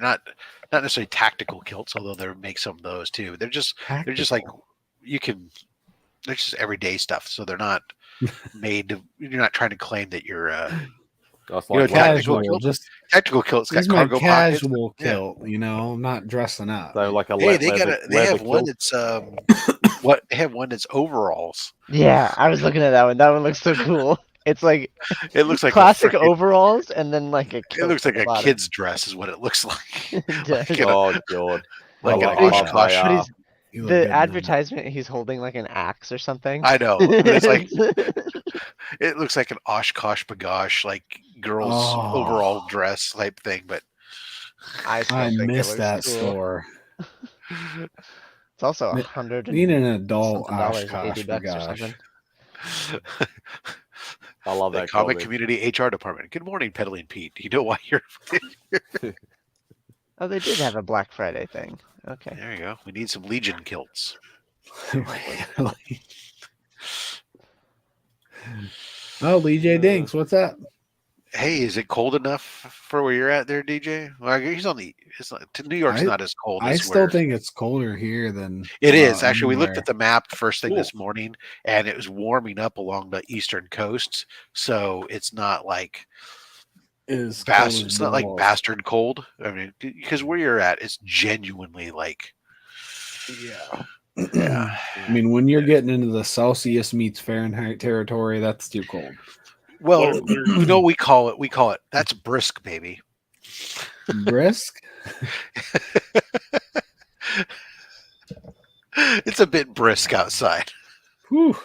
not necessarily tactical kilts, although they make some of those too. They're just like they're just everyday stuff, so they're not made. You're not trying to claim that you're casual. Tactical kilts got cargo casual pockets. Kilt. I'm not dressing up. So like a they have one that's they have one that's overalls. Yeah, I was looking at that one. That one looks so cool. It looks like classic overalls, and then like a kilt. It looks like a kid's dress, is what it looks like. Oh god! Like an Oshkosh. The advertisement, he's holding like an axe or something. I know. It's like it looks like an Oshkosh bagosh, like girl's overall dress type thing. But I missed that store. It's also $100. Need an adult Oshkosh bagosh. I love that comic community HR department. Good morning, Peddling Pete. Do you know why you're? Oh, they did have a Black Friday thing. Okay. There you go. We need some Legion kilts. Oh, Lee J. Dinks, what's up? Hey, is it cold enough for where you're at there, DJ? Well, he's on the. New York's not as cold. I still think it's colder here than it is. Actually, we looked at the map first thing this morning, and it was warming up along the eastern coast. So it's not like it's not like bastard cold. I mean, because where you're at, it's genuinely like, yeah. I mean, when you're getting into the Celsius meets Fahrenheit territory, that's too cold. Well, we call it. That's brisk, baby. Brisk. It's a bit brisk outside. Whew.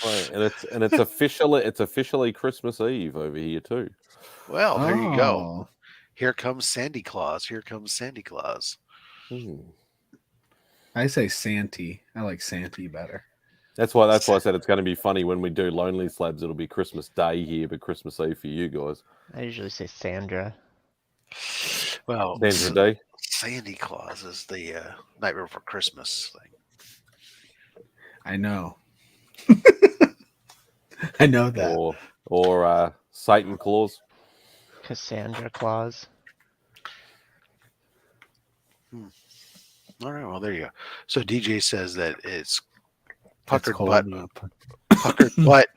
Right, and it's officially Christmas Eve over here too. Well, there you go. Oh. Here comes Sandy Claus. Here comes Sandy Claus. I say Santy. I like Santy better. That's why I said it's going to be funny when we do Lonely Slabs. It'll be Christmas Day here, but Christmas Eve for you guys. I usually say Sandra. Well, Sandra Day. Sandy Claus is the Nightmare Before Christmas thing. I know. I know that. Or Satan Claus. Cassandra Claus. All right, well, there you go. So DJ says that it's puckered cold butt, up. puckered butt,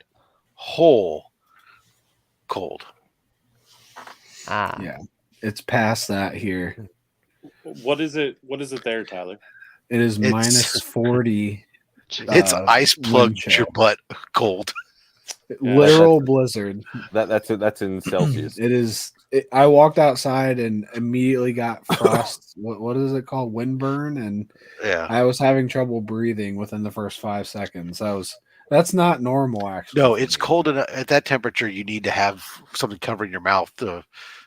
hole, cold. Ah. Yeah. It's past that here. What is it? What is it there, Tyler? It is It's- minus 40. It's ice plugged wind your chill. butt cold. Literal blizzard. That's in Celsius. It is. I walked outside and immediately got frost. What is it called? Windburn, and Yeah. I was having trouble breathing within the first 5 seconds. That's not normal, actually. No, it's cold at that temperature. You need to have something covering your mouth.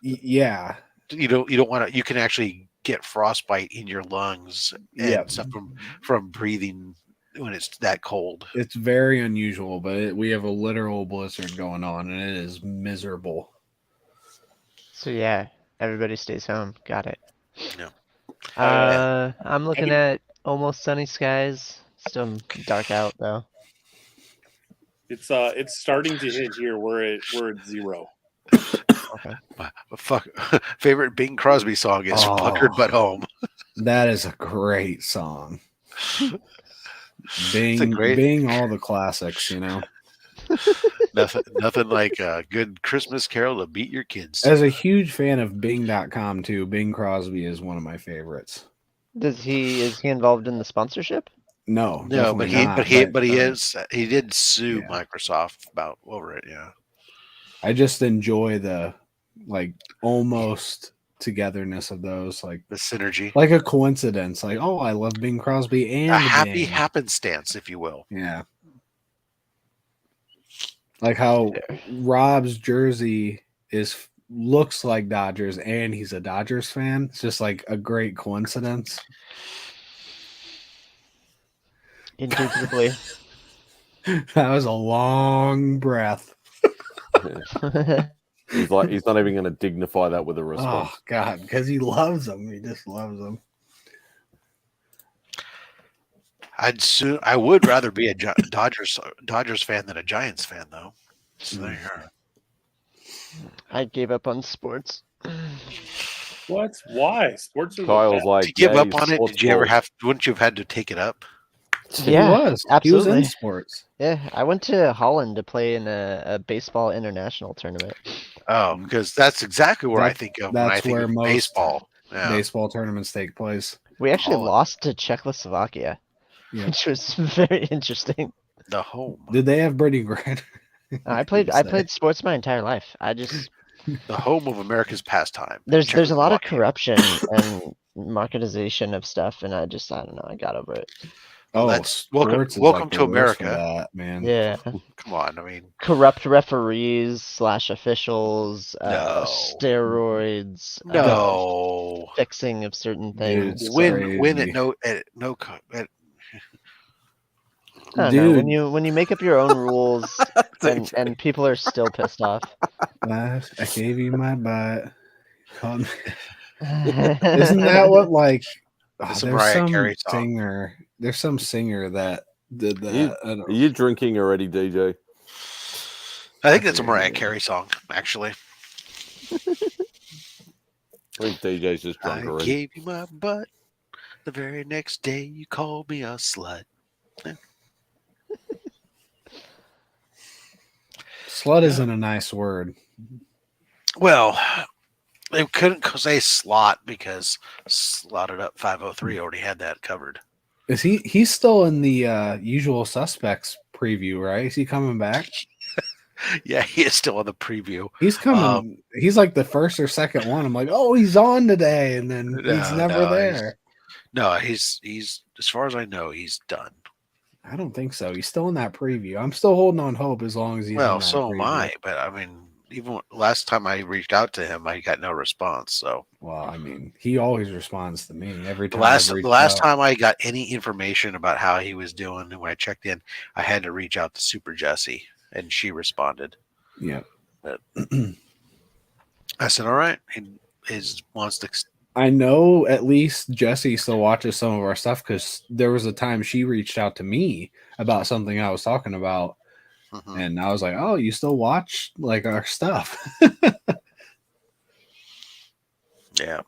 Yeah. You don't want to. You can actually get frostbite in your lungs and Yep. stuff from breathing when it's that cold. It's very unusual, but we have a literal blizzard going on, and it is miserable. So yeah, everybody stays home. Got it. Yeah. I'm looking at almost sunny skies. Still dark out though. It's starting to hit here. We're at 0. Okay. Fuck. Favorite Bing Crosby song is "Puckered But Home." That is a great song. Bing all the classics, you know. Nothing like a good Christmas carol to beat your kids. As a huge fan of Bing.com too, Bing Crosby is one of my favorites. Is he involved in the sponsorship? No, but he did sue Microsoft over it. Yeah. I just enjoy the almost togetherness of those, like the synergy, like a coincidence. Like, oh, I love Bing Crosby and a happy Bing. happenstance, if you will. Yeah. Like how Rob's jersey looks like Dodgers and he's a Dodgers fan. It's just like a great coincidence. Indubitably. That was a long breath. He's not even going to dignify that with a response. Oh God, because he loves them. He just loves them. I would rather be a Dodgers fan than a Giants fan, though. So there you are. I gave up on sports. What? Why? Sports are Kyle's like, to give up he's on it. sports Did you ever ball. wouldn't you have had to take it up? Yeah, He was in absolutely. sports. Yeah, I went to Holland to play in a baseball international tournament. Oh, because that's exactly where I think of when I That's think where of most baseball. Yeah. baseball tournaments take place. We actually Holland. lost to Czechoslovakia, Yeah. which was very interesting. The home. Did they have Brady Grant? I played sports my entire life. The home of America's pastime. There's a lot of Czechoslovakia. corruption and marketization of stuff, and I don't know. I got over it. Oh, that's welcome sports is like welcome the to worst for America. that, man. Yeah, Come on, I mean, corrupt referees / officials, No. steroids, no. fixing of certain Dude, things. it's Win crazy. at no co- at, I don't know, Dude. when you make up your own rules and people are still pissed off. I gave you my butt. Isn't that what like? It's a There's Mariah some Carey song. singer. There's some singer that did that. I don't Are you drinking already, DJ? I think that's a Mariah Carey song, actually. I think DJ's just drunk I already. gave you my butt. The very next day, you called me a slut. Slut isn't a nice word. Well, they couldn't say slot because Slotted Up 503 already had that covered. Is he's still in the Usual Suspects preview, right? Is he coming back? Yeah, he is still on the preview. He's coming. He's like the first or second one. I'm like, oh, he's on today, and then he's never there. He's as far as I know, he's done. I don't think so. He's still in that preview. I'm still holding on hope as long as he's in that so preview. am I. But I mean, even last time I reached out to him, I got no response. So, well, I mean, he always responds to me every time. The last time I got any information about how he was doing, and when I checked in, I had to reach out to Super Jessie, and she responded. Yeah. But I said, all right. He wants to. I know at least Jessie still watches some of our stuff because there was a time she reached out to me about something I was talking about. Mm-hmm. And I was like, oh, you still watch like our stuff? Yeah.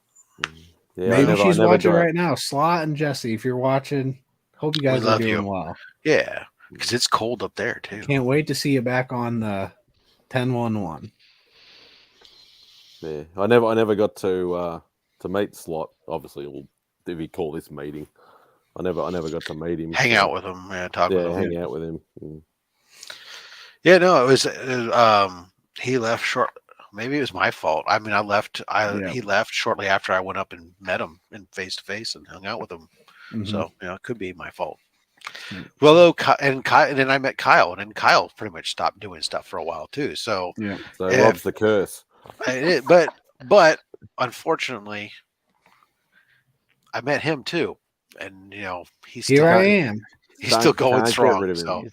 Maybe she's watching right now. Slot and Jessie, if you're watching, hope you guys are doing well. Yeah, because it's cold up there too. Can't wait to see you back on the 10-1-1. Yeah, I never got to meet Slot. Obviously, if you call this meeting, I never got to meet him. Hang out with him, man. Hang out with him. Mm. Yeah, no, it was. He left short. Maybe it was my fault. I mean, he left shortly after I went up and met him in face to face and hung out with him. Mm-hmm. So it could be my fault. Mm-hmm. Well, and then I met Kyle, and then Kyle pretty much stopped doing stuff for a while too. So Rob's the curse. But unfortunately, I met him too, and he's here. I am. He's still going strong. So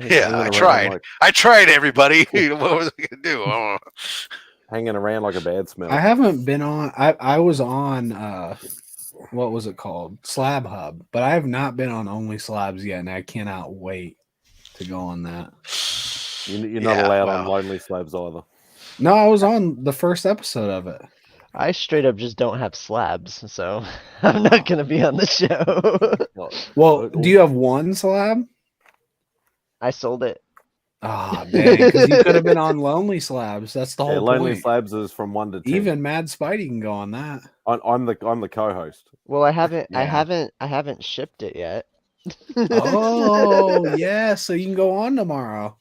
I tried. I tried, everybody. What was I gonna do? Hanging around like a bad smell. I haven't been on. I was on. What was it called? Slab Hub, but I have not been on Only Slabs yet, and I cannot wait to go on that. You're not allowed on Lonely Slabs either. No, I was on the first episode of it. I straight up just don't have slabs, so I'm not going to be on the show. Well, do you have one slab? I sold it. Oh, dang, because you could have been on Lonely Slabs. That's the whole point. Lonely Slabs is from 1 to 10. Even Mad Spidey can go on that. I'm the co-host. Well, I haven't shipped it yet. Oh, yeah, so you can go on tomorrow.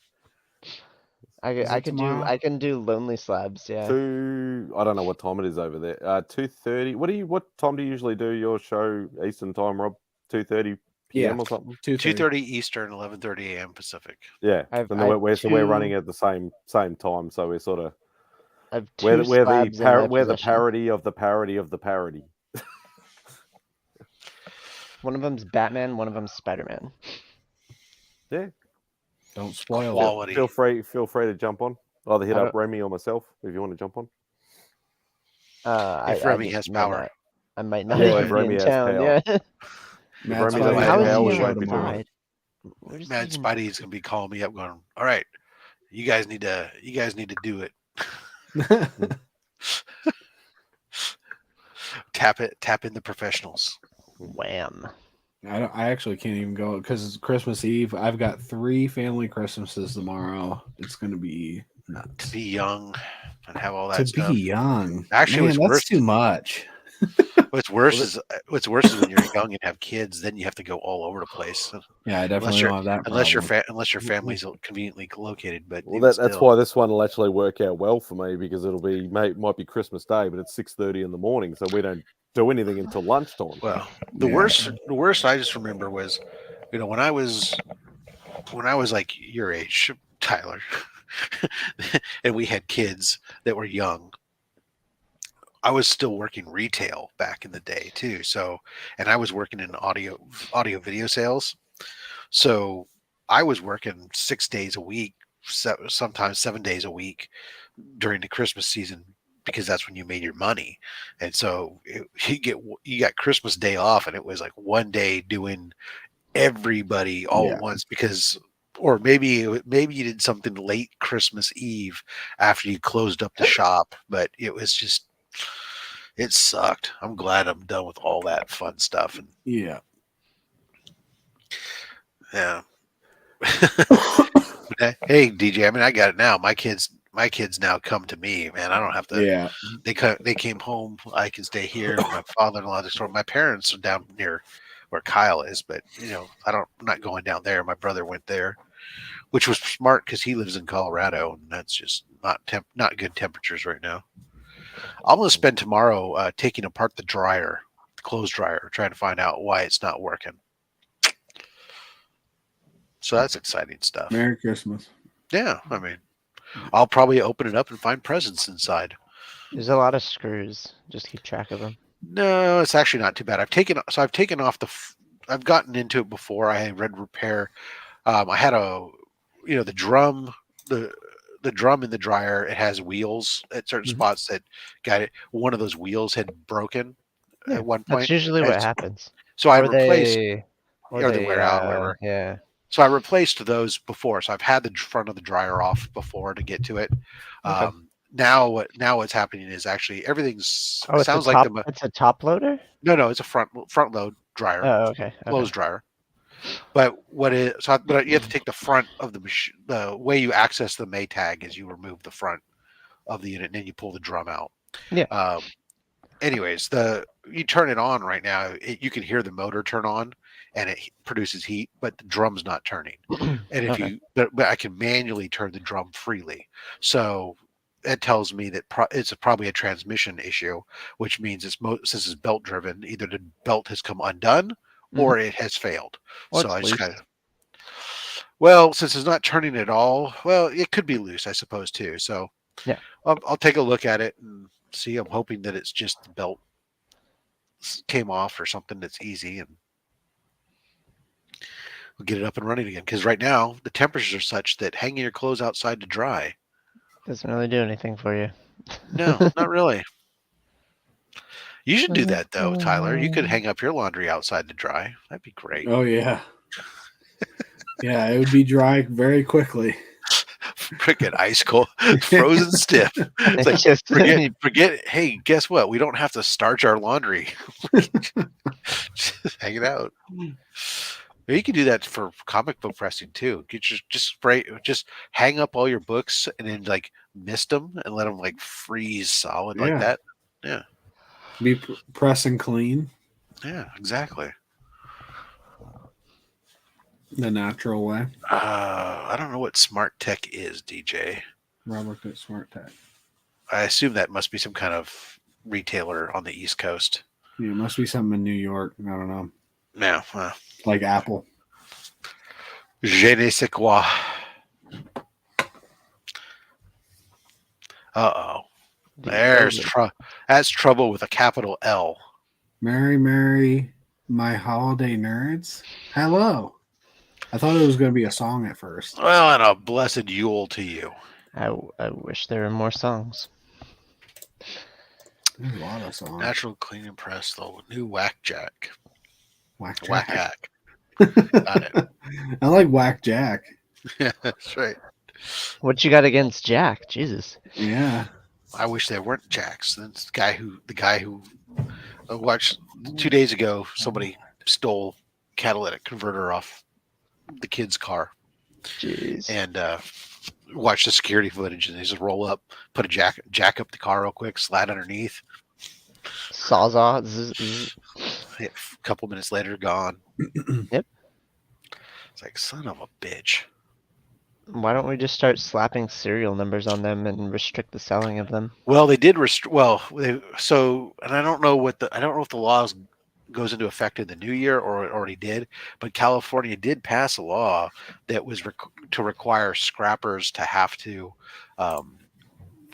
I can do Lonely Slabs, yeah. I don't know what time it is over there. 2:30. What time do you usually do your show Eastern time, Rob? 2:30 p.m. or something? 2:30 Eastern, 11:30 a.m. We're running at the same time, so we're sort of we're the parody of the parody of the parody. One of them's Batman, one of them's Spider-Man. Yeah. Don't spoil quality. Feel free to jump on. Either hit up Remy or myself if you want to jump on. If Remy has power. I might not be in town. Yeah. Mad Spidey is gonna be calling me up, going, "All right, you guys need to do it. Tap in the professionals." Wham. I actually can't even go because it's Christmas Eve. I've got 3 family Christmases tomorrow. It's going to be nuts. To be young and have all that stuff. To be young. Actually, man, that's too much. What's worse is when you're young and have kids, then you have to go all over the place. Yeah, I definitely don't have that problem. Unless your family's conveniently located. But that's why this one will actually work out well for me because might be Christmas Day, but it's 6:30 in the morning, so we don't do anything until lunchtime. Well, the worst I just remember was, when I was like your age, Tyler, and we had kids that were young. I was still working retail back in the day too. So, and I was working in audio video sales. So I was working 6 days a week, sometimes 7 days a week during the Christmas season, because that's when you made your money. And so you got Christmas Day off, and it was like one day doing everybody all at once or maybe you did something late Christmas Eve after you closed up the shop, but it was just, it sucked. I'm glad I'm done with all that fun stuff. And yeah. Hey, DJ, I mean, I got it now. My kids now come to me, man. I don't have to. Yeah. They came home. I can stay here. My father-in-law just my parents are down near where Kyle is, but I'm not going down there. My brother went there which was smart because he lives in Colorado, and that's just not good temperatures right now. I'm going to spend tomorrow taking apart the clothes dryer, trying to find out why it's not working. So that's exciting stuff. Merry Christmas. Yeah, I mean, I'll probably open it up and find presents inside. There's a lot of screws. Just keep track of them. No, it's actually not too bad. I've taken off I've gotten into it before. I had read repair. I had the drum, the drum in the dryer. It has wheels at certain spots that got it. One of those wheels had broken at one point. That's usually what happens. So I replaced, they wear out, whatever. Yeah. So I replaced those before. So I've had the front of the dryer off before to get to it. Okay. Now what's happening is actually everything's. Oh, sounds like the. It's a top loader. No, it's a front load dryer. Oh, okay. Clothes dryer. But but you have to take the front of the machine. The way you access the Maytag is you remove the front of the unit and then you pull the drum out. Yeah. Anyways, you turn it on right now. You can hear the motor turn on, and it produces heat, but the drum's not turning. And but I can manually turn the drum freely. So that tells me that it's probably a transmission issue, which means since it's belt driven, either the belt has come undone or it has failed. Or so I just loose. since it's not turning at all, it could be loose, I suppose too. So yeah, I'll take a look at it and see. I'm hoping that it's just the belt came off or something that's easy, and we'll get it up and running again. Because right now the temperatures are such that hanging your clothes outside to dry doesn't really do anything for you. No, not really. You should do that though, Tyler. You could hang up your laundry outside to dry. That'd be great. Oh yeah. Yeah, it would be dry very quickly. Freaking ice cold, frozen stiff. It's like forget. Hey, guess what? We don't have to starch our laundry. Just hang it out. You can do that for comic book pressing too. Just hang up all your books and then like mist them and let them like freeze solid like that. Yeah. Be press and clean. Yeah, exactly. The natural way. I don't know what Smart Tech is, DJ. Robert at Smart Tech. I assume that must be some kind of retailer on the East Coast. Yeah, it must be something in New York. I don't know. Yeah. Like Apple. Je ne sais quoi. Uh-oh. That's trouble with a capital L. Merry, my holiday nerds. Hello. I thought it was going to be a song at first. Well, and a blessed Yule to you. I wish there were more songs. There's a lot of songs. Natural Clean and Press, the new Whack Jack. Whack Hack. Got it. I like Whack Jack. Yeah, that's right. What you got against Jack? Jesus. Yeah. I wish there weren't Jacks. That's the guy who I watched 2 days ago. Somebody stole catalytic converter off the kid's car. Jeez. And watch the security footage, and they just roll up, put a jack up the car real quick, slide underneath. Sawzall. A couple minutes later, gone. Yep. It's like, son of a bitch. Why don't we just start slapping serial numbers on them and restrict the selling of them? Well, they did and I don't know if the laws goes into effect in the new year or it already did, but California did pass a law that was to require scrappers to have to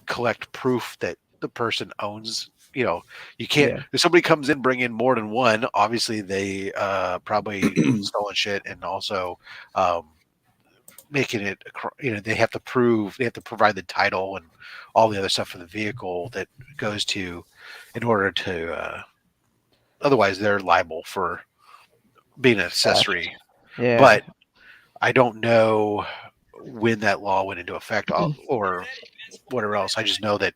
collect proof that the person owns. You can't. If somebody comes in bringing more than one, obviously they probably stolen shit, and also making it. They have to provide the title and all the other stuff for the vehicle that goes to, in order to. Otherwise, they're liable for being an accessory. Yeah. But I don't know when that law went into effect or whatever else. I just know that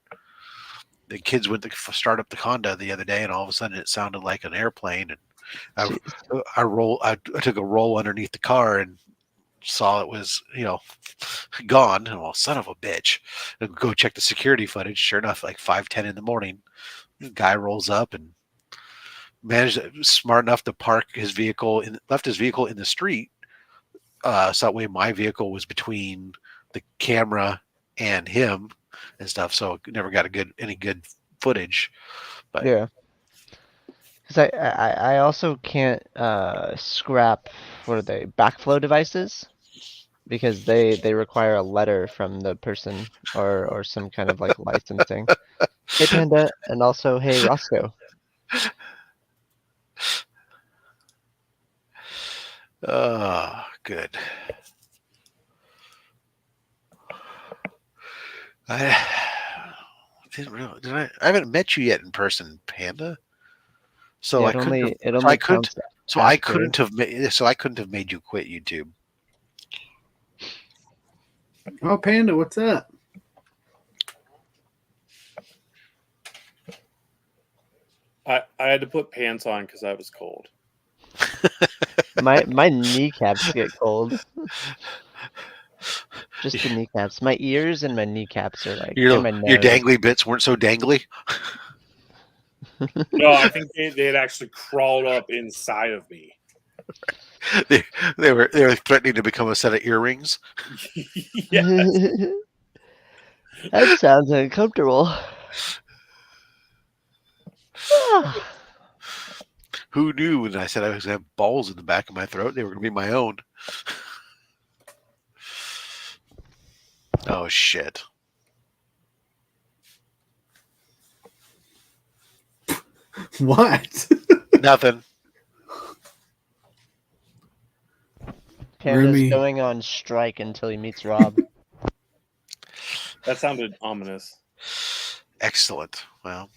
the kids went to start up the Honda the other day, and all of a sudden it sounded like an airplane. And I took a roll underneath the car and saw it was, gone. And well, son of a bitch. And go check the security footage. Sure enough, like 5:10 in the morning, the guy rolls up and smart enough to park his vehicle left his vehicle in the street so that way my vehicle was between the camera and him and stuff. So I never got any good footage. But yeah. Because I also can't scrap, what are they, backflow devices, because they require a letter from the person or some kind of like licensing. Hey Panda, and also hey Roscoe. Good. I didn't really. I haven't met you yet in person, Panda. So Yeah, I couldn't. I couldn't have made you quit YouTube. Oh, Panda, what's up? I had to put pants on because I was cold. My kneecaps get cold. Just the kneecaps. My ears and my kneecaps are like. Your dangly bits weren't so dangly. No, I think they had actually crawled up inside of me. They were threatening to become a set of earrings. Yes. That sounds uncomfortable. Who knew when I said I was going to have balls in the back of my throat, they were going to be my own. Oh, shit. What? Nothing. Panda's going on strike until he meets Rob. That sounded ominous. Excellent. Well,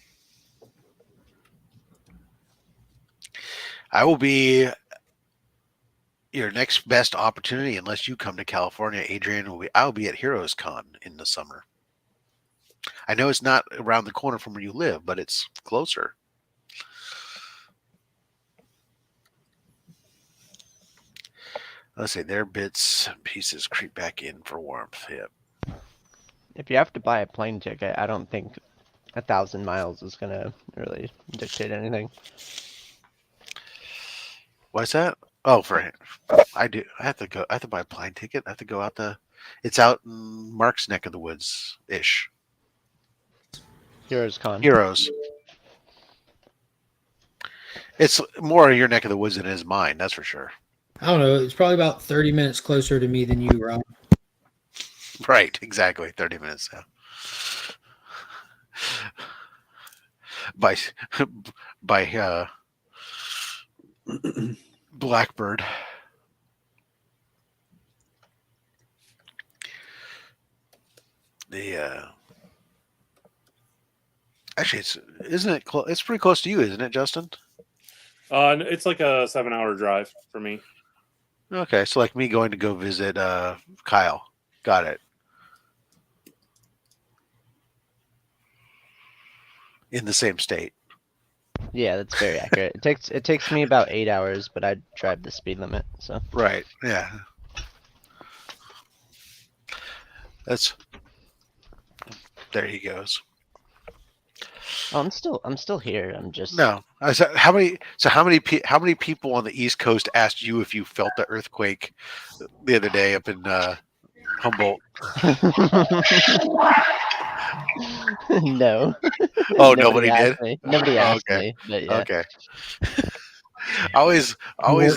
I will be your next best opportunity unless you come to California. Adrian I'll be at Heroes Con in the summer. I know it's not around the corner from where you live, but it's closer. Let's say their bits and pieces creep back in for warmth. Yep. If you have to buy a plane ticket, I don't think 1,000 miles is gonna really dictate anything. What's that? Oh, I do. I have to go. I have to buy a plane ticket. I have to go out it's out in Mark's neck of the woods ish. Heroes Con. Heroes. It's more your neck of the woods than it is mine. That's for sure. I don't know. It's probably about 30 minutes closer to me than you, Rob. Right. Exactly. 30 minutes. Yeah. By Blackbird. Actually, it's pretty close to you, isn't it, Justin? It's like a 7-hour drive for me. Okay, so like me going to go visit Kyle. Got it. In the same state. Yeah, that's very accurate. It takes me about 8 hours, but I drive the speed limit. So right, yeah. There he goes. Oh, I'm still here. I'm just no. I said how many people on the East Coast asked you if you felt the earthquake the other day up in Humboldt? No. Oh, nobody did. Nobody asked me. But yeah. Okay. I always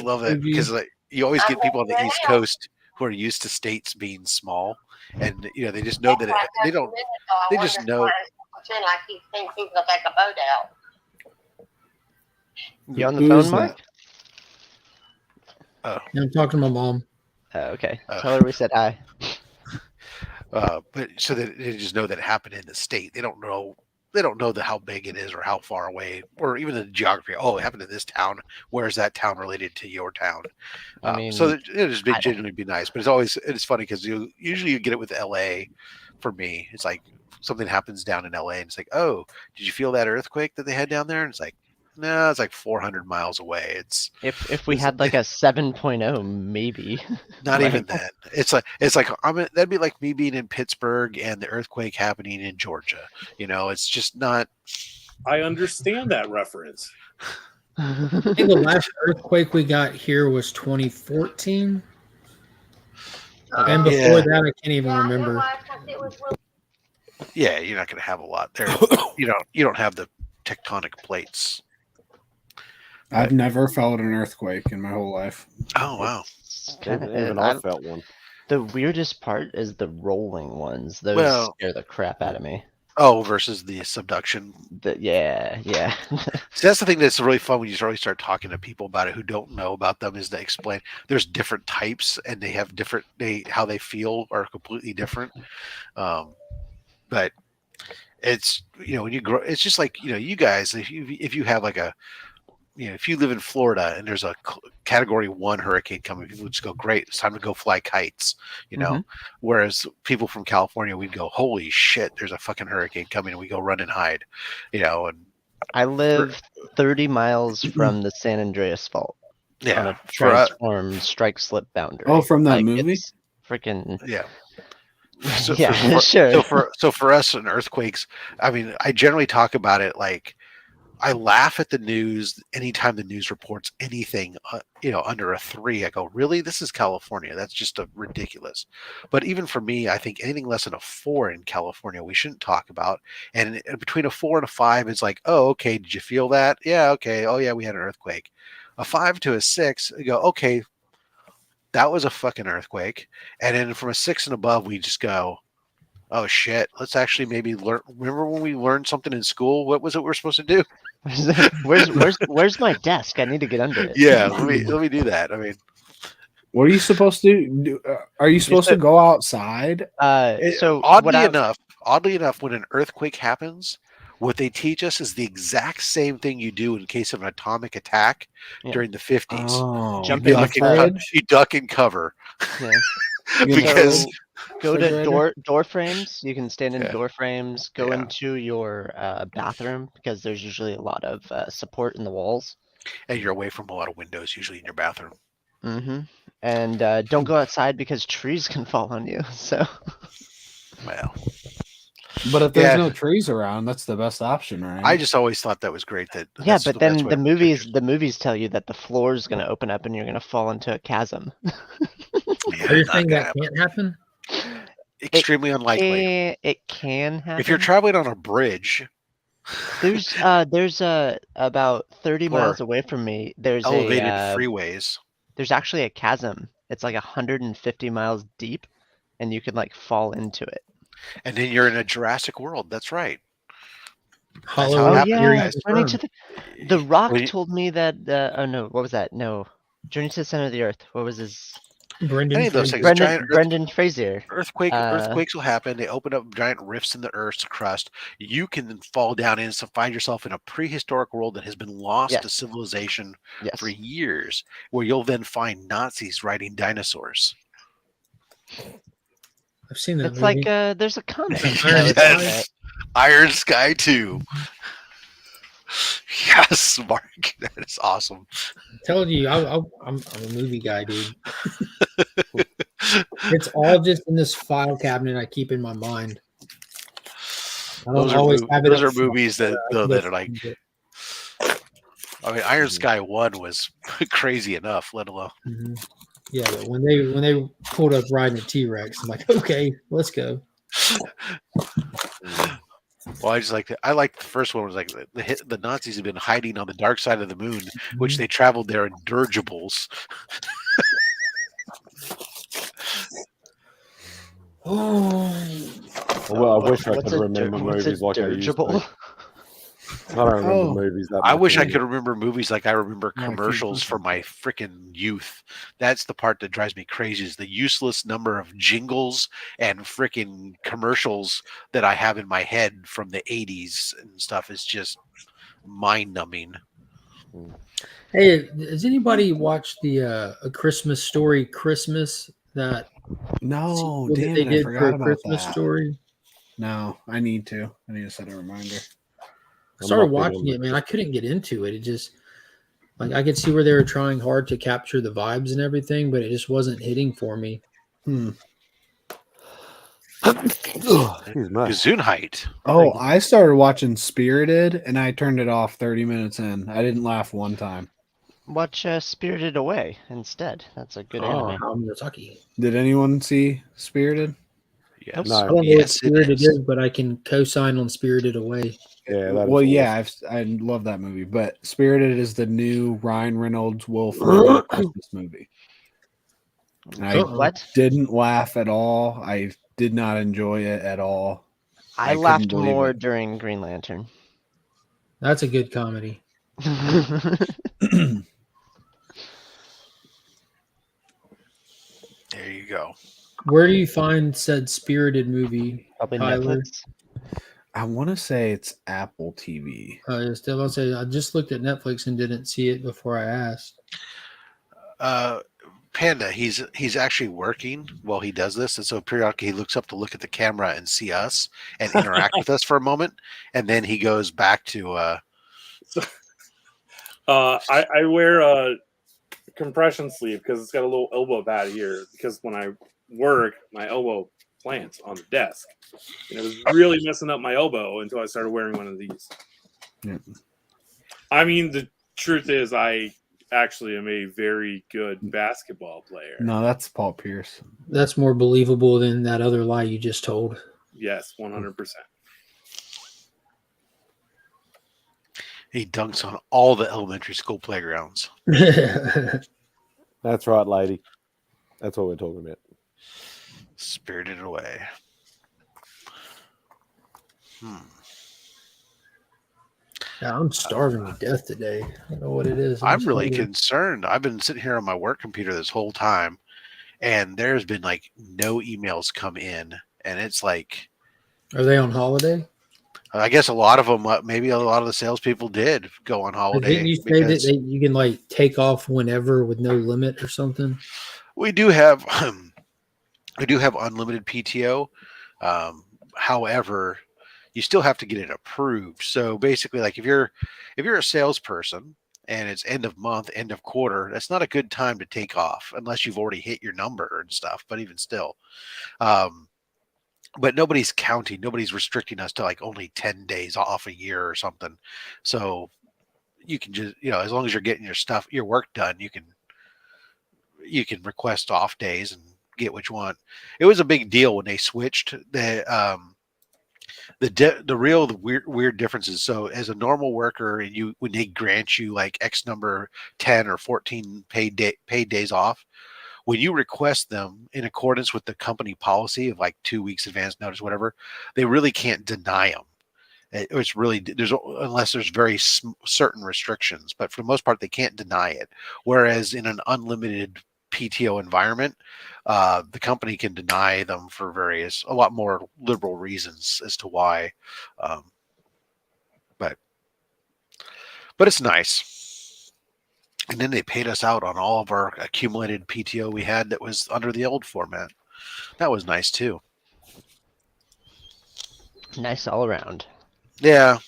love that because like you always get people on the East Coast who are used to states being small, and they just know that they just know. Like he thinks he's gonna take a boat out. You on the phone, Mark? Oh, yeah, I'm talking to my mom. Oh, okay. Tell her we said hi. But so that they just know that it happened in the state. They don't know how big it is or how far away or even the geography. Oh, it happened in this town. Where is that town related to your town? I mean, so it just genuinely be nice. But it's funny because usually you get it with LA. For me, it's like something happens down in LA and it's like, oh, did you feel that earthquake that they had down there? And it's like, no, it's like 400 miles away. It's if we had like a 7.0, maybe. Not even that. It's like that'd be like me being in Pittsburgh and the earthquake happening in Georgia. It's just not. I understand that reference. I think the last earthquake we got here was 2014. And before that, I can't even remember. Yeah, you're not going to have a lot there. You don't have the tectonic plates. I've never felt an earthquake in my whole life. Oh wow! Even I felt one. The weirdest part is the rolling ones. Those scare the crap out of me. Oh, versus the subduction. Yeah. See, that's the thing that's really fun when you really start talking to people about it who don't know about them. Is they explain there's different types and they have different. How they feel are completely different. But it's when you grow, it's just like you guys. If you have like a if you live in Florida and there's a Category 1 hurricane coming, people would just go, "Great, it's time to go fly kites." Whereas people from California, we'd go, "Holy shit, there's a fucking hurricane coming," and we go run and hide. And I live 30 miles from the San Andreas Fault. Yeah, on a transform strike slip boundary. Oh, from that movie? Freaking yeah. So sure. So for us in earthquakes, I mean, I generally talk about it like I laugh at the news anytime the news reports anything, under a 3. I go, really? This is California. That's just ridiculous. But even for me, I think anything less than a 4 in California, we shouldn't talk about. And between a 4 and a 5, it's like, oh, okay. Did you feel that? Yeah. Okay. Oh yeah, we had an earthquake. A 5 to a 6, you go, okay, that was a fucking earthquake. And then from a 6 and above, we just go, oh shit, let's actually maybe learn. Remember when we learned something in school? What was it we're supposed to do? Where's my desk? I need to get under it. Yeah, let me do that. I mean, what are you supposed to do? Are you supposed to go outside? So oddly enough, when an earthquake happens, what they teach us is the exact same thing you do in case of an atomic attack during the 50s. Oh, you duck and cover. Yeah. Because go to door frames. You can stand in door frames. Go into your bathroom because there's usually a lot of support in the walls. And you're away from a lot of windows usually in your bathroom. Mm-hmm. And don't go outside because trees can fall on you. So. Well. But if there's no trees around, that's the best option, right? I just always thought that was great. But then the movies tell you that the floor is going to open up and you're going to fall into a chasm. Are you saying that can't happen? Extremely unlikely. It can happen. If you're traveling on a bridge. There's about 30 miles away from me. There's elevated freeways. There's actually a chasm. It's like 150 miles deep, and you can fall into it. And then you're in a Jurassic World. That's right. The Rock told me that. Oh no, what was that? No, Journey to the Center of the Earth. What was his? Brendan Fraser. Earthquakes will happen. They open up giant rifts in the Earth's crust. You can fall down in and find yourself in a prehistoric world that has been lost to civilization for years, where you'll then find Nazis riding dinosaurs. I've seen that. It's movie. Like there's a comic. Yes, Iron Sky 2. Yes, Mark, that is awesome. I'm telling you, I'm a movie guy, dude. It's all just in this file cabinet I keep in my mind. Those are movies that are like. I mean, Iron Sky 1 was crazy enough, let alone. Mm-hmm. Yeah, but when they pulled up riding a T-Rex, I'm like, okay, let's go. Well, I like the first one was like the Nazis have been hiding on the dark side of the moon, which they traveled there in dirigibles. Well, I wish I could remember movies like I used to. I don't remember movies that much. I wish I could remember movies like I remember commercials from my freaking youth. That's the part that drives me crazy is the useless number of jingles and freaking commercials that I have in my head from the 80s and stuff is just mind-numbing. Hey, has anybody watched the A Christmas Story Christmas that No, damn it, they did I forgot for A about Christmas that. Story? No, I need to set a reminder. I started watching it, man. I couldn't get into it. It just I could see where they were trying hard to capture the vibes and everything, but it just wasn't hitting for me. Gesundheit. Oh, I started watching Spirited and I turned it off 30 minutes in. I didn't laugh one time. Watch Spirited Away instead. That's a good anime. How Miyazaki. Did anyone see Spirited? Yes. No. I don't know what Yes, it Spirited is. is, but I can co-sign on Spirited Away. Yeah, that Well, is yeah, awesome. I love that movie, but Spirited is the new Ryan Reynolds, Will Ferrell Christmas movie. And I What? didn't laugh at all. I did not enjoy it at all. I couldn't laughed believe more it. during Green Lantern. That's a good comedy. There you go. Where do you find said Spirited movie, Probably Tyler? Netflix. I want to say it's Apple TV. Still, I'll say I just looked at Netflix and didn't see it before I asked. Panda, he's actually working while he does this, and so periodically he looks up to look at the camera and see us and interact with us for a moment, and then he goes back to. I wear a compression sleeve because it's got a little elbow pad here. Because when I work, my elbow plants on the desk, and it was really messing up my elbow until I started wearing one of these. Yeah. I mean, the truth is, I actually am a very good basketball player. No, that's Paul Pierce. That's more believable than that other lie you just told. Yes, 100%. He dunks on all the elementary school playgrounds. That's right, lady. That's what we're talking about. Spirited Away. Yeah, I'm starving to death today. I don't know what it is. I'm really concerned. I've been sitting here on my work computer this whole time, and there's been like no emails come in, and it's like, Are they on holiday? I guess a lot of them, maybe a lot of the salespeople did go on holiday. Didn't you say that you can like take off whenever with no limit or something? We do have unlimited PTO. However, you still have to get it approved. So basically, like if you're a salesperson and it's end of month, end of quarter, that's not a good time to take off unless you've already hit your number and stuff. But even still, but nobody's counting. Nobody's restricting us to like only 10 days off a year or something. So you can just, as long as you're getting your work done, you can request off days and get what you want. It was a big deal when they switched the weird differences. So as a normal worker, and when they grant you like X number 10 or 14 paid days off, when you request them in accordance with the company policy of like 2 weeks advance notice, whatever, they really can't deny them. It's really unless there's very certain restrictions, but for the most part, they can't deny it. Whereas in an unlimited PTO environment, the company can deny them for a lot more liberal reasons as to why. But it's nice. And then they paid us out on all of our accumulated PTO we had that was under the old format. That was nice too. Nice all around. Yeah.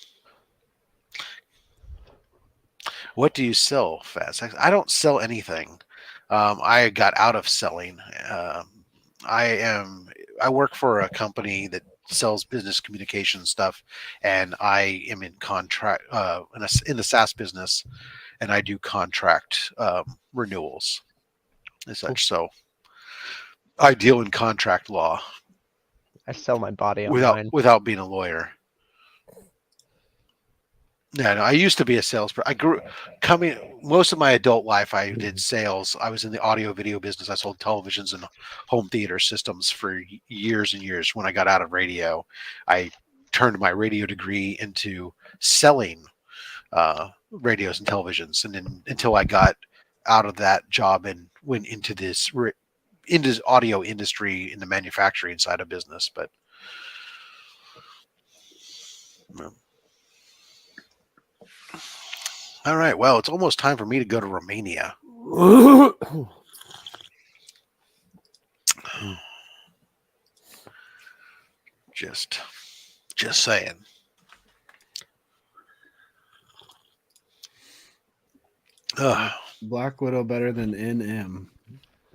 What do you sell, Fast? I don't sell anything. I got out of selling. I work for a company that sells business communication stuff, and I am in contract in the SaaS business, and I do contract renewals and such. So I deal in contract law. I sell my body online without being a lawyer. Yeah, no, I used to be a salesperson. Most of my adult life, I did sales. I was in the audio video business. I sold televisions and home theater systems for years and years. When I got out of radio, I turned my radio degree into selling radios and televisions. And then until I got out of that job and went into this audio industry in the manufacturing side of business. But all right. Well, it's almost time for me to go to Romania. Just saying. Black Widow better than NM.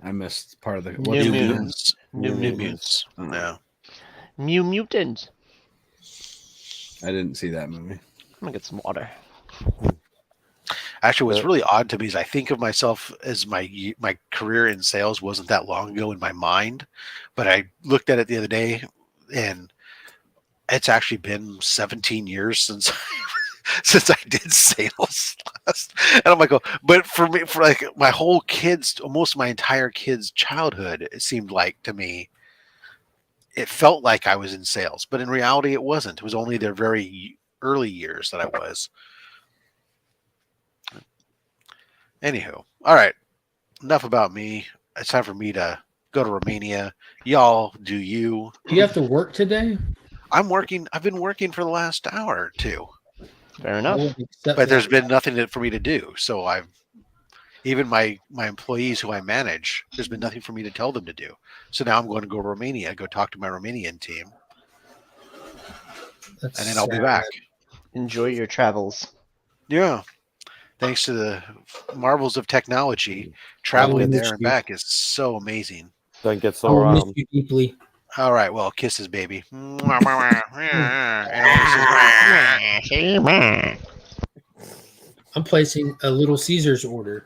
I missed part of the New Mutants. New Mutants. No. New Mutants. I didn't see that movie. I'm gonna get some water. Actually, what's really odd to me is I think of myself as my career in sales wasn't that long ago in my mind, but I looked at it the other day, and it's actually been 17 years since since I did sales last. And I'm like, oh, but for me, for like my whole almost my entire kids' childhood, it seemed like to me, it felt like I was in sales, but in reality, it wasn't. It was only their very early years that I was. Anywho, all right, enough about me. It's time for me to go to Romania. Y'all do you. Do you have to work today? I'm working. I've been working for the last hour or two. Fair enough. But there's been nothing for me to do. So even my employees who I manage, there's been nothing for me to tell them to do. So now I'm going to go to Romania, go talk to my Romanian team. And then I'll be back. Enjoy your travels. Yeah. Thanks to the marvels of technology, traveling there and back is so amazing. Don't get so I miss you deeply. All right, well, kisses, baby. I'm placing a Little Caesars order.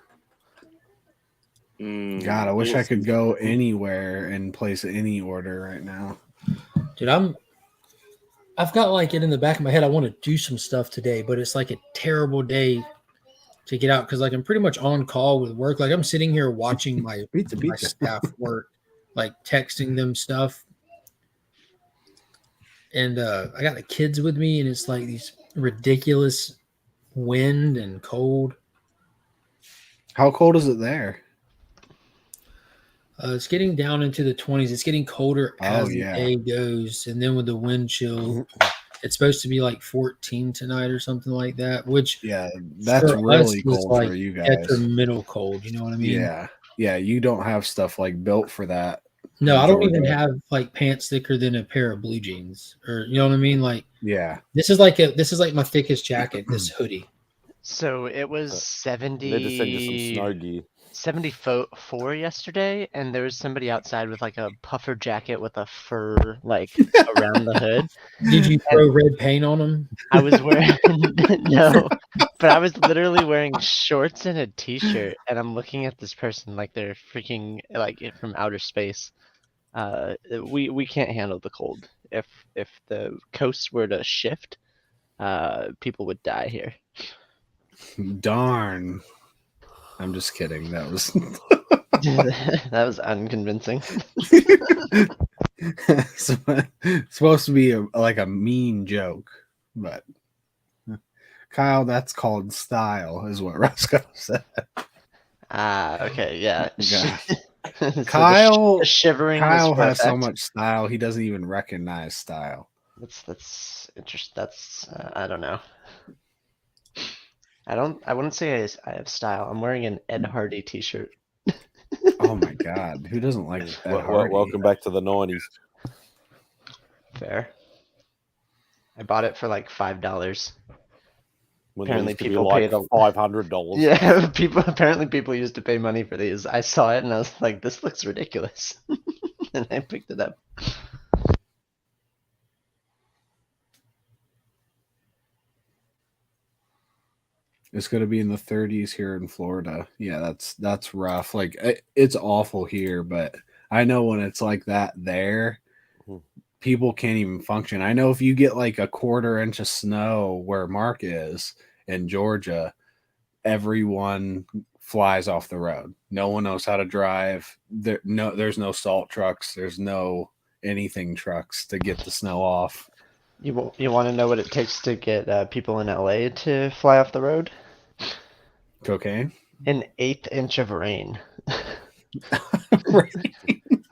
God, I wish I could go anywhere and place any order right now. Dude, I've got like it in the back of my head. I want to do some stuff today, but it's like a terrible day to get out because like I'm pretty much on call with work. Like I'm sitting here watching my staff work, like texting them stuff. And I got the kids with me, and it's like these ridiculous wind and cold. How cold is it there? It's getting down into the 20s. It's getting colder as the day goes. And then with the wind chill, it's supposed to be like 14 tonight or something like that, which that's really cold like for you guys. Detrimental cold, you know what I mean? Yeah, you don't have stuff like built for that. No, I don't even have like pants thicker than a pair of blue jeans, or you know what I mean? Like, this is like my thickest jacket, this hoodie. So it was 70. They just send you some snow gear. 74 yesterday, and there was somebody outside with like a puffer jacket with a fur like around the hood. Did you throw red paint on them? I was wearing no, but I was literally wearing shorts and a t-shirt, and I'm looking at this person like they're freaking like from outer space. We can't handle the cold. If the coast were to shift, people would die here. Darn. I'm just kidding. That was that was unconvincing. It's supposed to be like a mean joke, but Kyle, that's called style, is what Roscoe said. Okay, yeah. So Kyle has so effect. much style he doesn't even recognize style. That's interesting. That's I don't know. I wouldn't say I have style. I'm wearing an Ed Hardy t-shirt. Oh my god, who doesn't like Ed Hardy? Welcome back to the 90s. Fair. I bought it for like $5. When apparently people like paid $500. Yeah, people used to pay money for these. I saw it and I was like, this looks ridiculous. And I picked it up. It's going to be in the 30s here in Florida. Yeah, that's rough. Like it's awful here, but I know when it's like that there, people can't even function. I know if you get like a quarter-inch of snow where Mark is in Georgia, everyone flies off the road. No one knows how to drive. There's no salt trucks. There's no anything trucks to get the snow off. You want to know what it takes to get people in LA to fly off the road? Cocaine? An 1/8 inch of rain.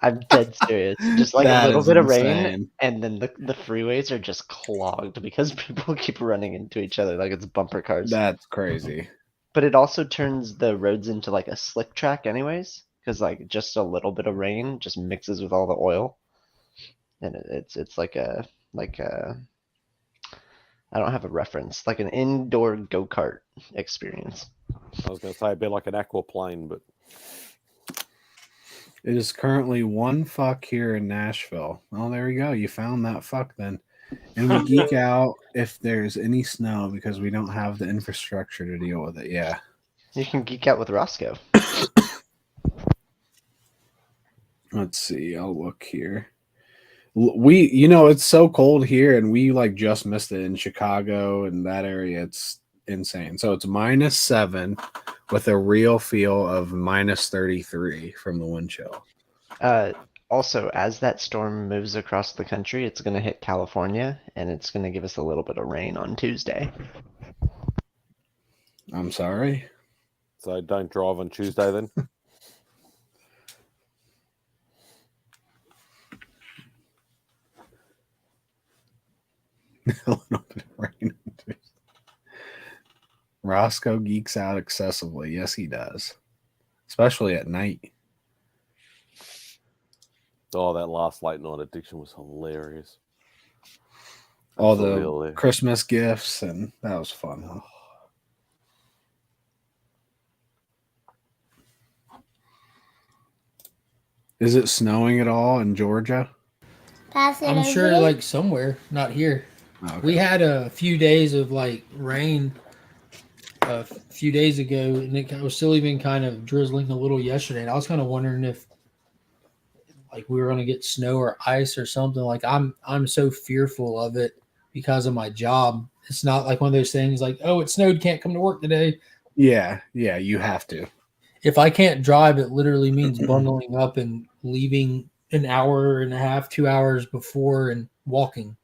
I'm dead serious. Just like a little bit of rain, and then the freeways are just clogged because people keep running into each other like it's bumper cars. That's crazy. But it also turns the roads into like a slick track anyways, because like just a little bit of rain just mixes with all the oil. And it's like a I don't have a reference, like an indoor go-kart experience. I was going to say a bit like an aquaplane, but it is currently 1 fuck here in Nashville. Oh, there we go. You found that fuck then. And we geek out if there's any snow because we don't have the infrastructure to deal with it. Yeah. You can geek out with Roscoe. Let's see. I'll look here. It's so cold here, and we like just missed it in Chicago and that area. It's insane. So it's -7 with a real feel of -33 from the wind chill. Also, as that storm moves across the country, it's going to hit California, and it's going to give us a little bit of rain on Tuesday. I'm sorry. So don't drive on Tuesday then. A little bit of rain. Roscoe geeks out excessively. Yes, he does. Especially at night. Oh, that last late night addiction was hilarious. All Absolutely. the Christmas gifts, and that was fun. Huh? Is it snowing at all in Georgia? I'm sure like somewhere, not here. Okay. We had a few days of like rain a few days ago, and it was still even kind of drizzling a little yesterday. And I was kind of wondering if like we were going to get snow or ice or something. Like I'm so fearful of it because of my job. It's not like one of those things like, oh, it snowed, can't come to work today. Yeah, you have to. If I can't drive, it literally means bundling up and leaving an hour and a half, 2 hours before and walking.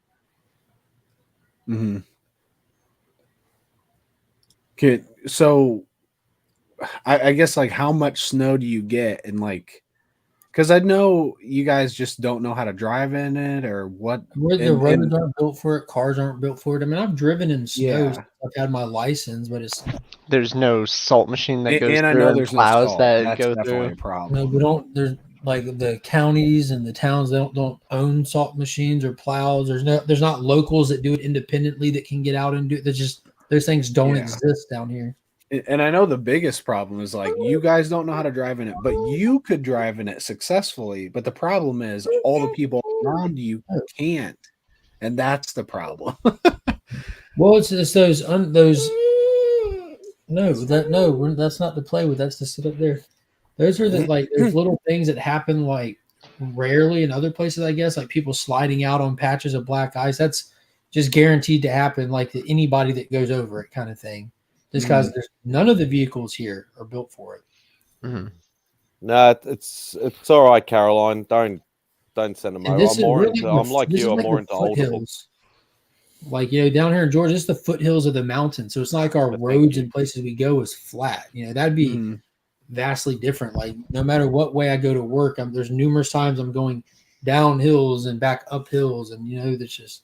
Mm-hmm. Okay, so I guess like how much snow do you get, and like, because I know you guys just don't know how to drive in it or what. The roads aren't built for it, cars aren't built for it. I mean, I've driven in snow. Yeah. I've had my license, but There's no salt machine that goes and I through know and there's no plows salt. that That's go definitely through. a problem. no, we don't. There's like the counties and the towns don't own salt machines or plows. There's not locals that do it independently that can get out and do it. There's just those things don't exist down here. And I know the biggest problem is like you guys don't know how to drive in it, but you could drive in it successfully. But the problem is all the people around you can't, and that's the problem. Well, it's just those. No, that's not to play with. That's to sit up there. Those are the like those little things that happen like rarely in other places. I guess like people sliding out on patches of black ice. That's just guaranteed to happen. Like to anybody that goes over it, kind of thing. Just because none of the vehicles here are built for it. Mm-hmm. No, it's all right, Caroline. Don't send them over. I'm like you. I'm more into older books. Like down here in Georgia, it's the foothills of the mountains. So it's not like our roads and places we go is flat. That'd be vastly different. Like no matter what way I go to work, there's numerous times I'm going down hills and back up hills, and that's just.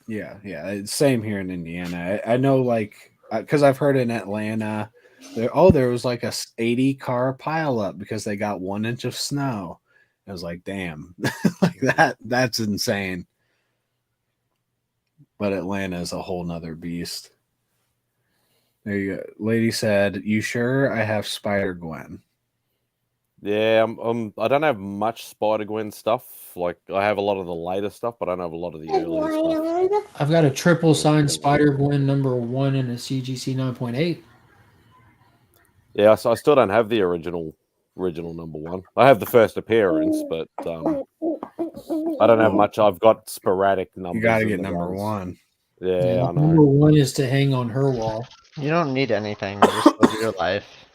Yeah, it's same here in Indiana. I know, like, because I've heard in Atlanta, there was like a 80-car pileup because they got 1 inch of snow. I was like, damn, like that's insane. But Atlanta is a whole nother beast. There you go. Lady said, "You sure?" I have Spider-Gwen. Yeah, I don't have much Spider-Gwen stuff. Like I have a lot of the later stuff, but I don't have a lot of the earlier stuff. I've got a triple signed Spider-Gwen #1 and a CGC 9.8. Yeah, so I still don't have the original #1. I have the first appearance, but I don't have much. I've got sporadic numbers. You got to get #1. Yeah, I know. #1 is to hang on her wall. You don't need anything. Just live your life.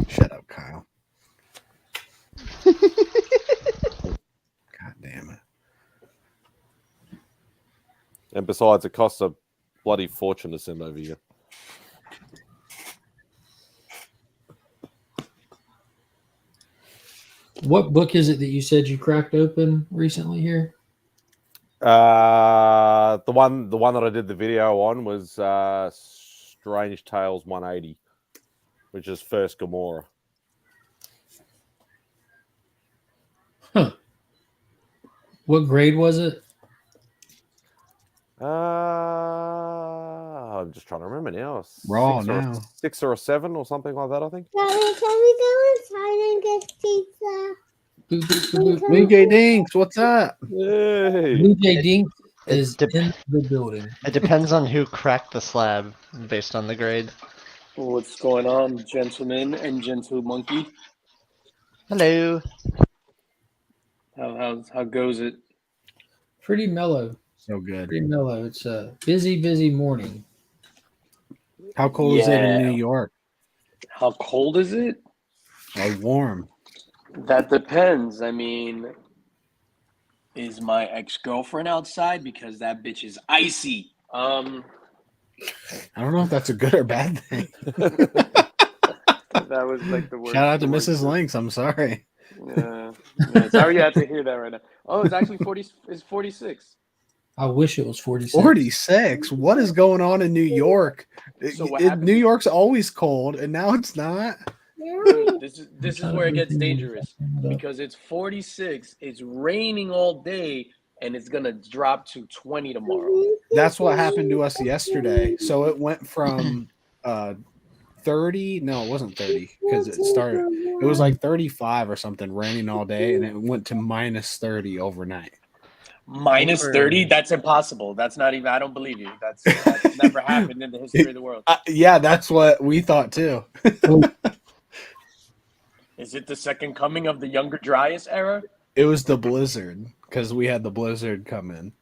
Shut up, Kyle. God damn it. And besides, it costs a bloody fortune to send over here. What book is it that you said you cracked open recently here? The one that I did the video on was Strange Tales 180, which is first Gamora. Huh. What grade was it? I'm just trying to remember now. Raw now. 6 or a 7 or something like that, I think. Daddy, can we go inside and get pizza? BJ Dinks, what's up? Hey. BJ Dinks. is in the building. It depends on who cracked the slab based on the grade. What's going on, gentlemen and gentle monkey? Hello. How goes it? Pretty mellow. So good. Pretty mellow. It's a busy morning. How cold is it in New York? How cold is it? Or warm? That depends. I mean, is my ex-girlfriend outside? Because that bitch is icy. I don't know if that's a good or bad thing. That was like the worst. Shout out to Mrs. Links. I'm sorry. Yeah. Sorry you have to hear that right now. Oh, it's actually 40. It's 46. I wish it was 46. 46. What is going on in New York? So what New York's always cold, and now it's not. Dude, this is where it gets dangerous because it's 46. It's raining all day, and it's gonna drop to 20 tomorrow. That's what happened to us yesterday. So it went from 30. No, it wasn't 30 because it started. It was like 35 or something, raining all day, and it went to minus 30 overnight. Minus 30? That's impossible. That's not even. I don't believe you. That's never happened in the history of the world. Yeah, that's what we thought too. Is it the second coming of the Younger Dryas era? It was the blizzard because we had the blizzard come in.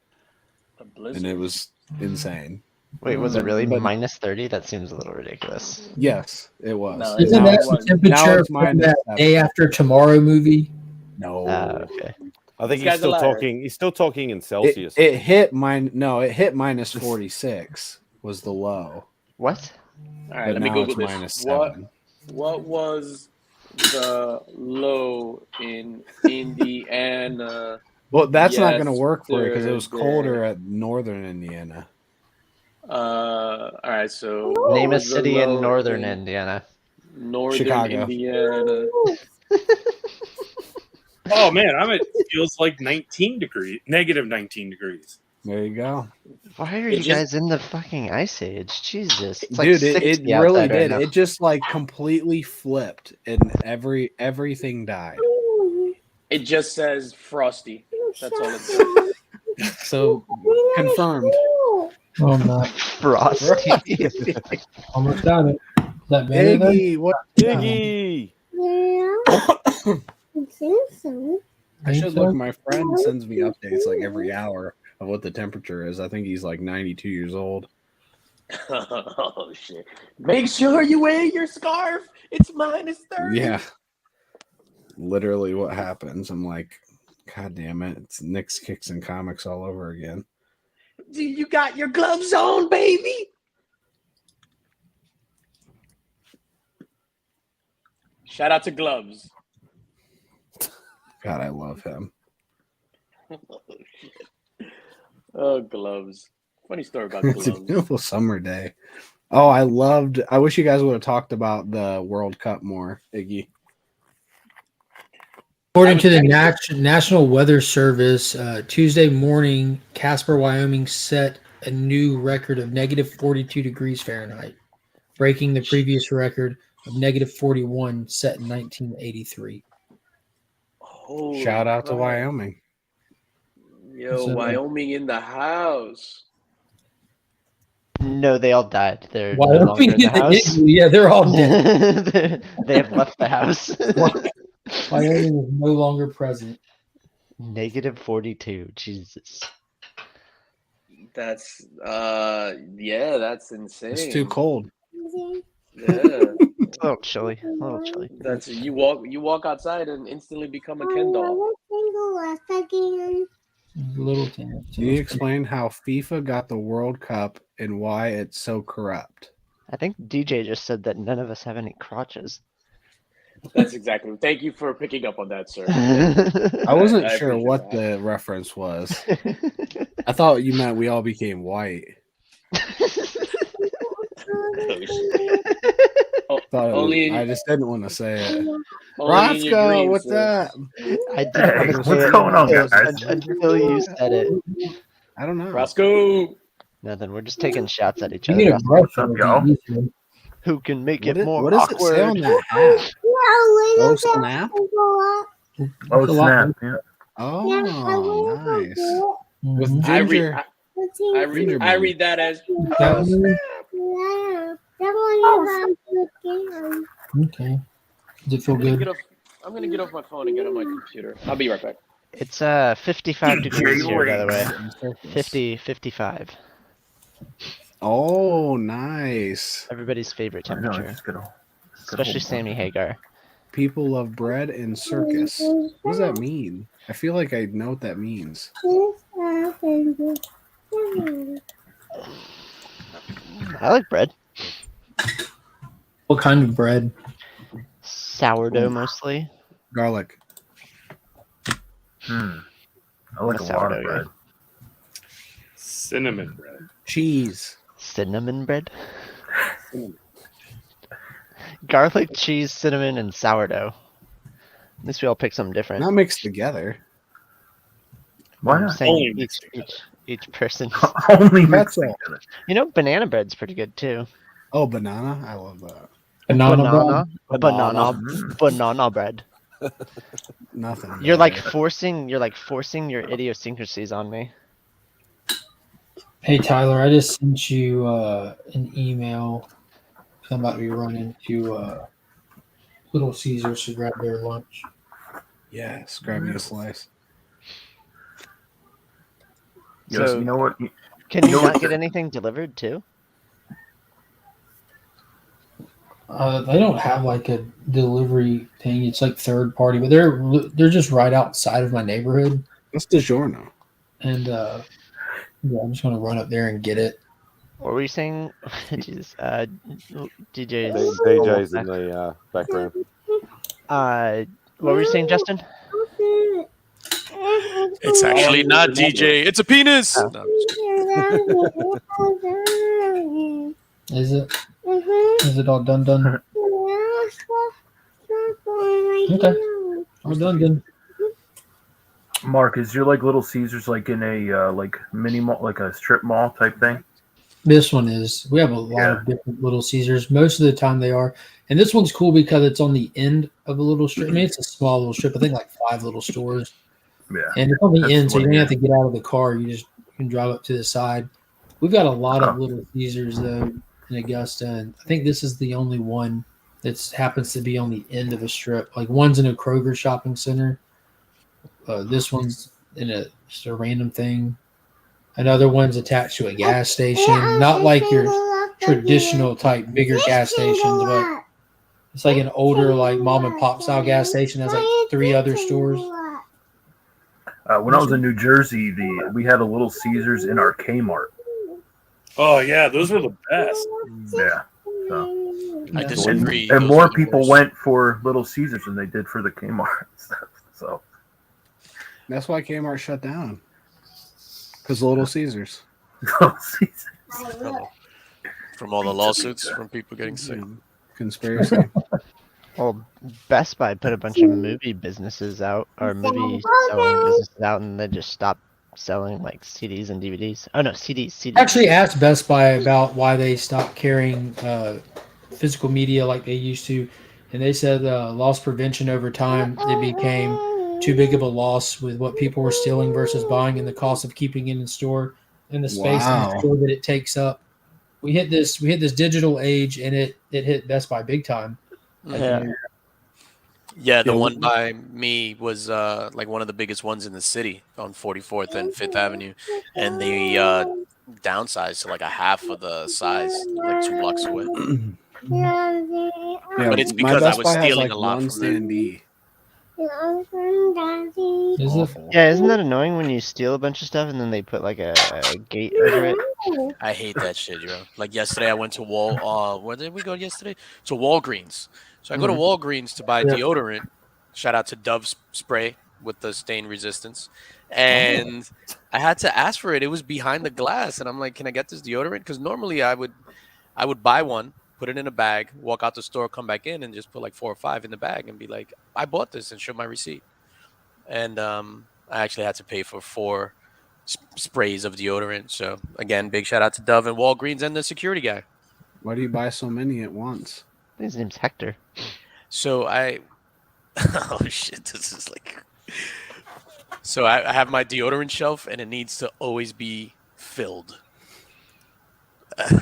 The blizzard. And it was insane. Wait, was it really minus 30? That seems a little ridiculous. Yes, it was. No, Isn't that the temperature from that Day After Tomorrow movie? No. Okay. I think he's still talking. He's still talking in Celsius. It hit minus 46 was the low. What? All right, But let me now Google it's this. -7. What was the low in Indiana? Well, that's not going to work for it because it was yesterday? colder at northern Indiana. All right, so Name what a was the city in low northern Indiana. Northern Chicago. Indiana. Oh man, it feels like 19 degrees, negative 19 degrees. There you go. Why are you guys in the fucking ice age? Jesus. It's like Dude, it 60 really outside right did. now. It just like completely flipped and everything died. It just says frosty. That's all it says. So confirmed. Oh no. Frosty. Almost got it. Is that better then? Iggy, what? Iggy. I should look. My friend sends me updates like every hour of what the temperature is. I think he's like 92 years old. Oh shit! Make sure you wear your scarf. It's minus 30. Yeah. Literally what happens. I'm like, God damn it. It's Nick's Kicks and Comics all over again. You got your gloves on, baby. Shout out to Gloves. God, I love him. Oh, Gloves. Funny story about It's a Gloves. beautiful summer day. Oh, I wish you guys would have talked about the World Cup more, Iggy. According to the National Weather Service, Tuesday morning, Casper, Wyoming set a new record of negative 42 degrees Fahrenheit, breaking the previous record of negative 41 set in 1983. Holy Shout out to crap. Wyoming. Yo, Wyoming in the house. No, they all died. They're no Wyoming longer in the in the house. igloo. Yeah, they're all dead. They have left the house. Wyoming is no longer present. Negative 42. Jesus. That's yeah, that's insane. It's too cold. Yeah. It's a little chilly. A little chilly. That's you walk outside and instantly become a Ken doll. Little Tim. Can you explain how FIFA got the World Cup and why it's so corrupt? I think DJ just said that none of us have any crotches. That's exactly. Thank you for picking up on that, sir. I wasn't I sure appreciate what that. the reference was. I thought you meant we all became white. I just didn't want to say it. Roscoe, what's up? I didn't What's going on, guys? Until you said it. I don't know. Roscoe. Nothing. We're just taking shots at each You other. need a brush. What's up, y'all? Who can make What it more what does awkward? it say on that hat? Oh, snap? Oh, snap. Yeah. Oh, nice. With Mhm. Ginger, I read that as. Okay. Does it feel good? I'm gonna get off my phone and get on my computer. I'll be right back. It's 55 degrees here, by the way. 55. Oh, nice. Everybody's favorite temperature. Especially Sammy Hagar. People love bread and circus. What does that mean? I feel like I know what that means. I like bread. What kind of bread? Sourdough mostly. Garlic. I like a lot of bread. Cinnamon bread. Cheese. Cinnamon bread? Garlic, cheese, cinnamon, and sourdough. At least we all pick something different. Not mixed together. Why I'm not? saying each person. Only That's mixed all. together. You know, banana bread's pretty good too. Oh, banana. I love that. Banana bread. Nothing. You're like forcing your idiosyncrasies on me. Hey Tyler, I just sent you an email. I'm about to be running to Little Caesars to grab their lunch. Yes, grab me a slice. Yes, So, you know what? Can you know not what get the- anything delivered too? They don't have like a delivery thing. It's like third party, but they're just right outside of my neighborhood. What's DiGiorno? And yeah, I'm just gonna run up there and get it. What were you saying? Jesus, DJ's DJ's in the background. What were you saying, Justin? It's actually not DJ. It's a penis. Oh. No, I'm just kidding. Is it? Is it all done? Okay, all done. Mark, is your like Little Caesars like in a like mini mall, like a strip mall type thing? This one is. We have a lot of different Little Caesars. Most of the time they are. And this one's cool because it's on the end of a little strip. I mean, it's a small little strip. I think like 5 little stores. Yeah. And it's on the That's end, so you don't one, have to get out of the car. You can drive up to the side. We've got a lot of Oh. Little Caesars, though, in Augusta. And I think this is the only one that happens to be on the end of a strip. Like one's in a Kroger shopping center. This one's in just a random thing. Another one's attached to a gas station. Not like your traditional type bigger gas stations, but it's like an older like mom and pop style gas station. Has like 3 other stores. When I was in New Jersey, we had a Little Caesars in our Kmart. Oh yeah, those were the best. Yeah. So. I disagree. And Those more are the people worst. went for Little Caesars than they did for the Kmart. So That's why Kmart shut down. Because Little Caesars. Little Caesars. From all the lawsuits from people getting sick. Conspiracy. Well, Best Buy put a bunch of movie businesses out, or movie selling businesses out, and they just stopped selling like CDs and DVDs. Oh no, CDs. I actually asked Best Buy about why they stopped carrying physical media like they used to, and they said loss prevention over time. It became too big of a loss with what people were stealing versus buying, and the cost of keeping it in store and the space in the store that it takes up. We hit this digital age, and it hit Best Buy big time. Yeah, the one by me was like one of the biggest ones in the city on 44th and 5th Avenue, and they downsized to like a half of the size, like 2 blocks away. But it's because I was stealing a lot from them. Is it? Yeah, isn't that annoying when you steal a bunch of stuff and then they put like a gate over it? I hate that shit, yo. Like yesterday, I went to where did we go yesterday? To Walgreens. So I go to Walgreens to buy deodorant. Shout out to Dove spray with the stain resistance. And I had to ask for it. It was behind the glass, and I'm like, "Can I get this deodorant?" Because normally I would buy one, put it in a bag, walk out the store, come back in, and just put like 4 or 5 in the bag and be like, "I bought this," and show my receipt. And I actually had to pay for 4 sprays of deodorant. So again, big shout out to Dove and Walgreens and the security guy. Why do you buy so many at once? His name's Hector. So oh shit, this is like. So I have my deodorant shelf, and it needs to always be filled.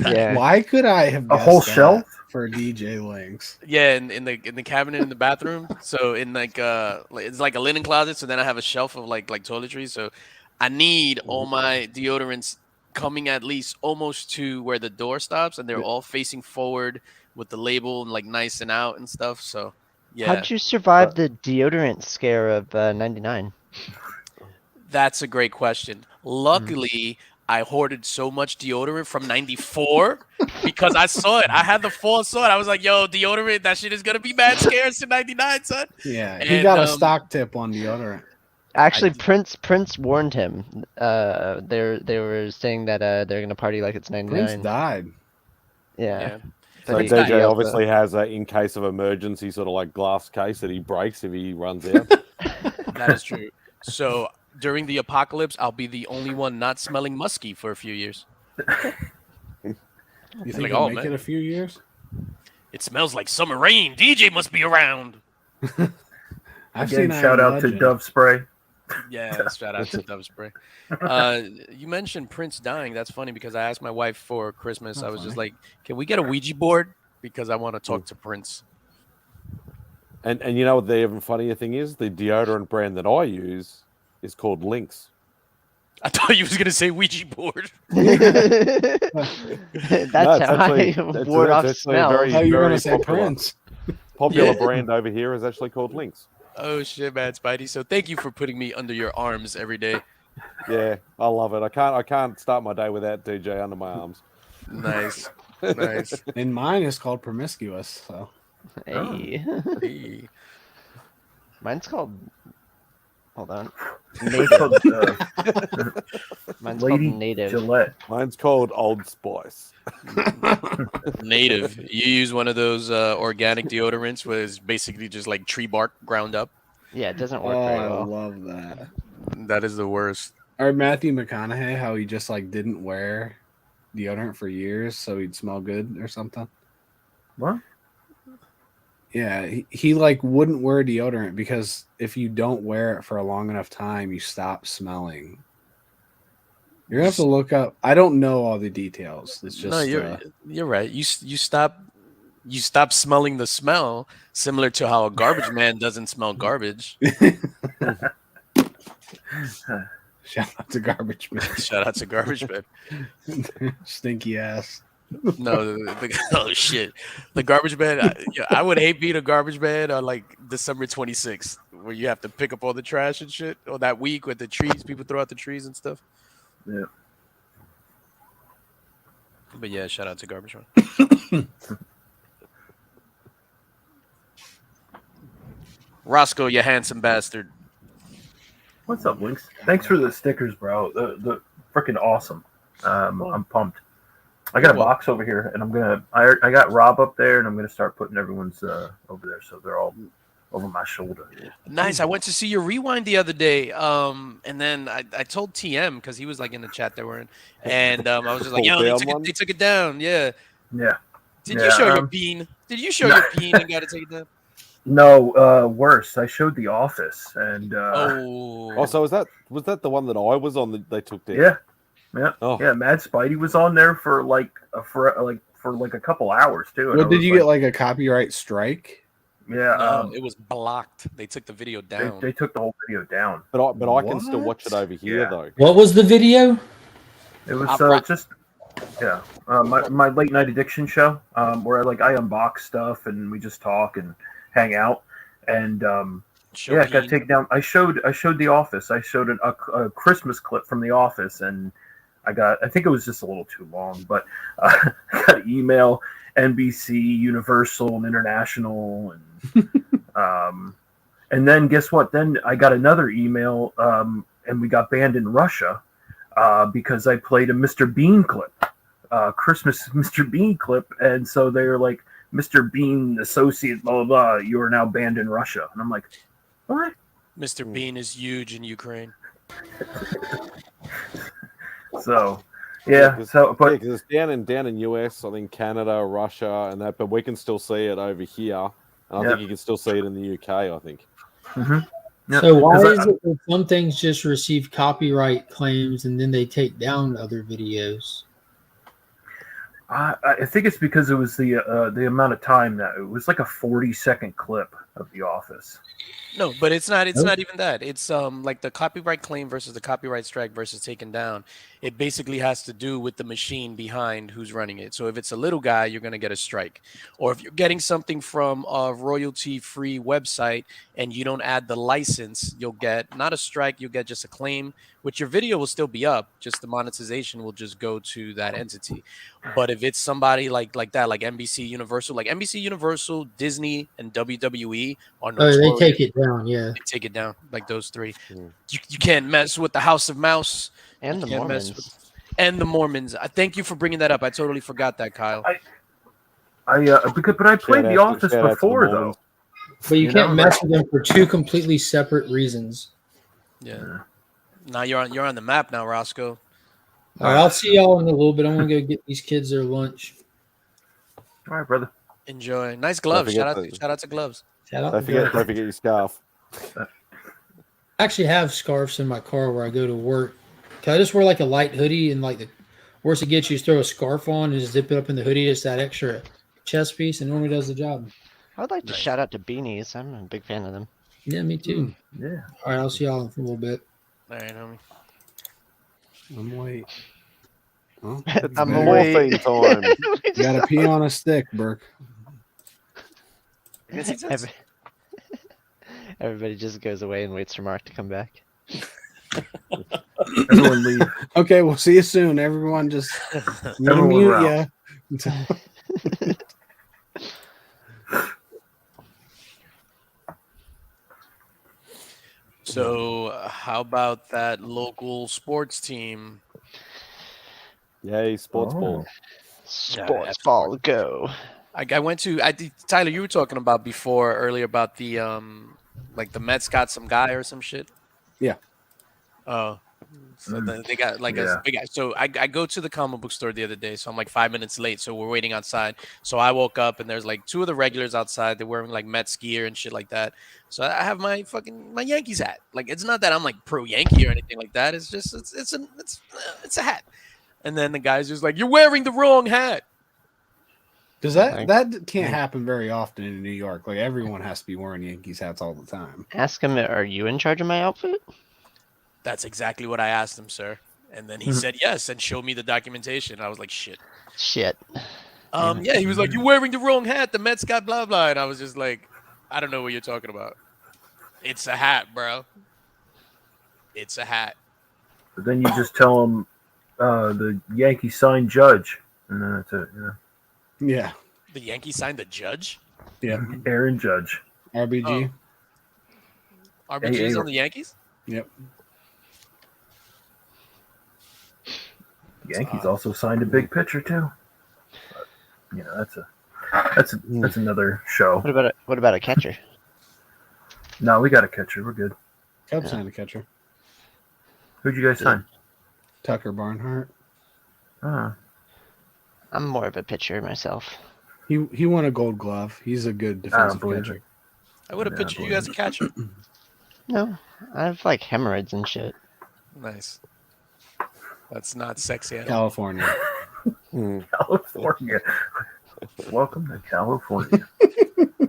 Yeah. Why could I have A whole guessed that shelf? for DJ Links? Yeah, in the cabinet in the bathroom. So in like it's like a linen closet. So then I have a shelf of like toiletries. So I need all my deodorants coming at least almost to where the door stops, and they're all facing forward with the label and like nice and out and stuff. So yeah, How'd you survive the deodorant scare of '99? that's a great question. Luckily, I hoarded so much deodorant from '94 because I saw it. I had the fall saw it. I was like, "Yo, deodorant, that shit is gonna be mad scarce in '99, son." Yeah, he And, got a stock tip on deodorant. Actually, Prince warned him. They were saying that they're gonna party like it's '99. Prince died. Yeah. So But DJ obviously has a in case of emergency sort of like glass case that he breaks if he runs out. That is true. So during the apocalypse, I'll be the only one not smelling musky for a few years. You think Like, he'll oh, make man. it a few years? It smells like summer rain. DJ must be around. I've Again, seen I shout Am out to Legend. Dove Spray. Yeah, shout out to Dove Spray. You mentioned Prince dying. That's funny because I asked my wife for Christmas. Not I was just funny. like, "Can we get a Ouija board? Because I want to talk to Prince." And you know what the even funnier thing is? The deodorant brand that I use is called Lynx. I thought you was gonna say Ouija board. That's how I ward off smells. Oh, you were very gonna say popular. Prince. Popular Yeah. brand over here is actually called Lynx. Oh shit, man, Spidey. So thank you for putting me under your arms every day. Yeah, I love it. I can't start my day without DJ under my arms. Nice, nice. And mine is called Promiscuous. So Hey. Hey. Mine's called. Hold on. It's Native. called, Mine's Lady called Native. Gillette. Mine's called Old Spice. Native. You use one of those organic deodorants where it's basically just like tree bark ground up. Yeah, it doesn't work oh, very I well. love that. That is the worst. Or Matthew McConaughey, how he just like didn't wear deodorant for years so he'd smell good or something. What? Yeah, he like wouldn't wear deodorant because if you don't wear it for a long enough time, you stop smelling. You're gonna have to look up. I don't know all the details. It's just No, you're right. You stop smelling the smell, similar to how a garbage man doesn't smell garbage. Shout out to Garbage Man. Shout out to garbage man. Stinky ass. No, oh shit, the garbage man. I would hate being a garbage man on like December 26th, where you have to pick up all the trash and shit, or that week with the trees, people throw out the trees and stuff. Yeah. But yeah, shout out to garbage man. Roscoe, you handsome bastard. What's up, Lynx? Thanks for the stickers, bro. The freaking awesome. I'm pumped. I got a box over here, and I got Rob up there, and I'm gonna start putting everyone's over there, so they're all over my shoulder. Nice. I went to see your rewind the other day, and then I told TM because he was like in the chat that we're in, and I was just like, "Yo, they took it down." Yeah. Yeah. Did you show your bean? Did you show your bean and got to take it down? No, worse. I showed The Office, and oh, so was that the one that I was on that they took down? yeah. Oh. Yeah, Mad Spidey was on there for a couple hours too. and What I did was you get like a copyright strike? Yeah, no, it was blocked. They took the video down. They took the whole video down. But I can still watch it over here though. What was the video? It was just my late night addiction show where I unbox stuff and we just talk and hang out and I got taken down. I showed The Office. I showed a Christmas clip from The Office and I think it was just a little too long, but I got an email, NBC, Universal, and International, and then guess what? Then I got another email, and we got banned in Russia because I played a Mr. Bean clip, Christmas Mr. Bean clip, and so they were like, Mr. Bean associate, blah blah blah. You are now banned in Russia, and I'm like, what? Mr. Bean is huge in Ukraine. So, yeah. But it's down in US, I think Canada, Russia, and that, but we can still see it over here, and I think you can still see it in the UK. I think. Mm-hmm. So why is it that some things just receive copyright claims and then they take down other videos? I think it's because it was the amount of time that it was like a 40-second clip of The Office. No, but it's not even that. It's like the copyright claim versus the copyright strike versus taken down. It basically has to do with the machine behind who's running it. So if it's a little guy, you're going to get a strike. Or if you're getting something from a royalty-free website and you don't add the license, you'll get not a strike, you'll get just a claim, which your video will still be up, just the monetization will just go to that entity. But if it's somebody like that, like NBC Universal, Disney, and WWE are notorious. Oh, they take it down, yeah. They take it down, like those three. You can't mess with the House of Mouse. And the Mormons. And the Mormons. I thank you for bringing that up. I totally forgot that, Kyle. But I played The Office before, though. But you can't mess with them for two completely separate reasons. Yeah. Now you're on the map now, Roscoe. All right, I'll see y'all in a little bit. I'm gonna go get these kids their lunch. All right, brother. Enjoy. Nice gloves. Shout out to gloves. Shout out. Don't forget your scarf. I actually have scarves in my car where I go to work. Can I just wear like a light hoodie and like the worst it gets you is throw a scarf on and just zip it up in the hoodie. It's that extra chest piece and normally does the job. I would like to shout out to beanies. I'm a big fan of them. Yeah, me too. Yeah. All right, I'll see y'all in a little bit. All right, homie. I'm wait. Oh, I'm waiting. Time. You gotta pee on a stick, Burke. Everybody just goes away and waits for Mark to come back. Everyone leave. Okay, we'll see you soon. Everyone just mute ya. So, how about that local sports team? Yay, sports ball. Sports ball, go. I went to Tyler, you were talking about earlier about the like the Mets got some guy or some shit. Yeah. Oh. So they got like a big guy. So I go to the comic book store the other day, so I'm like 5 minutes late. So we're waiting outside. So I woke up and there's like two of the regulars outside. They're wearing like Mets gear and shit like that. So I have my Yankees hat. Like it's not that I'm like pro Yankee or anything like that. It's just it's a hat. And then the guy's just like, "You're wearing the wrong hat." Because that can't happen very often in New York. Like everyone has to be wearing Yankees hats all the time. Ask him, are you in charge of my outfit? That's exactly what I asked him, sir. And then he said yes and showed me the documentation. I was like, shit. Yeah, he was like, "You're wearing the wrong hat. The Mets got blah blah." And I was just like, I don't know what you're talking about. It's a hat, bro. It's a hat. But then you just tell him the Yankees signed Judge, and then that's it. Yeah. The Yankees signed the Judge? Yeah. Aaron Judge. RBG. RBG's on the Yankees? Yep. Yankees also signed a big pitcher too. But, that's another show. What about a catcher? No, we got a catcher. We're good. Cubs signed a catcher. Who'd you guys sign? Tucker Barnhart. I'm more of a pitcher myself. He won a Gold Glove. He's a good defensive catcher. I would have pictured you as a catcher. No, I have like hemorrhoids and shit. Nice. That's not sexy at all. California. California. Welcome to California.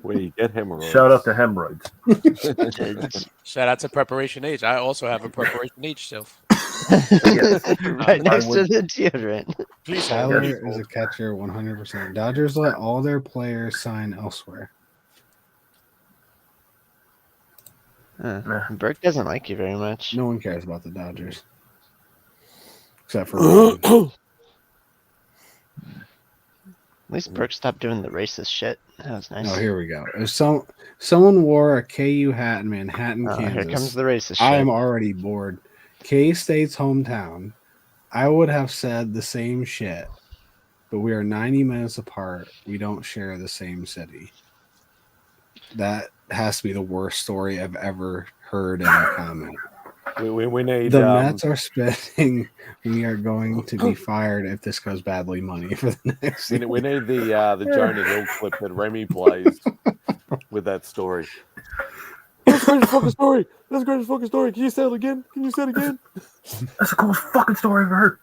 Where you get hemorrhoids. Shout out to hemorrhoids. Shout out to Preparation H. I also have a Preparation H self. Right next to the deodorant. Please, Tyler is a catcher 100%. Dodgers let all their players sign elsewhere. Burke doesn't like you very much. No one cares about the Dodgers. Except for At least Burke stopped doing the racist shit. That was nice. Oh, here we go. If someone wore a KU hat in Manhattan, Kansas. Here comes the racist shit. I am already bored. K-State's hometown. I would have said the same shit, but we are 90 minutes apart. We don't share the same city. That has to be the worst story I've ever heard in a comment. We need the Mets are spending. We are going to be fired if this goes badly. Money for the next. We need the Jonah Hill clip that Remy plays with that story. the greatest fucking story. That's the greatest fucking story. Can you say it again? Can you say it again? That's the coolest fucking story I've ever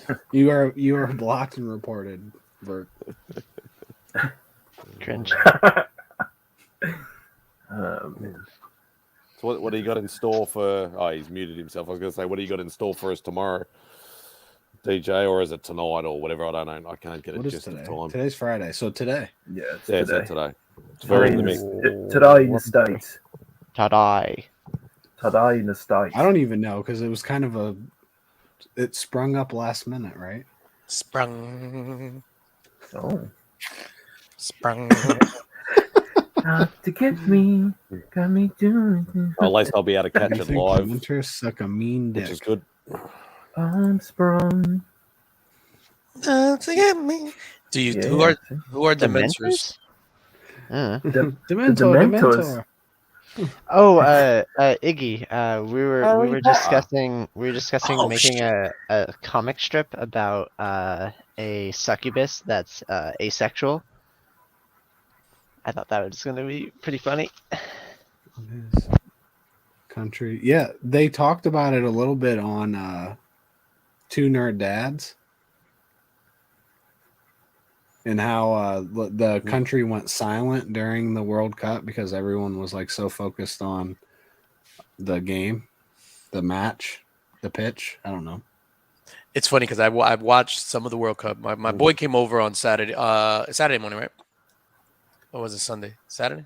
heard. You are blocked and reported, Bert. Cringe. Man. So what do you got in store for? Oh, he's muted himself. I was going to say, what do you got in store for us tomorrow, DJ, or is it tonight or whatever? I don't know. I can't get it just in time. Today's Friday, so today. Yeah, it's Yeah, today. it's today. It's very in the mix. Today in the States. Today. Today in the States. I don't even know because it was kind of it sprung up last minute, right? Sprung. Oh. Sprung. To get me, got me doing this. At least I'll be able to catch You it think live, Winter suck a mean dick. which is good. I'm sprung. To get me. Do you? Yeah. Who are Dementors? Dementor. Oh, Iggy. We were discussing making a comic strip about a succubus that's asexual. I thought that was going to be pretty funny. Country. Yeah, they talked about it a little bit on Two Nerd Dads. And how the country went silent during the World Cup because everyone was like so focused on the game, the match, the pitch. I don't know. It's funny because I've watched some of the World Cup. My boy came over on Saturday morning, right? Or was it Sunday? Sunday.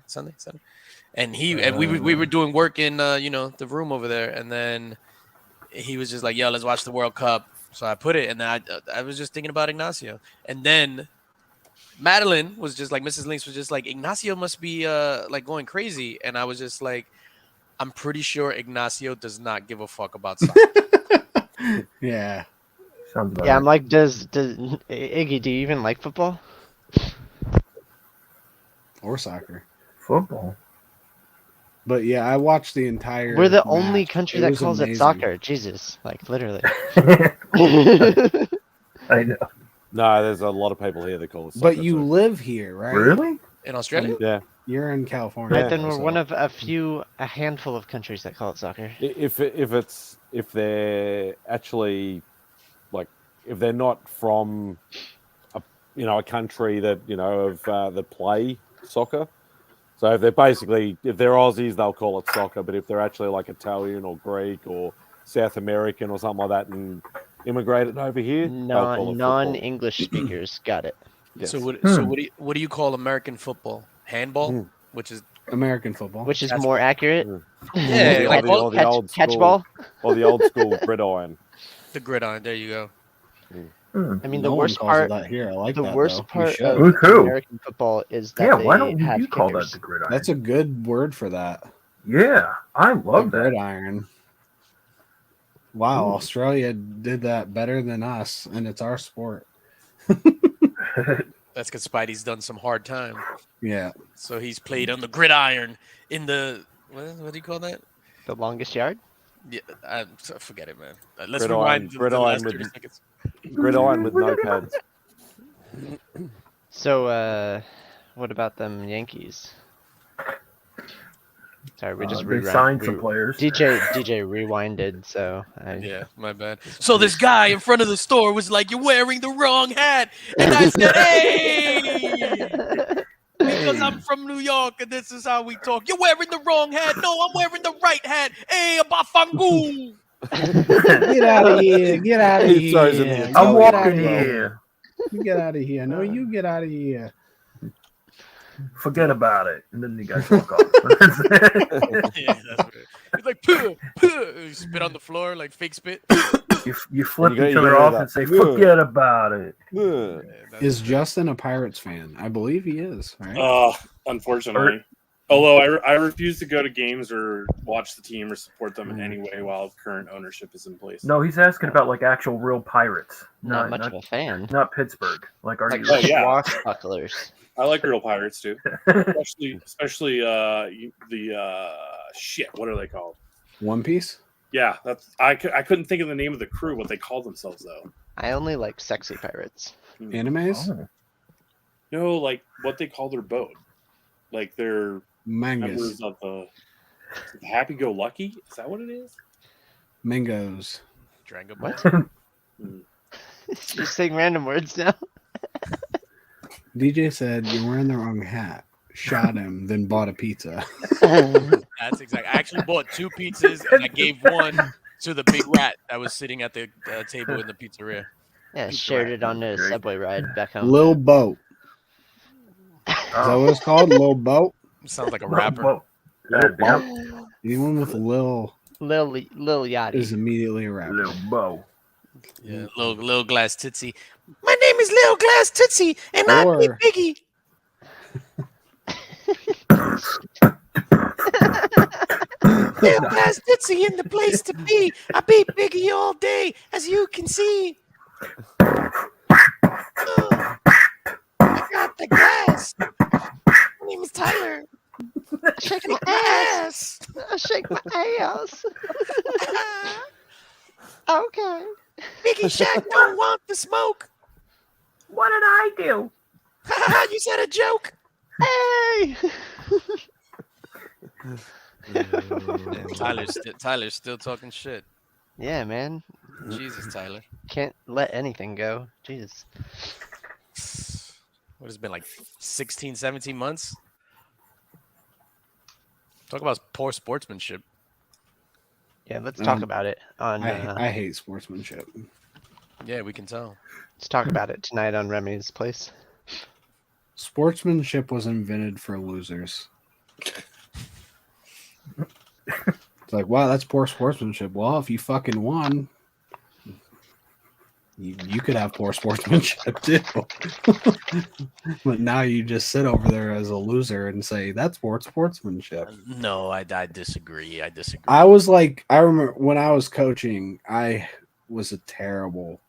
And we were doing work in the room over there, and then he was just like, "Yo, let's watch the World Cup." So I put it, and then I was just thinking about Ignacio, and then Madeline was just like, Mrs. Links was just like, Ignacio must be like going crazy, and I was just like, I'm pretty sure Ignacio does not give a fuck about soccer. Yeah. Sounds about Yeah, right. I'm like, does Iggy, do you even like football? Or soccer. Football. But yeah, I watched the entire. We're the match. only country that was calls it amazing. soccer. Jesus, like literally. I know. No, there's a lot of people here that call it soccer. But you too. live here, right? Really? In Australia? Yeah. You're in California. Right, then we're so- one of a handful of countries that call it soccer. If they're actually like if they're not from a country that that play soccer. So if they're Aussies, they'll call it soccer. But if they're actually like Italian or Greek or South American or something like that and immigrated over here, they'll call it football. Non-English speakers got it. Yes. So what do you call American football? Handball, which is American football, which is more accurate. Yeah, or the old catch school, ball. or the old school gridiron. The gridiron. There you go. I mean, No the one worst calls it part. that here. I like the that, worst though. We part should. of Woohoo. American football is that Yeah, they why don't have you call that kickers. the gridiron? That's a good word for that. Yeah, I love The that. gridiron. Wow, Ooh. Australia did that better than us, and it's our sport. That's because Spidey's done some hard time. Yeah. So he's played on the gridiron in the what do you call that? The longest yard. Yeah, forget it, man. Let's Gridiron- rewind the gridiron last with- 30 seconds. Gridiron with no pads. So, what about them Yankees? Sorry, we just They signed some players. DJ rewinded, so Yeah, my bad. So this guy in front of the store was like, "You're wearing the wrong hat," and I said, "Hey, because I'm from New York and this is how we talk. You're wearing the wrong hat. No, I'm wearing the right hat. Hey, Abafangu." Get out of here. Get out of He throws in the here. Italian I'm Get walking outta here. You get out of here. No, you get out of here. Forget about it. And then you guys walk off. Yeah, that's right. He's like, "Puh, puh." He spit on the floor like fake spit. You flip You each gotta other hear off that. and say, Yeah. forget about it. Yeah. Is Justin a Pirates fan? I believe he is, right? Unfortunately. Although I refuse to go to games or watch the team or support them in any way while current ownership is in place. No, he's asking about like actual real Pirates. not much of a fan. Not Pittsburgh. Like, are Like you? yeah. swashbucklers. I like real pirates too, especially the shit. What are they called? One Piece? Yeah, that's I couldn't think of the name of the crew. What they call themselves though? I only like sexy pirates. Animes? Oh. No, like what they call their boat. Like their members of the Happy Go Lucky. Is that what it is? Mangoes. Drango What? Bite? Just saying random words now. DJ said you're wearing the wrong hat. Shot him, then bought a pizza. That's exactly. I actually bought 2 pizzas and I gave one to the big rat that was sitting at the table in the pizzeria. Yeah, shared it on the subway ride back home. Lil Boat. Is that what it's called? Lil Boat? Sounds like a rapper. Lil Boat. Anyone with Lil Yachty is immediately a rapper. Lil Bo. Yeah, little glass tootsie. My name is Lil Glass Tootsie, and I'm Big Biggie. Lil Glass Tootsie in the place to be. I beat Biggie all day, as you can see. I got the glass. My name is Tyler. Shake my ass. Shake my ass. Okay. Biggie Shaq don't want the smoke. What did I do? You said a joke. Hey. Tyler's still talking shit. Yeah, man. Jesus, Tyler. Can't let anything go. Jesus. What has it been like 16, 17 months? Talk about poor sportsmanship. Yeah, let's talk about it on. I hate sportsmanship. Yeah, we can tell. Let's talk about it tonight on Remy's place. Sportsmanship was invented for losers. It's like, wow, that's poor sportsmanship. Well, if you fucking won, you could have poor sportsmanship too. But now you just sit over there as a loser and say that's poor sportsmanship. No, I disagree. I remember when I was coaching, I was a terrible.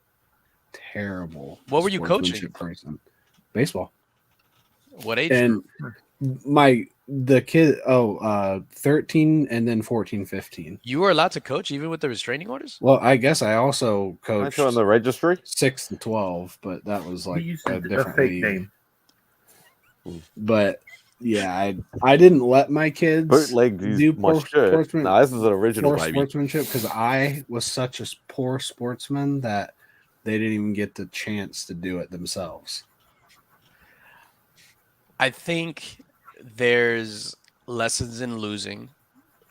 What were you coaching? Person. Baseball. What age? And the kid 13 and then 14, 15. You were allowed to coach even with the restraining orders? Well, I guess I also coached on the registry 6 and 12, but that was like a different fake league. name. But yeah, I didn't let my kids bootleg do poor sportsmanship. No, this is an original baby. Sportsmanship because I was such a poor sportsman that they didn't even get the chance to do it themselves. I think there's lessons in losing.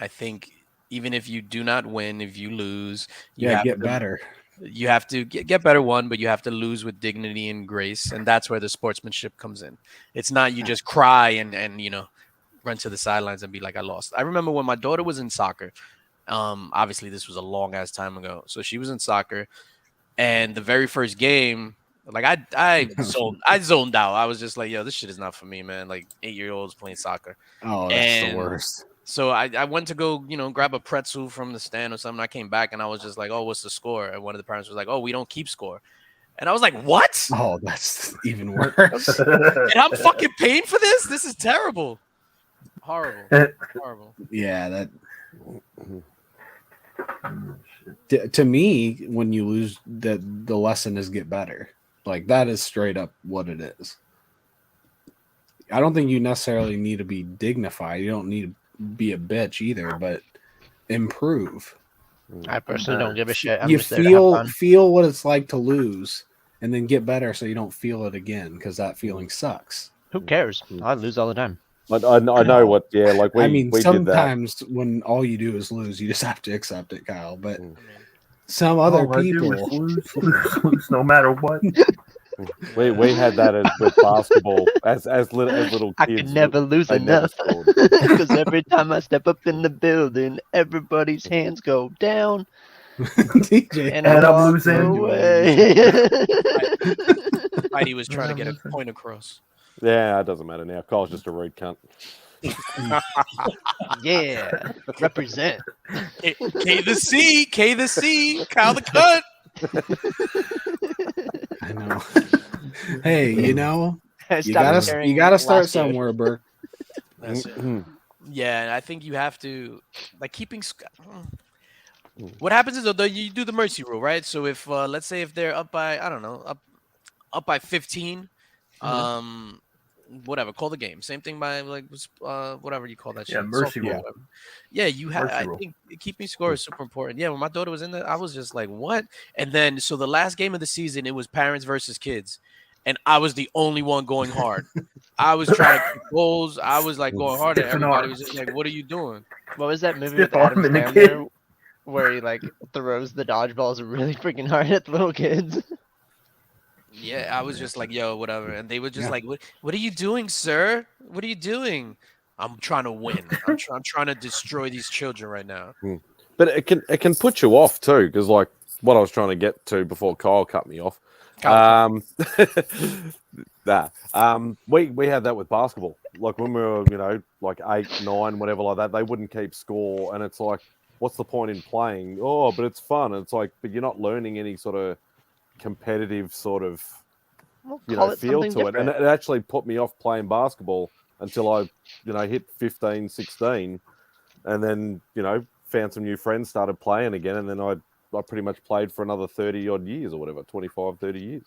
I think even if you do not win, if you lose, you have get to, better. You have to get better one, but you have to lose with dignity and grace, and that's where the sportsmanship comes in. It's not you just cry and run to the sidelines and be like, I lost. I remember when my daughter was in soccer. Obviously this was a long ass time ago. So she was in soccer, and the very first game, like I zoned out. I was just like, yo, this shit is not for me, man. Like 8-year-olds playing soccer. Oh, that's the worst. So I went to go, grab a pretzel from the stand or something. I came back and I was just like, oh, what's the score? And one of the parents was like, oh, we don't keep score. And I was like, what? Oh, that's even worse. And I'm fucking paying for this? This is terrible. Horrible. Horrible. Yeah, to me, when you lose, the lesson is get better. Like that is straight up what it is. I don't think you necessarily need to be dignified. You don't need to be a bitch either, but improve. I personally don't give a shit. I'm you just there to have fun. feel what it's like to lose, and then get better so you don't feel it again because that feeling sucks. Who cares? I lose all the time. I know what. Yeah, like we sometimes when all you do is lose, you just have to accept it, Kyle. But some other people lose no matter what. We had that with basketball as little kids. I could never lose enough because every time I step up in the building, everybody's hands go down. DJ, and I'm losing away. Heidi was trying to get a point across. Yeah, it doesn't matter now. Kyle's just a rude cunt. Yeah, represent. K the C, Kyle the cut. I know. Hey, you gotta start somewhere, Burke. Yeah, I think you have to keeping. What happens is though you do the mercy rule, right? So if let's say if they're up by up by 15, whatever. Call the game. Same thing by like whatever you call that shit. Yeah, mercy Soccer, roll. whatever. Yeah, you have. Mercy I roll. think keeping score is super important. Yeah, when my daughter was in there, I was just like, what? And then so the last game of the season, it was parents versus kids, and I was the only one going hard. I was trying to keep goals. I was like going hard, and Stiff in everybody was arms. just like, "What are you doing?" What was that movie Stiff with Adam arm in the Sandler where he like throws the dodgeballs really freaking hard at the little kids? Yeah, I was just like, "Yo, whatever," and they were just like, "What are you doing, sir? What are you doing?" I'm trying to win. I'm trying to destroy these children right now. But it can put you off too, because like what I was trying to get to before Kyle cut me off. We had that with basketball. Like when we were, like 8, 9, whatever like that, they wouldn't keep score, and it's like, what's the point in playing? Oh, but it's fun. And it's like, but you're not learning any sort of competitive sort of feel to it. And it actually put me off playing basketball until I, hit 15, 16, and then found some new friends, started playing again, and then I pretty much played for another 30 odd years or whatever, 25, 30 years.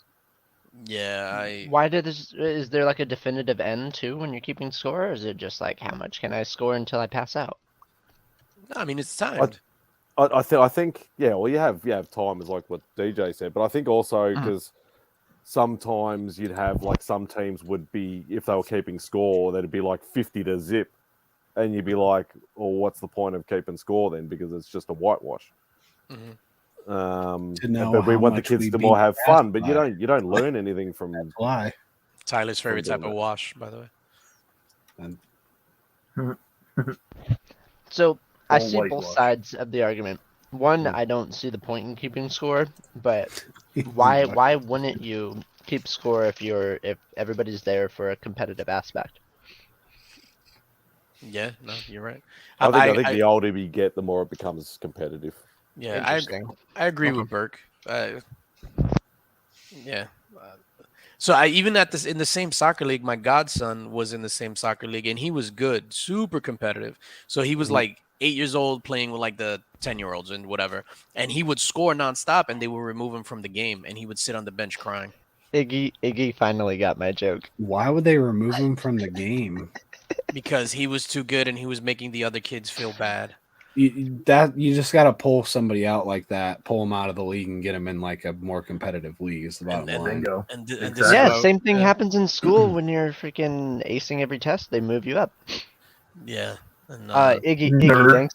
Yeah, is there like a definitive end too when you're keeping score, or is it just like how much can I score until I pass out? No, I mean it's timed. I think well you have time, is like what DJ said, but I think also because sometimes you'd have like some teams would be, if they were keeping score, they'd be like 50-0, and you'd be like, well, what's the point of keeping score then, because it's just a whitewash. Mm-hmm. But we want the kids to more have fun, but you don't learn anything from why. Tyler's favorite type of wash, by the way. So I see both sides of the argument. One, I don't see the point in keeping score, but why wouldn't you keep score if everybody's there for a competitive aspect? Yeah, no, you're right. I think the older you get, the more it becomes competitive. Yeah, I agree with Burke. Yeah. So even in the same soccer league, my godson was in the same soccer league, and he was good, super competitive. So he was like 8 years old playing with like the 10-year-olds and whatever, and he would score nonstop, and they would remove him from the game, and he would sit on the bench crying. Iggy finally got my joke. Why would they remove him from the game? Because he was too good, and he was making the other kids feel bad. You just got to pull somebody out like that, pull them out of the league, and get them in like a more competitive league. Is the bottom line. Same thing happens in school when you're freaking acing every test. They move you up. Yeah. Iggy,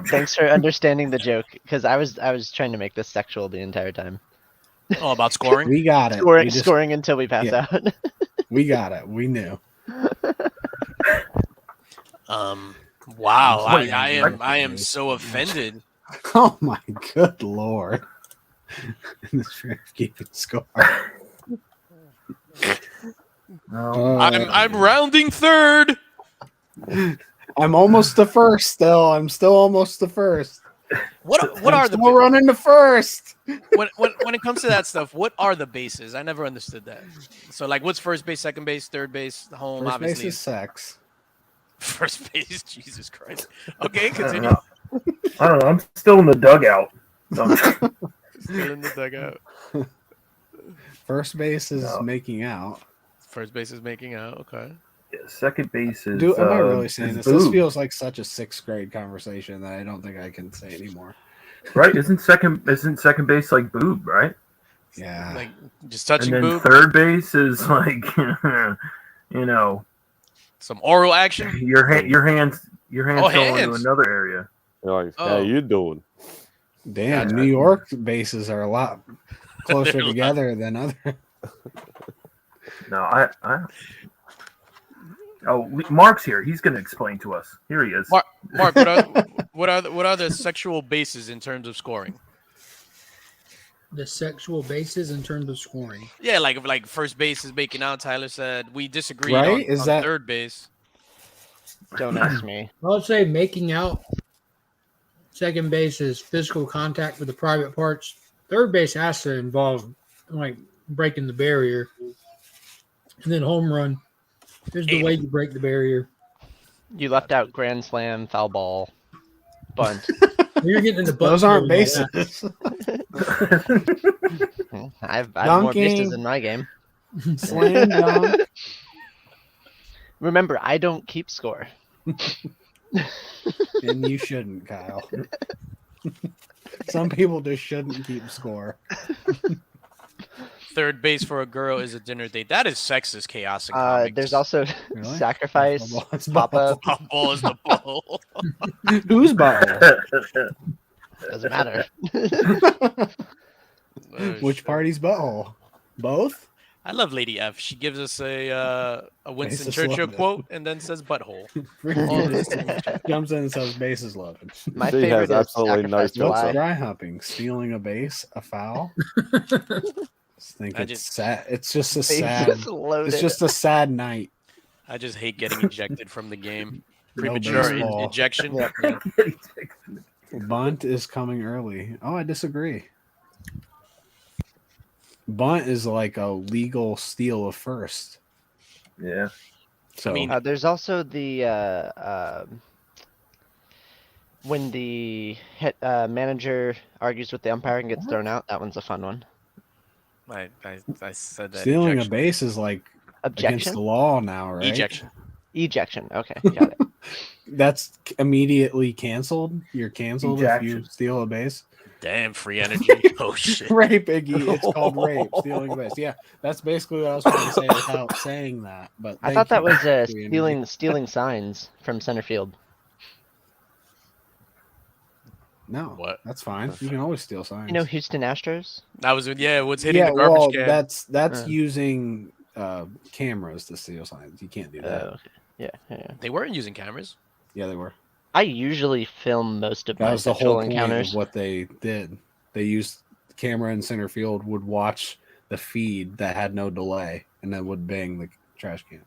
thanks for understanding the joke, because I was trying to make this sexual the entire time. Oh, about scoring? We got it. Scoring until we pass out. We got it. We knew. Wow, I am so offended. Oh my good lord! This fair keeping score. I'm rounding third. I'm almost the first. Still, I'm still almost the first. What are the running the first? when it comes to that stuff, what are the bases? I never understood that. So like, what's first base, second base, third base, home? First obviously, base is sex. First base, Jesus Christ. Okay, continue. I don't know. I'm still in the dugout. Still in the dugout. First base is making out. First base is making out. Okay. Yeah, second base is. Am I really saying this? This feels like such a 6th grade conversation that I don't think I can say anymore. Right? Isn't second base like boob? Right? Yeah. Like just touching and then boob. Third base is like, some oral action. Your hands go into another area. Like, how you doing? Damn, New York bases are a lot closer together than other. No, Mark's here. He's going to explain to us. Here he is. Mark, what are the sexual bases in terms of scoring? The sexual bases in terms of scoring. Yeah, like first base is making out. Tyler said we disagreed Right? on third base. Don't ask me. I would say making out. Second base is physical contact with the private parts. Third base has to involve like breaking the barrier. And then home run. There's the way you break the barrier. You left out grand slam, foul ball, bunt. You're getting into those aren't bases. I've more bases in my game. Slam dunk. Remember, I don't keep score. And you shouldn't, Kyle. Some people just shouldn't keep score. Third base for a girl is a dinner date. That is sexist chaos in comics. There's also Really? sacrifice, pop up. Pop ball is the ball. Whose butthole? Doesn't matter. Which party's butthole? Both? I love Lady F. She gives us a Winston Basis Churchill loaded. quote and then says butthole. Jumps in and says bases loaded. My She favorite has is absolutely no sacrifice filter. fly. Dry humping, stealing a base, a foul. I It's just- sad. It's just a Bases sad. loaded. It's just a sad night. I just hate getting ejected from the game. No Premature baseball. ejection. Yeah. Bunt is coming early. Oh, I disagree. Bunt is like a legal steal of first. Yeah. So I mean, There's also the when the manager argues with the umpire and gets thrown out. That one's a fun one. I said that. stealing ejection. a base is like against Objection. the law now, right? Ejection. Ejection. Okay, got it. That's immediately canceled. You're canceled if you Ejection. steal a base. Damn, free energy. Oh shit. Rape, Iggy. It's called rape. Stealing a base. Yeah, that's basically what I was trying to say without saying that. But I thank thought that you, was free energy. stealing signs from center field. No, What? that's fine. You can always steal signs. You know, Houston Astros. That was what's hitting yeah, the garbage well, can. that's Uh. using cameras to steal signs. You can't do that. Okay. Yeah. They weren't using cameras. Yeah, they were. I usually film most of That my was the sexual whole point encounters. of what they did. They used the camera in center field would watch the feed that had no delay and then would bang the trash can.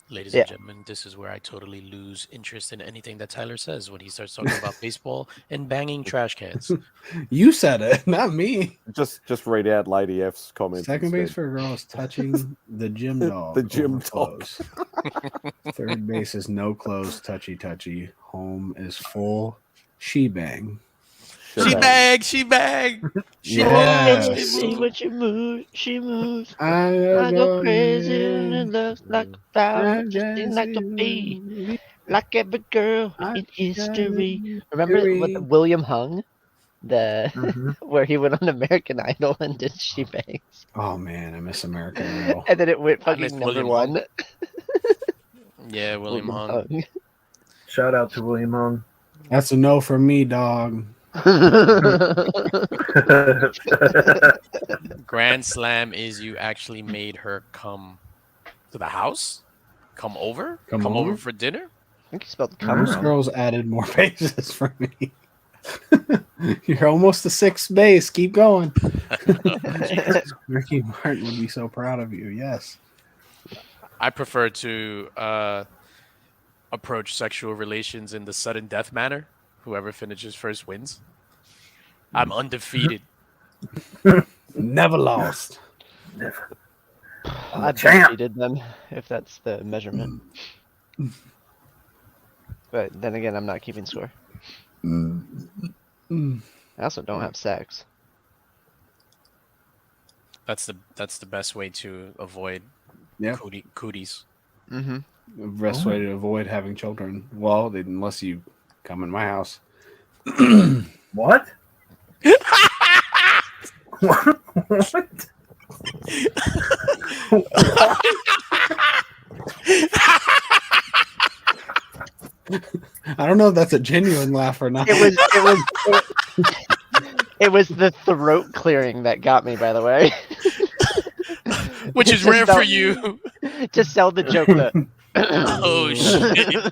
Ladies Yeah. and gentlemen, this is where I totally lose interest in anything that Tyler says when he starts talking about baseball and banging trash cans. You said it, not me. Just read out Lady F's comments. Second base instead. for a girl is touching the gym dog. The gym over dog. close. Third base is no close, touchy. Home is full shebang. She bag, she bag. She Yes. bag. She moves, when she moves, she moves. I I go crazy and it looks like a flower, just like a bee, like every girl in history. Remember what William Hung, where he went on American Idol and did she bangs, Oh man, I miss American Idol. and then it went I miss fucking number William one. Yeah, William Hung. Shout out to William Hung. That's a no from me, dog. Grand Slam is you actually made her come to the house? Come over? Come over over? for dinner? I think you spelled cum Most wrong. girls added more bases for me. You're almost to sixth base. Keep going. Ricky Martin would be so proud of you. Yes. I prefer to approach sexual relations in the sudden death manner. Whoever finishes first wins. I'm undefeated. Never lost. Never. I Champ. defeated them, if that's the measurement. But then again, I'm not keeping score. I also don't have sex. That's the best way to avoid Yeah. cooties. Mm-hmm. The best way to avoid having children. Well, unless you come in my house. What? What? I don't know if that's a genuine laugh or not. It was the throat clearing that got me, by the way. Which is To rare sell- for you. To sell the joke that. Oh shit.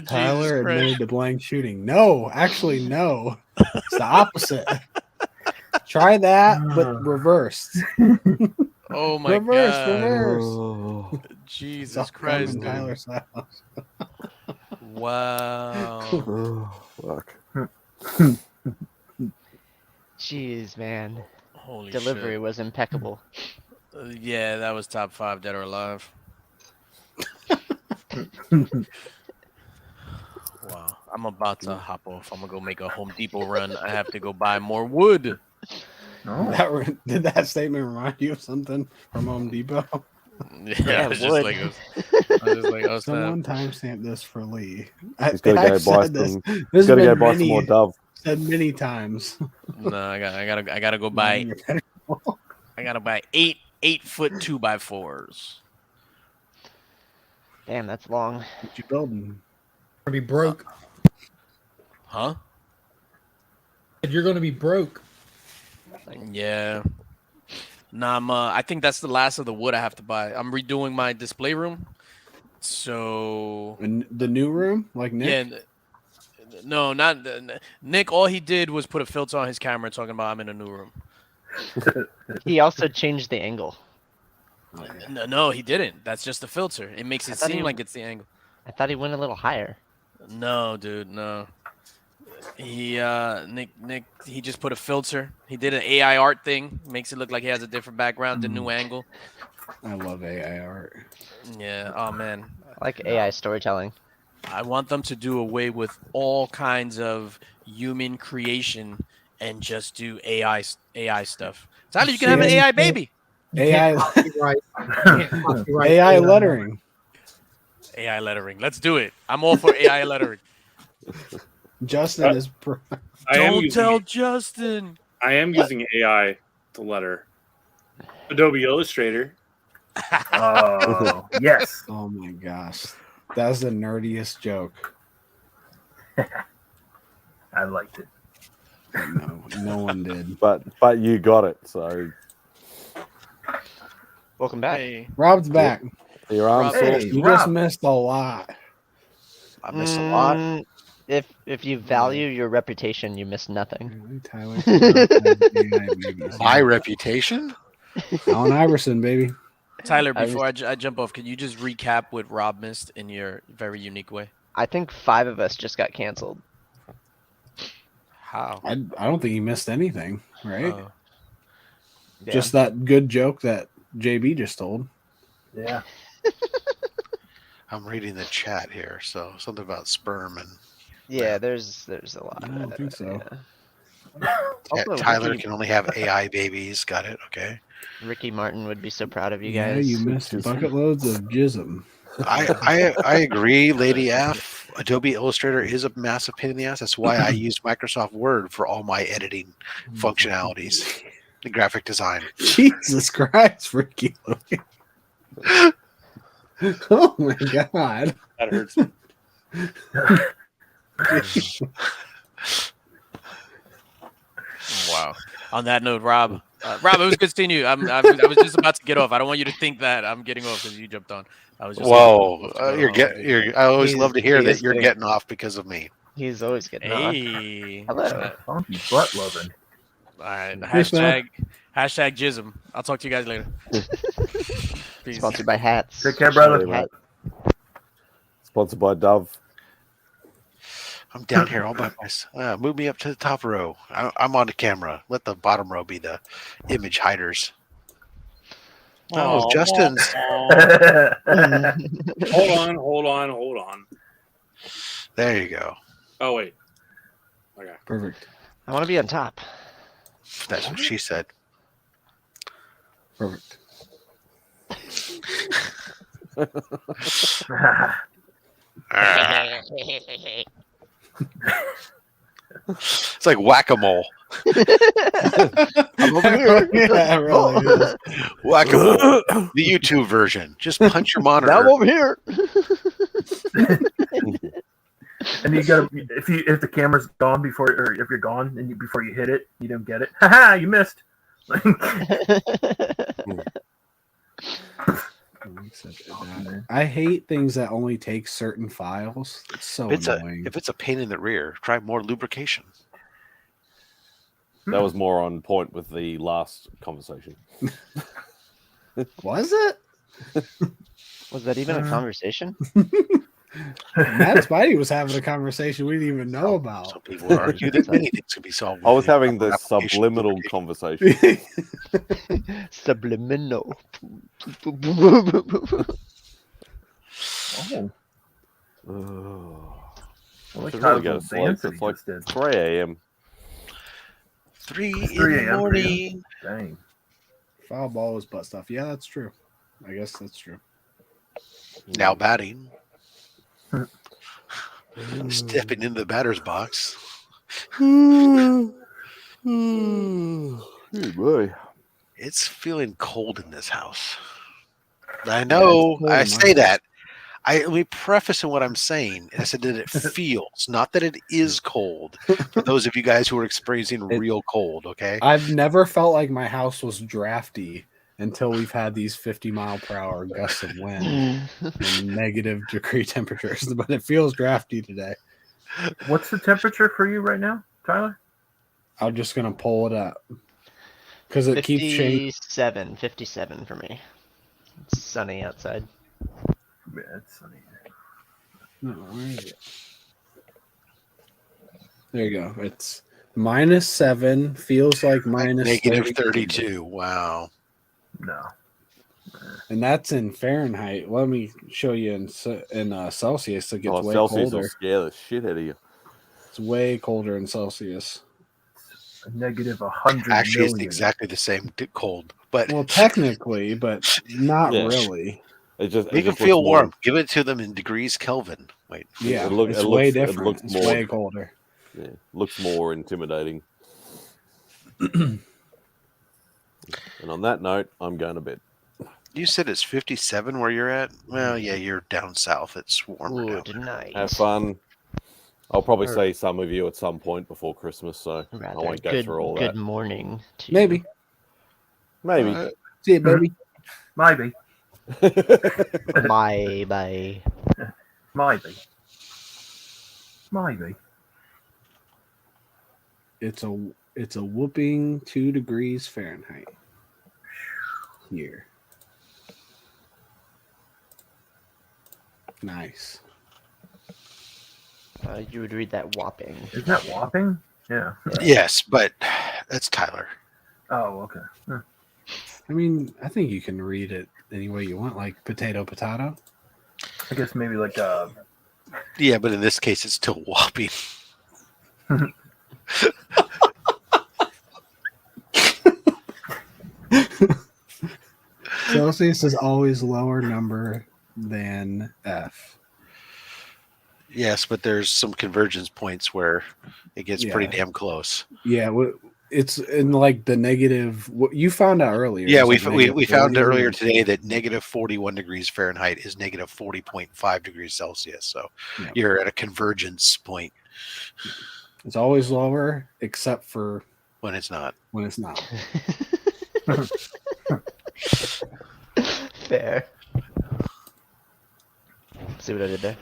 Tyler Jesus admitted Christ. to blank shooting. No, actually, no. It's the opposite. Try that, but reversed. Oh my Reverse. Oh, Jesus It's all Christ, in dude. Tyler's house. Wow. fuck. Jeez, man. Holy Delivery shit. was impeccable. Yeah, that was top 5 dead or alive. Wow. I'm about to hop off. I'm gonna go make a Home Depot run. I have to go buy more wood. No. Did that statement remind you of something from Home Depot? Yeah, I was just like, Someone timestamp this for Lee. He's got to go buy some. He's got to go buy some more Dove. Said many times. No, I gotta go buy. I gotta buy 8-foot 2x4s. Damn, that's long. What you building? Gonna be broke. Huh? You're gonna be broke. Yeah. Nah, I think that's the last of the wood I have to buy. I'm redoing my display room. So the new room, like Nick? Yeah. No, not Nick. All he did was put a filter on his camera, talking about I'm in a new room. He also changed the angle. No, he didn't. That's just the filter. It makes it seem like it's the angle. I thought he went a little higher. No, dude, no. He Nick he just put a filter. He did an AI art thing. Makes it look like he has a different background, a new angle. I love AI art. Yeah. Oh man. I like AI storytelling. I want them to do away with all kinds of human creation and just do AI stuff. Tyler, you can have an AI baby. AI AI lettering. AI lettering. Let's do it. I'm all for AI lettering. Justin is. Don't tell Justin. I am using AI to letter. Adobe Illustrator. Oh yes. Oh my gosh, that's the nerdiest joke. I liked it. No one did. But you got it. So welcome back. Hey. Rob's back. Your arm You just missed a lot. I missed a lot. If you value your reputation, you miss nothing. Tyler, my reputation? Allen Iverson, baby. Tyler, before I jump off, can you just recap what Rob missed in your very unique way? I think 5 of us just got canceled. How? I don't think he missed anything, right? Yeah. Just that good joke that JB just told. Yeah. I'm reading the chat here, so something about sperm and. Yeah, there's a lot. I don't think so. Also, Tyler Ricky- can only have AI babies. Got it. Okay. Ricky Martin would be so proud of you Yeah, guys. you missed bucket loads of jism. I agree, Lady F. Adobe Illustrator is a massive pain in the ass. That's why I use Microsoft Word for all my editing functionalities, the graphic design. Jesus Christ, Ricky. Oh my God. That hurts. Wow. On that note, Rob, it was good seeing you. I was just about to get off. I don't want you to think that I'm getting off because you jumped on. I was just. Whoa, I always love to hear that you're getting- getting off because of me. He's always getting off. Hey. Hello. Funky butt loving. All right. Peace, man. Hashtag Jism. I'll talk to you guys later. Peace. Sponsored by hats. Take care, brother. Hat. Sponsored by Dove. I'm down here all by myself. Move me up to the top row. I'm on the camera. Let the bottom row be the image hiders. Oh, Justin's. Hold on. There you go. Oh wait. Okay. Perfect. I want to be on top. That's what she said. Perfect. It's like whack-a-mole. I'm over here. Yeah, really. Whack-a-mole. The YouTube version. Just punch your monitor. Now I'm over here. And you gotta if the camera's gone before, or if you're gone and before you hit it, you don't get it. Haha, you missed. I hate things that only take certain files. It's so annoying. If it's a pain in the rear, try more lubrication. That was more on point with the last conversation. Was it? Was that even a conversation? Matt Spidey was having a conversation we didn't even know about. Some people would argue that many things could be solved. I was having the subliminal conversation. Subliminal. I like Should how really go to sleep. It's like 3 a.m. 3 in the morning. Dang. Foul ball is butt stuff. Yeah, that's true. I guess that's true. Now batting. Stepping into the batter's box. Oh boy. It's feeling cold in this house. I know. I say that. Let me preface in what I'm saying. I said that it feels, not that it is cold. For those of you guys who are experiencing real cold, okay? I've never felt like my house was drafty until we've had these 50-mile-per-hour gusts of wind and negative degree temperatures, but it feels drafty today. What's the temperature for you right now, Tyler? I'm just gonna pull it up because it keeps changing. 57 for me. It's sunny outside. Yeah, it's sunny. No, where is it? There you go. It's -7. Feels like minus negative 32. Wow. No. And that's in Fahrenheit. Let me show you in Celsius. It gets way Celsius colder. will scare the shit out of you. It's way colder in Celsius. -100 Actually, million. it's exactly the same cold, but well, technically, but not really. It just make them feel warm. Give it to them in degrees Kelvin. Wait, yeah, it's way different. It's way colder. Yeah, looks more intimidating. And on that note, I'm going to bed. You said it's 57 where you're at? Well, yeah, you're down south. It's warmer now. Nice. Have fun. I'll probably see some of you at some point before Christmas, so I won't go through all that. Good morning to Maybe. See you, baby. Maybe. Maybe. It's a whooping 2 degrees Fahrenheit here. Nice. You would read that whopping. Is that whopping? Yeah. Yes, but that's Tyler. Oh, okay. Huh. I mean, I think you can read it any way you want, like potato. I guess maybe like Yeah, but in this case, it's still whopping. Celsius is always lower number than F. Yes, but there's some convergence points where it gets pretty damn close. Yeah, it's in like the negative. What you found out earlier. Yeah, we found earlier today that negative 41 degrees Fahrenheit is negative 40.5 degrees Celsius. So you're at a convergence point. It's always lower, except for when it's not. When it's not. Fair. See what I did there?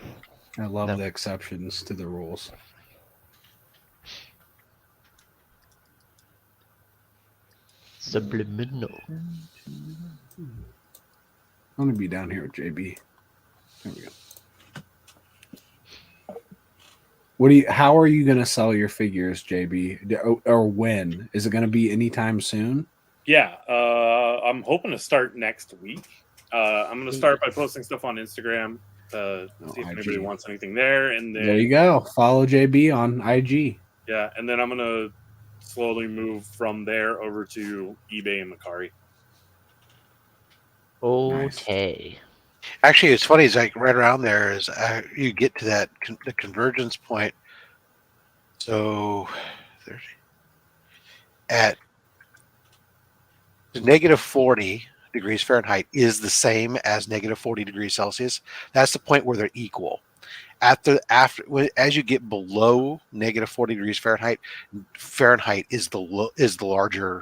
I love the exceptions to the rules. Subliminal. I'm gonna be down here with JB. There we go. How are you gonna sell your figures, JB? Or when? Is it gonna be anytime soon? Yeah, I'm hoping to start next week. I'm gonna start by posting stuff on Instagram to see if anybody wants anything there, and then there you go. Follow JB on IG. Yeah, and then I'm gonna slowly move from there over to eBay and Macari. Okay. Actually, it's funny. It's like right around there is you get to that the convergence point. So, at negative 40 degrees Fahrenheit is the same as negative 40 degrees Celsius. That's the point where they're equal. As you get below negative 40 degrees Fahrenheit is the larger,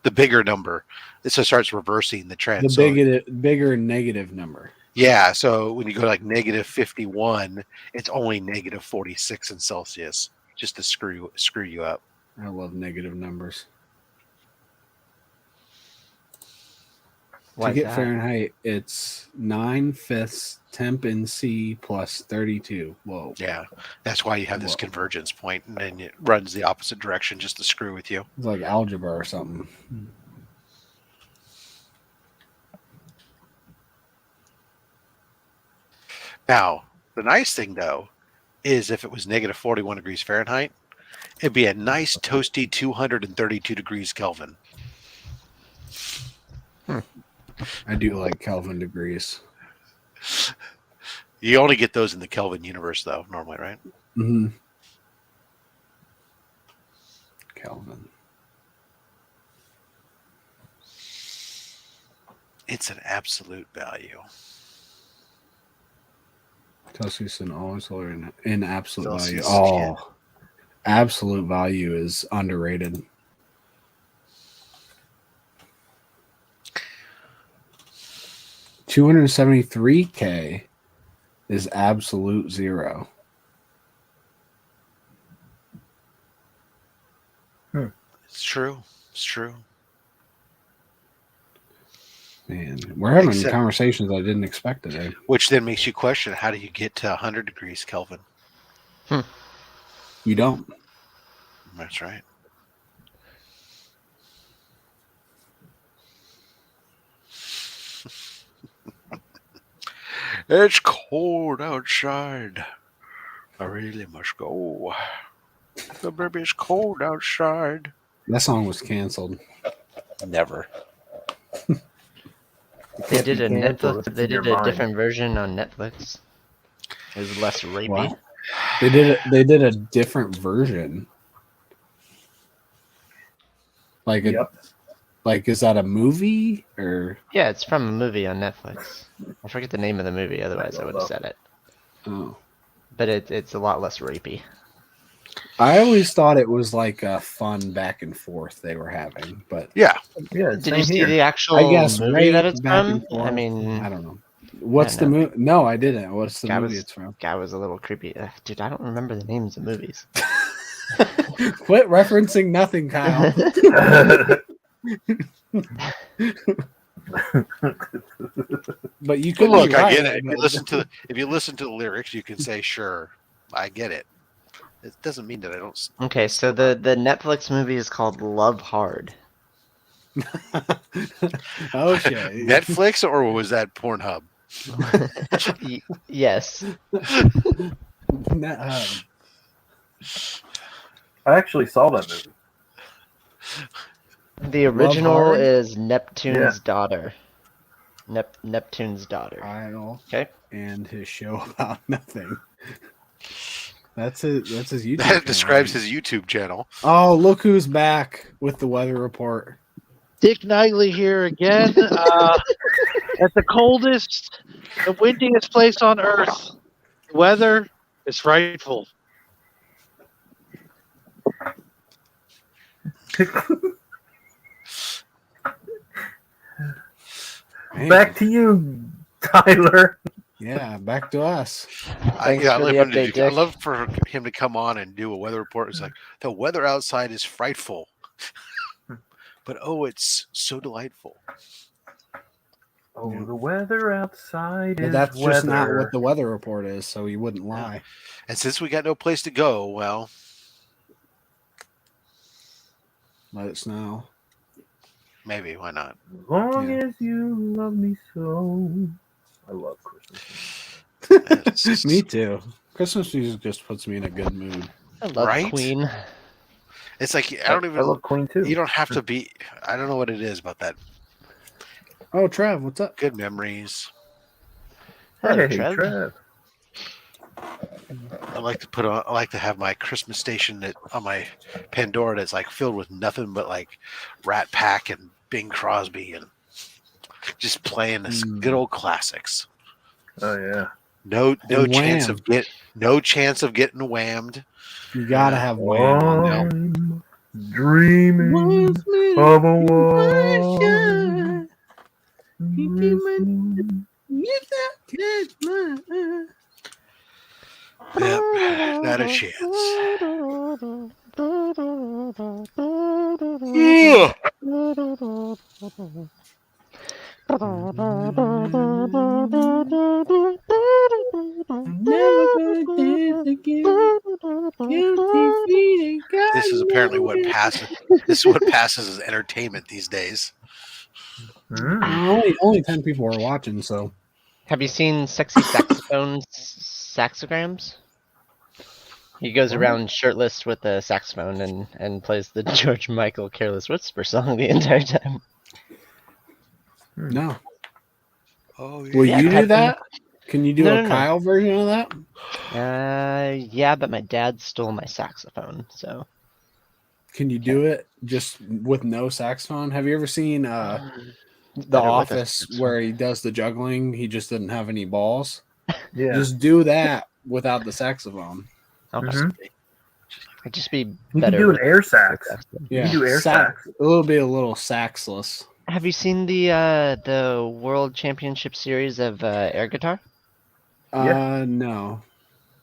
the bigger number. So it starts reversing the trend. The bigger negative number. Yeah. So when you go like negative 51, it's only negative 46 in Celsius, just to screw you up. I love negative numbers. To get Fahrenheit, it's 9/5 temp in C plus 32. Whoa. Yeah, that's why you have this convergence point, and then it runs the opposite direction just to screw with you. It's like algebra or something. Now, the nice thing, though, is if it was negative 41 degrees Fahrenheit, it'd be a nice toasty 232 degrees Kelvin. I do like Kelvin degrees. You only get those in the Kelvin universe, though, normally, right? Mm-hmm. Kelvin. It's an absolute value. Celsius always lower in absolute value. Celsius, Oh, absolute value is underrated. $273K is absolute zero. It's true. It's true. Man, we're having conversations I didn't expect today. Which then makes you question, how do you get to 100 degrees Kelvin? You don't. That's right. It's cold outside. I really must go. The baby is cold outside. That song was canceled. Never. They did a Netflix. They did a different version on Netflix. It was less rapey. What? They did a different version. Like like is that a movie or? Yeah, it's from a movie on Netflix. I forget the name of the movie. Otherwise, I would have said it. Oh. But it's a lot less rapey. I always thought it was like a fun back and forth they were having, but yeah. Did you see the actual movie that it's from? I mean, I don't know. What's the movie? No, I didn't. What's the movie it's from? Guy was a little creepy. Dude, I don't remember the names of movies. Quit referencing nothing, Kyle. But you could look. Right, I get it. If you listen to the lyrics, you can say, "Sure, I get it." It doesn't mean that I don't. Okay, so the Netflix movie is called Love Hard. Okay. Netflix, or was that Pornhub? Yes. I actually saw that movie. The original is Neptune's Daughter. Neptune's Daughter. Okay. And his show about nothing. That's his YouTube That channel. describes his YouTube channel. Oh, look who's back with the weather report. Dick Knightley here again. At the coldest, the windiest place on Earth. The weather is frightful. Back to you, Tyler. Yeah, back to us. I'd love for him to come on and do a weather report. It's like, the weather outside is frightful, but oh, it's so delightful. Oh, the weather outside is that's weather. Just not what the weather report is, so he wouldn't lie. And since we got no place to go, well, let it snow. Maybe, why not? As long as you love me so. I love Christmas. Me too. Christmas music just puts me in a good mood. I love Queen. It's like I love Queen too. You don't have to be. I don't know what it is about that. Oh, Trev, what's up? Good memories. Hey, Trev. I like to have my Christmas station on my Pandora that's like filled with nothing but like Rat Pack and Bing Crosby and just playing this good old classics. Oh yeah. No chance of getting whammed. You gotta have Wham. Dreaming of a one. Yep, not a chance. This is apparently what passes. This is what passes as entertainment these days. Only 10 people are watching, so. Have you seen Sexy Saxophone Saxograms? He goes around shirtless with a saxophone and plays the George Michael Careless Whisper song the entire time. No. Oh, Will Yeah, you do pet them. that? Can you do No, a no, no. Kyle version of that? Yeah, but my dad stole my saxophone, so. Can you do it just with no saxophone? Have you ever seen The Better with a Office saxophone. where he does the juggling? He just didn't have any balls. Yeah. Just do that without the saxophone. Okay. It'd just be You better can do an with air sax. saxophone. You can do air sax. sax. It'll be a little saxless. Have you seen the World Championship series of air guitar? No.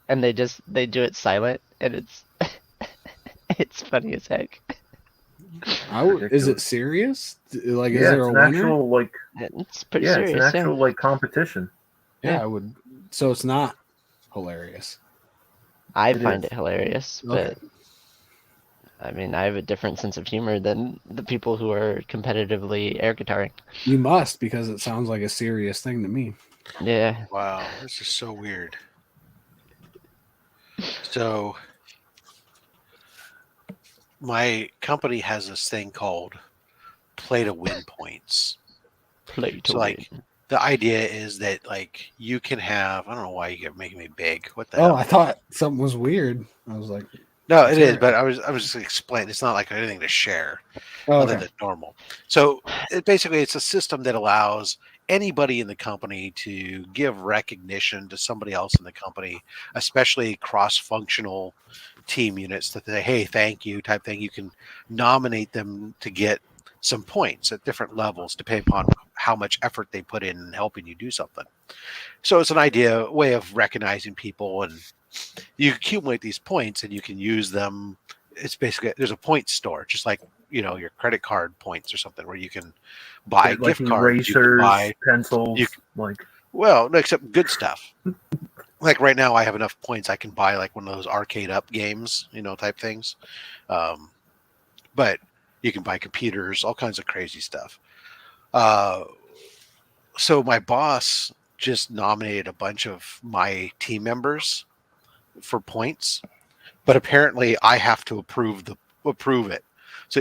And they do it silent, and it's it's funny as heck. Is it serious? Like, is Yeah, there it's a an winner? actual like. It's pretty Yeah, serious. it's an actual like competition. Yeah, I would. So it's not hilarious. I It find is. it hilarious, Okay. but I mean, I have a different sense of humor than the people who are competitively air guitaring. You must, because it sounds like a serious thing to me. Yeah. Wow, this is so weird. So, my company has this thing called play to win points. Play to So, like, win. the idea is that, like, you can have, I don't know why you get making me big. What the Oh, hell? I thought something was weird. I was like, No, it That's is, right. but I was just explaining. It's not like anything to share oh, other okay. than normal. So basically, it's a system that allows anybody in the company to give recognition to somebody else in the company, especially cross-functional team units that say, "Hey, thank you," type thing. You can nominate them to get some points at different levels, depending upon how much effort they put in helping you do something. So it's an way of recognizing people, and you accumulate these points and you can use them. It's basically, there's a point store, just like, your credit card points or something, where you can buy Like gift cards, you can erasers, buy pencils, well, no, except good stuff. Like right now I have enough points I can buy like one of those arcade up games, type things. But you can buy computers, all kinds of crazy stuff. So my boss just nominated a bunch of my team members for points, but apparently I have to approve it. So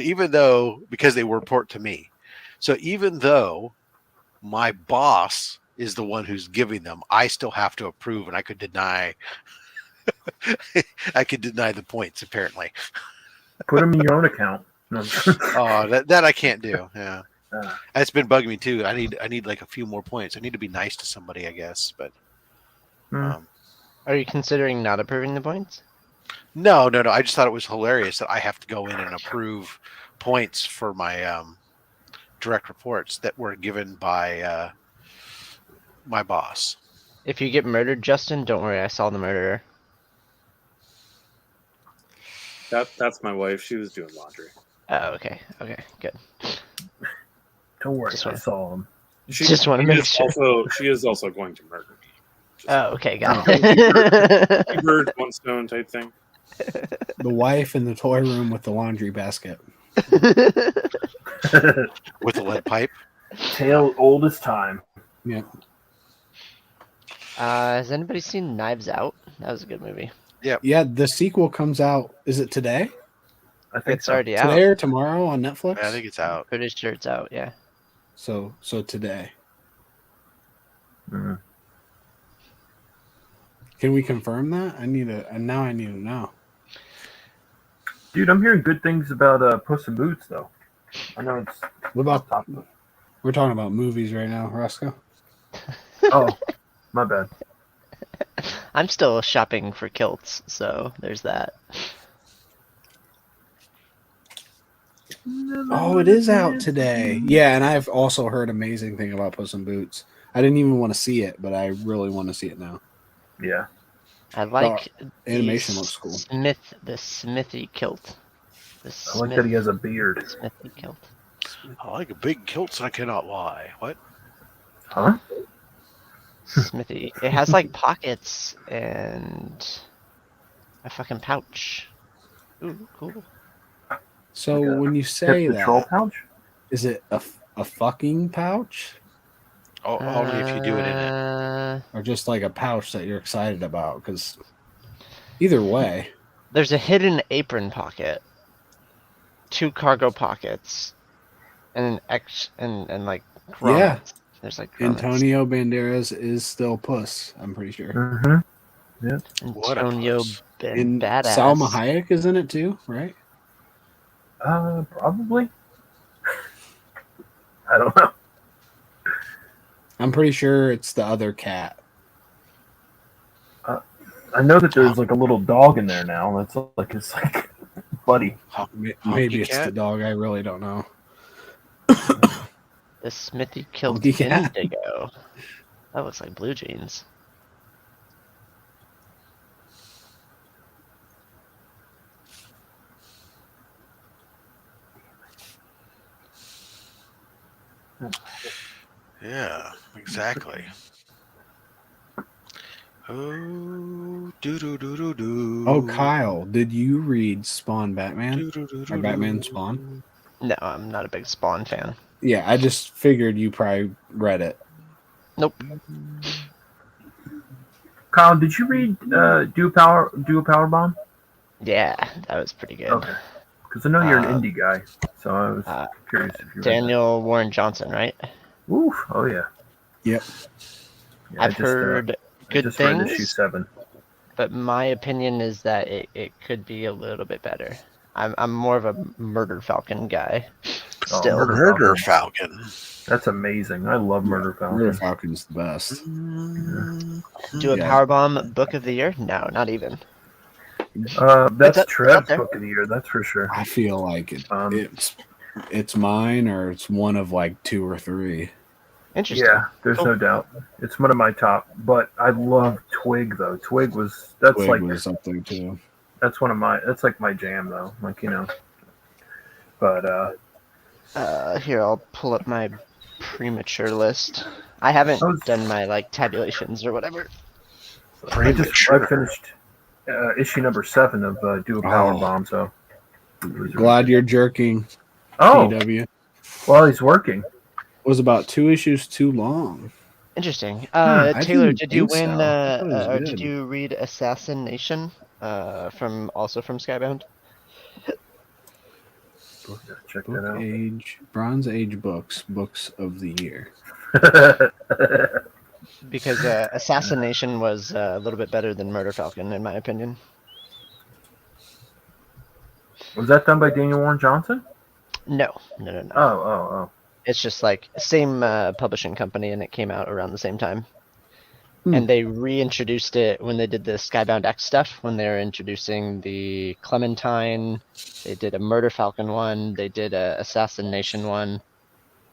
because they report to me, so even though my boss is the one who's giving them, I still have to approve, and I could deny the points apparently. Put them in your own account. No. Oh, that I can't do. Yeah. That's been bugging me too. I need like a few more points. I need to be nice to somebody, I guess. But Are you considering not approving the points? No. I just thought it was hilarious that I have to go in and approve points for my direct reports that were given by my boss. If you get murdered, Justin, don't worry. I saw the murderer. That's my wife. She was doing laundry. Oh, okay. Okay, good. Don't worry, I saw him. She is also going to murder me. Oh, okay, got it. Two birds, one stone type thing. The wife in the toy room with the laundry basket. With a lead pipe. Tale old as time. Yeah. Has anybody seen Knives Out? That was a good movie. Yeah. Yeah, the sequel comes out. Is it today? I think It's already out. Today or tomorrow on Netflix? I think it's out. Pretty sure it's out, yeah. So today. Mm-hmm. Can we confirm that? I need to know. Dude, I'm hearing good things about Puss in Boots, though. I know it's. What about? We're talking about movies right now, Roscoe. Oh, my bad. I'm still shopping for kilts, so there's that. Oh, it is out today. Yeah, and I've also heard amazing thing about Puss in Boots. I didn't even want to see it, but I really want to see it now. Yeah. I like animation looks cool. The Smithy kilt. I like that he has a beard. Smithy kilt. I like a big kilt, and I cannot lie. What? Huh? Smithy. It has like pockets and a fucking pouch. Ooh, cool. So Like when you say the troll that, pouch? is it a fucking pouch? Only if you do it in it. Or just like a pouch that you're excited about? Because either way. There's a hidden apron pocket, 2 cargo pockets, and an and like grommets. There's like comments. Antonio Banderas is still Puss. I'm pretty sure. Mm-hmm. Yeah. What a Antonio puss. and badass. Salma Hayek is in it too, right? Probably. I don't know. I'm pretty sure it's the other cat. I know that there's like a little dog in there now. That's like it's like buddy. Maybe it's cat? the dog. I really don't know. The Smithy killed Honky cat. Indigo. That looks like blue jeans. Yeah, exactly. Oh, do. Oh, Kyle, did you read Spawn Batman? Or Batman Spawn? No, I'm not a big Spawn fan. Yeah, I just figured you probably read it. Nope. Kyle, did you read Do a Power Bomb? Yeah, that was pretty good. Okay. Because I know you're an indie guy, so I was curious if you read Daniel Warren Johnson, right? that. Oof. Oh yeah. Yep. Yeah, I've heard good read things. issue 7. But my opinion is that it could be a little bit better. I'm more of a Murder Falcon guy. Still. Murder Falcon. That's amazing. I love Murder Falcon. Murder Falcon's the best. Do a Powerbomb book of the year? No, not even. That's Trev's book of the year. That's for sure. I feel like it's mine, or it's one of like 2 or 3. Interesting. Yeah, there's no doubt. It's one of my top. But I love Twig though. Twig was something too. That's one of my. That's like my jam though. Like But here, I'll pull up my premature list. I haven't done my like tabulations or whatever. I finished issue number 7 of Do a Power Bomb. So glad you're jerking. Oh, PW. Well, he's working. Was about 2 issues too long. Interesting. I Taylor, didn't did you think win? so. I thought it was Or good. did you read Assassination? From Skybound. Check Book that out. Age, Bronze Age books of the year. Because Assassination was a little bit better than Murder Falcon, in my opinion. Was that done by Daniel Warren Johnson? No. Oh. It's just like same publishing company, and it came out around the same time. Hmm. And they reintroduced it when they did the Skybound X stuff, when they were introducing the Clementine. They did a Murder Falcon one. They did a Assassination one.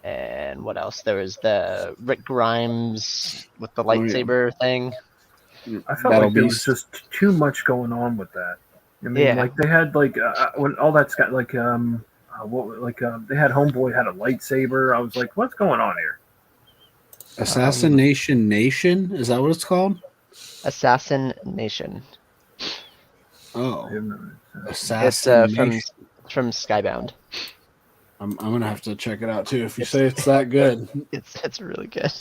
And what else? There was the Rick Grimes with the lightsaber thing. I felt like there was just too much going on with that. I mean, like they had like when all that's got like they had Homeboy had a lightsaber. I was like, what's going on here? Assassination Nation? Is that what it's called? Assassination. Oh, It's Assassination. from Skybound. I'm gonna have to check it out too. If you say it's that good, it's really good.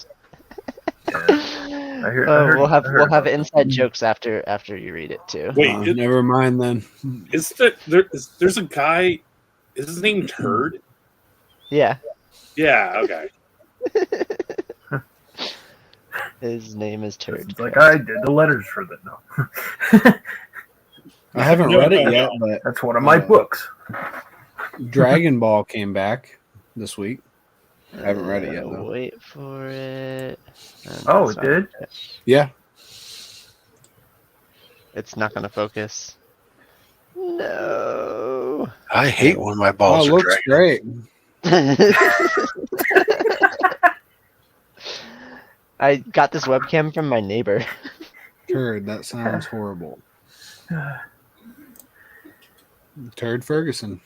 I heard, we'll have inside jokes after you read it too. Wait, never mind then. There's a guy. Is his name Turd? Yeah. Yeah. Okay. His name is Turd. It's like I did the letters for that. No. I haven't read it yet, but that's one of my books. Dragon Ball came back this week. I haven't read it yet though. Wait for it. Oh, it did? Yeah. It's not going to focus. No. I hate when my balls Oh, are looks dragging. great. I got this webcam from my neighbor. Turd, that sounds horrible. Turd Ferguson.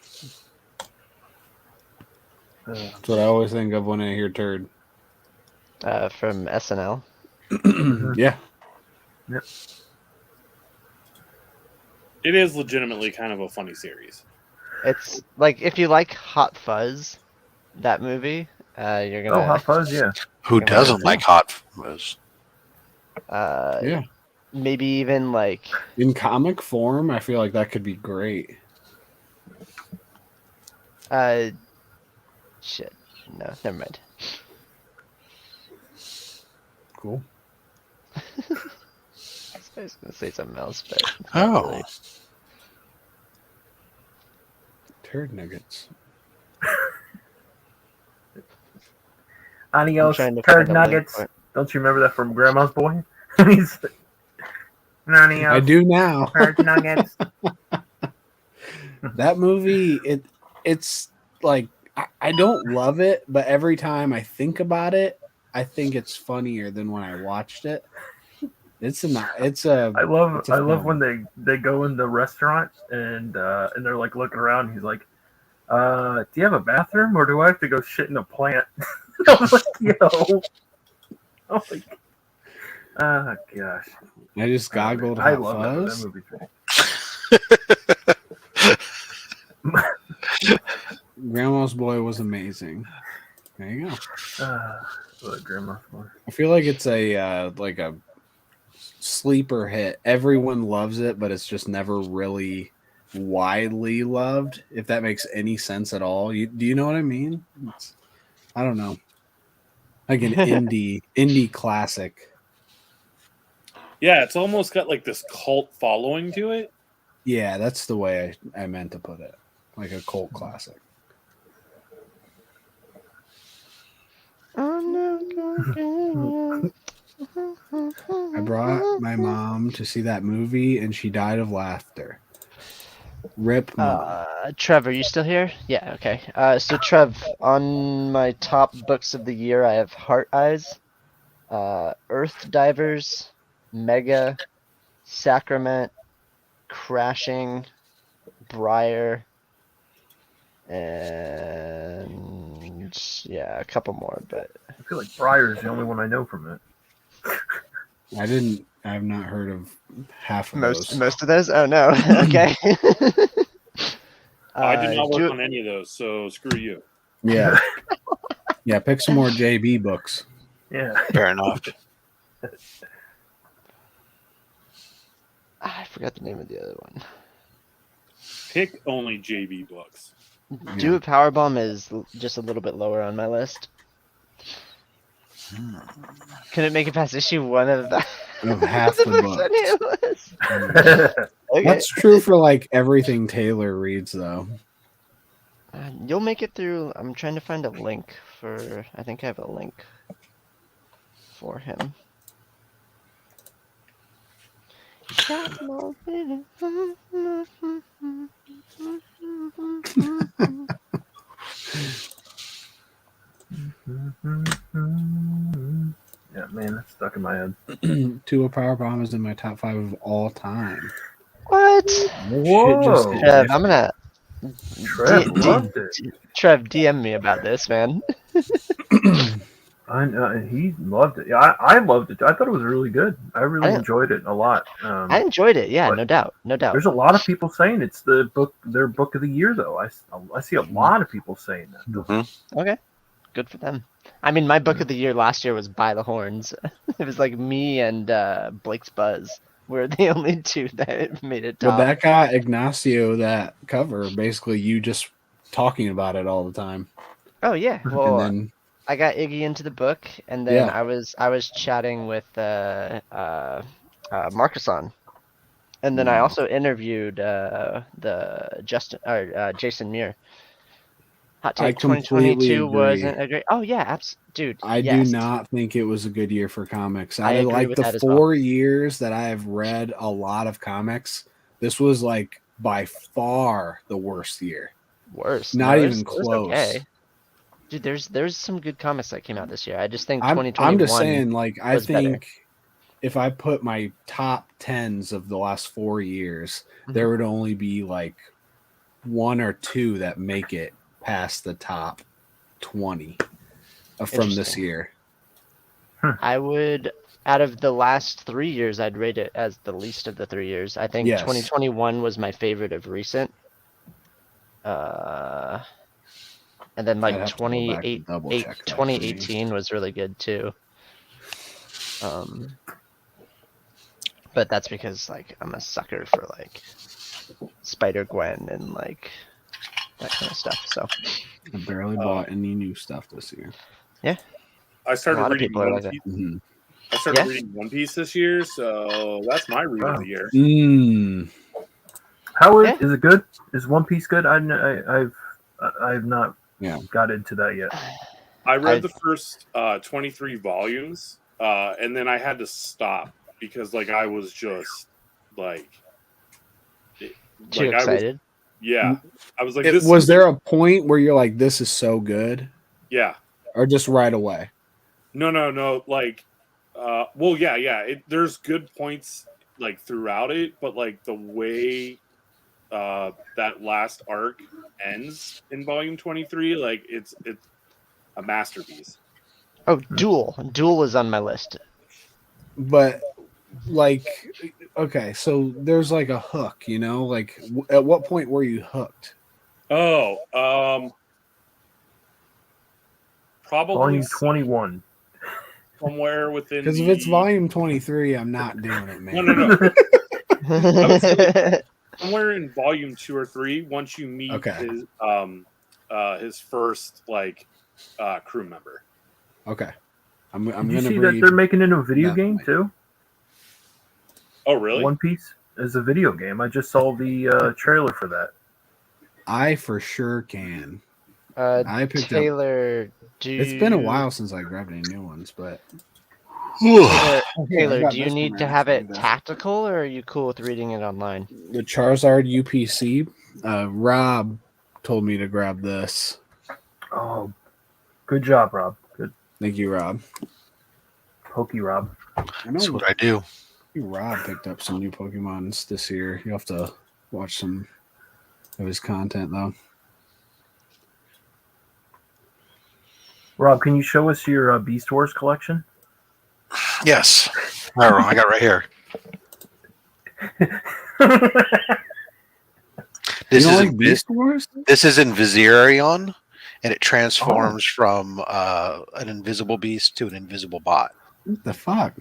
That's what I always think of when I hear turd. From SNL. Yeah. Yep. It is legitimately kind of a funny series. It's like if you like Hot Fuzz, that movie, you're gonna. Oh, Hot Fuzz, yeah. Who doesn't like Hot Fuzz? Yeah. Maybe even like in comic form, I feel like that could be great. Shit. No, never mind. cool. I was gonna say something else, but Oh, really. Turd nuggets. Adios, trying to turd find a link nuggets. for it. Don't you remember that from Grandma's Boy? He's Adios, I do now. turd nuggets. That movie, it's like I don't love it, but every time I think about it, I think it's funnier than when I watched it. I love when they go in the restaurant and they're like looking around. He's like, "Do you have a bathroom, or do I have to go shit in a plant?" I'm like, "Yo, oh gosh." I just goggled I Hot love Fuzz. that movie. Grandma's Boy was amazing. There you go. Grandma's Boy. I feel like it's a like a sleeper hit. Everyone loves it, but it's just never really widely loved. If that makes any sense at all, do you know what I mean? I don't know, like an indie classic. Yeah, it's almost got like this cult following to it. Yeah, that's the way I meant to put it, like a cult classic. I brought my mom to see that movie, and she died of laughter. Rip Mom. Trev, are you still here? Yeah, okay. So Trev, on my top books of the year, I have Heart Eyes, Earth Divers, Mega, Sacrament, Crashing, Briar, and yeah, a couple more, but I feel like Briar is the only one I know from it. I've not heard of half of those. Most of those? Oh no. Okay. I did not work on any of those, so screw you. Yeah. Yeah, pick some more JB books. Yeah. Fair enough. I forgot the name of the other one. Pick only JB books. Do a Powerbomb is just a little bit lower on my list. Couldn't make it past issue 1 of that. Of half the books. Okay. That's true for like everything Taylor reads, though. You'll make it through. I'm trying to find a link for. I think I have a link for him. Yeah, man, that's stuck in my head. Tua Powerbomb is in my top 5 of all time. What? Whoa. Trev, I'm gonna. Trev loved it. Trev, DM me about this, man. He loved it. Yeah, I loved it. I thought it was really good. I really enjoyed it a lot. I enjoyed it. Yeah, no doubt. There's a lot of people saying it's their book of the year, though. I see a lot of people saying that. Mm-hmm. Okay, good for them. I mean, my book of the year last year was By the Horns. It was like me and Blake's Buzz were the only two that made it top. But that got Ignacio that cover, basically you just talking about it all the time. Oh yeah, well, and then I got Iggy into the book, and then I was chatting with Marcus-on, and then I also interviewed Jason Muir. Hot take: 2022 wasn't a great. Oh yeah, dude. I do not think it was a good year for comics. I agree like with the that as 4 years that I have read a lot of comics, this was like by far the worst year. Worst. Not even close. Okay. Dude, there's some good comics that came out this year. I just think 2021. I'm just saying, like, I think better. If I put my top 10s of the last 4 years, there would only be like 1 or 2 that make it past the top 20 from this year. I would, out of the last 3 years, I'd rate it as the least of the 3 years. I think 2021 was my favorite of recent. And then like 2018 was really good too. But that's because like I'm a sucker for like Spider-Gwen and like that kind of stuff. So I barely bought any new stuff this year. Yeah. I started reading One Piece. I started reading One Piece this year, so that's my read of the year. How is it good? Is One Piece good? I've not got into that yet. I read the first 23 volumes, and then I had to stop because I was just too excited. I was like, was there a point where you're like, this is so good? Yeah. Or just right away? No. Well, yeah. There's good points throughout it, but the way that last arc ends in volume 23, it's a masterpiece. Oh, Duel is on my list. But okay, so there's a hook, at what point were you hooked? Probably volume 21. Somewhere within. Because if it's volume 23, I'm not doing it, man. No. I would say somewhere in volume 2 or 3, once you meet his first crew member. Okay. I'm Did you see that they're making it a video game too? Oh, really? One Piece is a video game. I just saw the trailer for that. I for sure can. I picked Taylor, It's been a while since I grabbed any new ones, but Taylor, do you need to have it tactical, or are you cool with reading it online? The Charizard UPC. Rob told me to grab this. Oh, good job, Rob. Good. Thank you, Rob. Pokey Rob. That's what I do. Rob picked up some new Pokemons this year. You have to watch some of his content, though. Rob, can you show us your Beast Wars collection? Yes. I got it right here. This is Beast Wars? This is in Viserion, and it transforms from an invisible beast to an invisible bot. What the fuck?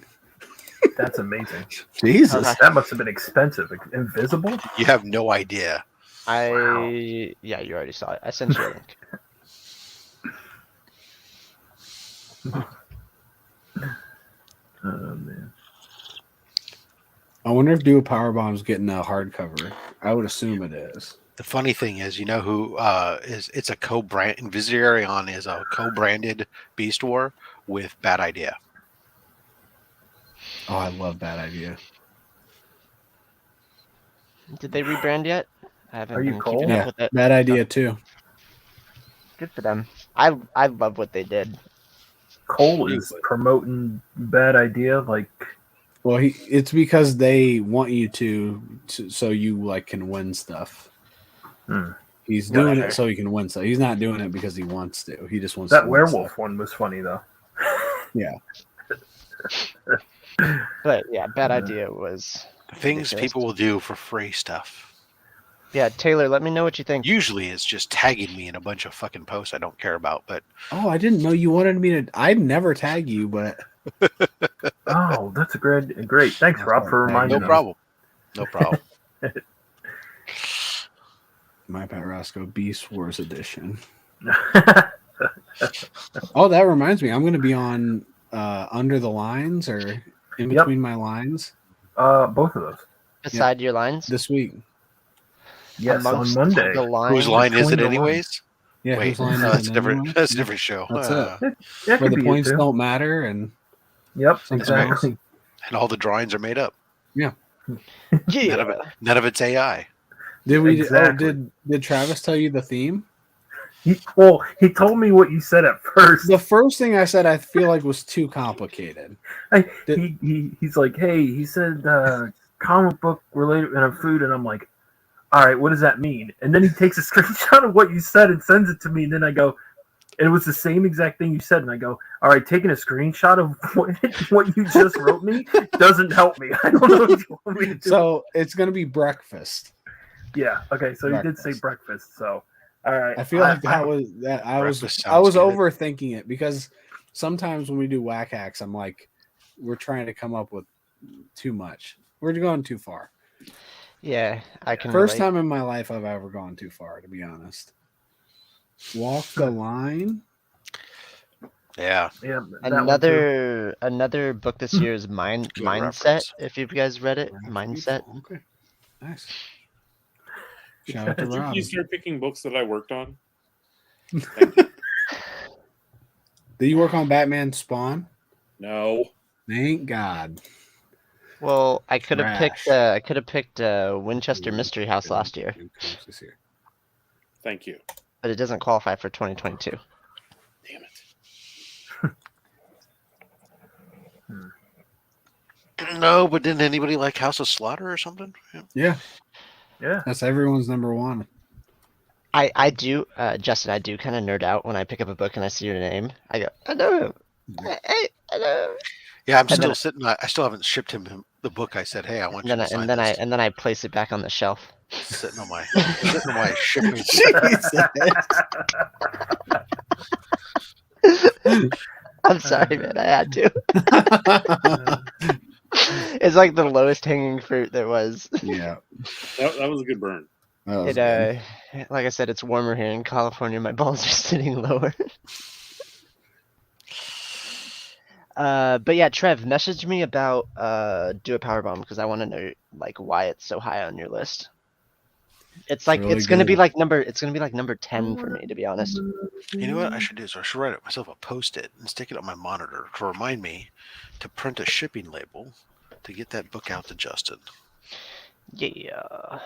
That's amazing. Jesus. That must have been expensive. Invisible? You have no idea. Yeah, you already saw it. I sent you a link. Oh, man. I wonder if Dual Power Bomb's getting a hardcover. I would assume it is. The funny thing is, you know who it's a co-brand. Viserion is a co-branded Beast War with Bad Idea. Oh, I love Bad Idea. Did they rebrand yet? I haven't been keeping up with it. Bad Idea too. Good for them. I love what they did. Cole is promoting Bad Idea, well, it's because they want you to so you can win stuff. He's doing it so he can win stuff. He's not doing it because he wants to. He just wants that to werewolf one was funny though. Yeah. But yeah, Bad Idea was things ridiculous. People will do for free stuff. Yeah, Taylor, let me know what you think. Usually it's just tagging me in a bunch of fucking posts I don't care about, but I didn't know you wanted me to. I'd never tag you, but oh, that's great. Thanks, Rob, for reminding me. No problem. My Pet Roscoe Beast Wars Edition. Oh, that reminds me. I'm going to be on Under the Lines or In Between My Lines. Both of those. Beside your lines? This week. Yes, on Monday. Whose line is it anyways? Yeah, wait, whose line that's different. That's a different show. That's it. Where the points don't matter, and exactly. And all the drawings are made up. Yeah. None of it's AI. Did we? Exactly. Did Travis tell you the theme? He told me what you said at first. The first thing I said I feel like was too complicated. He's like, hey, he said comic book related and food, and I'm like, all right, what does that mean? And then he takes a screenshot of what you said and sends it to me, and then I go, it was the same exact thing you said, and I go, all right, taking a screenshot of what you just wrote me doesn't help me. I don't know what you want me to do. So it's gonna be breakfast. Yeah. Okay. So breakfast. He did say breakfast. So. All right. I feel like I was overthinking it because sometimes when we do whack hacks, I'm like, we're trying to come up with too much. We're going too far. Yeah, I can. First relate. time in my life I've ever gone too far, to be honest. Walk the line. Yeah. Yeah. Another book this year is Mindset. reference. If you guys read it, Mindset. Okay, nice. Shout out to Could you Rob. please start picking books that I worked on? Did you work on Batman Spawn? No. Thank God. Well, I could have picked. Trash. I could have picked Winchester Mystery House last year, This year. Thank you. but it doesn't qualify for 2022. Damn it. No, but didn't anybody like House of Slaughter or something? Yeah. Yeah. That's everyone's number one. I do, Justin. I do kind of nerd out when I pick up a book and I see your name. I go, I know him. I know. Yeah, I'm And still then- sitting. I still haven't shipped him the book. I said, "Hey, I want And then, you I, to sign and then this." I and then I place it back on the shelf. Sitting on my shipping. I'm sorry, man. I had to. It's like the lowest hanging fruit there was. Yeah. That was a good burn. It like I said, it's warmer here in California. My balls are sitting lower. But yeah, Trev, message me about Do a Powerbomb because I want to know like why it's so high on your list. It's like really it's gonna be good. like number 10 for me, to be honest. You know what I should do? I should write myself a post-it and stick it on my monitor to remind me to print a shipping label to get that book out to Justin. Yeah.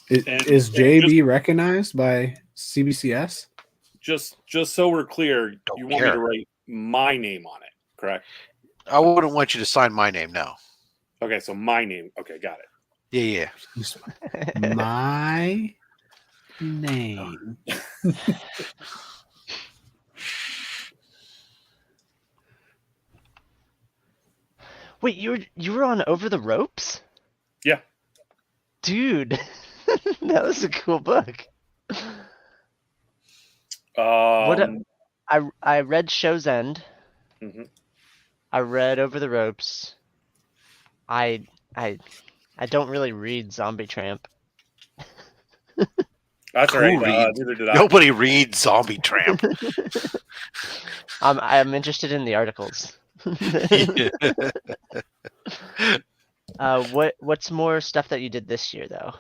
Is JB recognized by CBCS? Just so we're clear, you want me care. to write my name on it, correct? I wouldn't want you to sign my name now. Okay, so my name. Okay, got it. Yeah. My name. Wait, you were on Over the Ropes? Yeah. Dude, that was a cool book. I read Show's End. Mhm. I read Over the Ropes. I don't really read Zombie Tramp. That's all Who right. reads- Neither did I. Nobody reads Zombie Tramp. I'm interested in the articles. What's more stuff that you did this year though?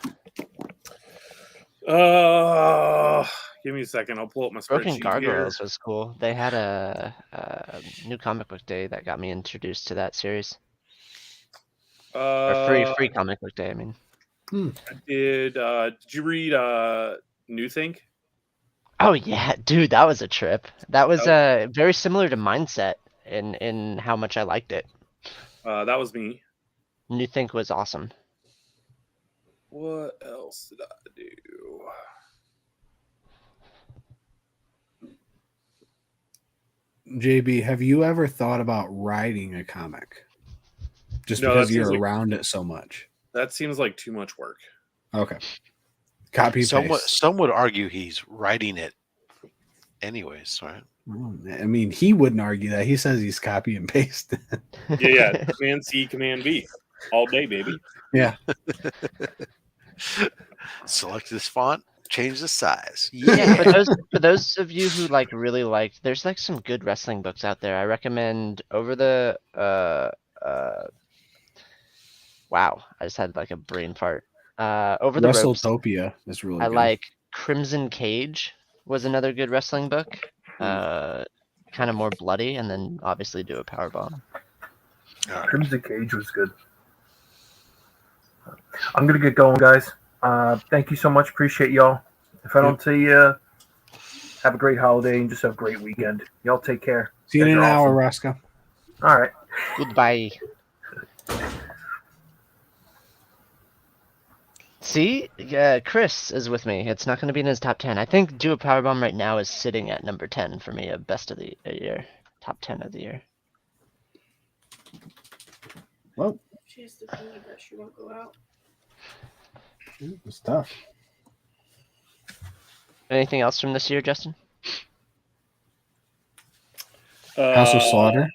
Give me a second. I'll pull up my Broken spreadsheet Gargoyles here. was cool. They had a new comic book day that got me introduced to that series. Or free comic book day, I mean. I did you read New Think? Oh yeah, dude, that was a trip. That was very similar to Mindset in how much I liked it. That was me. New Think was awesome. What else did I do? JB, have you ever thought about writing a comic? Just No, because that seems you're like- around it so much. That seems like too much work. Okay. Copy paste. Some would argue he's writing it anyways, right? I mean, he wouldn't argue that. He says he's copy and paste. Yeah. Command C, Command V, all day, baby. Yeah. Select this font, change the size. Yeah, Yeah. for those of you who like really like, there's like some good wrestling books out there. I recommend Over the wow, I just had like a brain fart. Over the Ropes. WrestleTopia is really I good. like Crimson Cage was another good wrestling book. Kind of more bloody, and then obviously Do a Powerbomb. Crimson Cage was good. I'm gonna get going, guys. Thank you so much. Appreciate y'all. If I don't see you, have a great holiday and just have a great weekend. Y'all take care. See you in Guys an are hour, awesome. Roscoe. All right. Goodbye. See, Chris is with me. It's not going to be in his top 10. I think Do a Powerbomb right now is sitting at number 10 for me, of best of the year, top 10 of the year. Well, She has the paintbrush. She won't go out. it's tough. Anything else from this year, Justin? House of Slaughter.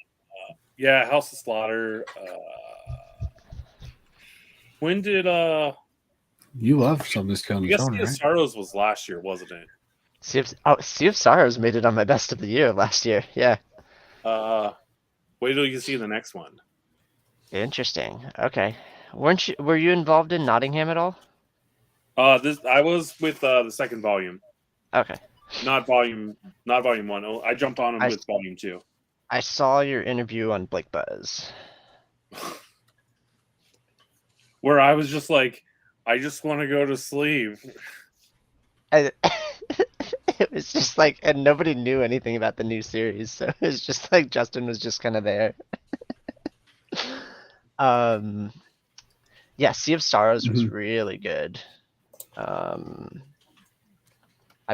Yeah, House of Slaughter. When did You love Something's Coming I guess Soon, Sea of right? Sorrows was last year, wasn't it? Sea of Sorrows made it on my best of the year last year. Yeah. Wait till you see the next one. Interesting. Okay. Were you involved in Nottingham at all? I was with the second volume. Okay. Not volume 1. Oh, I jumped on him with volume 2. I saw your interview on Blake Buzz. Where I was just like, I just want to go to sleep. It was just like, and nobody knew anything about the new series, so it was just like Justin was just kind of there. Yeah, Sea of Sorrows was really good. I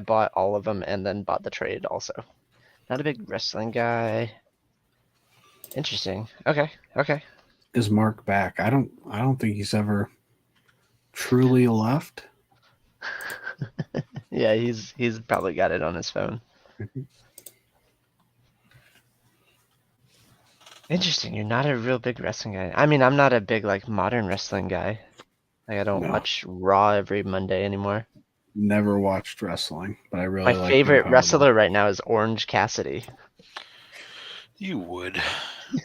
bought all of them and then bought the trade also. Not a big wrestling guy. Interesting. Okay. Is Mark back? I don't think he's ever truly left. Yeah, he's probably got it on his phone. Interesting. You're not a real big wrestling guy. I mean, I'm not a big like modern wrestling guy. Like I don't watch Raw every Monday anymore. Never watched wrestling, but I really My like favorite wrestler right now is Orange Cassidy. You would.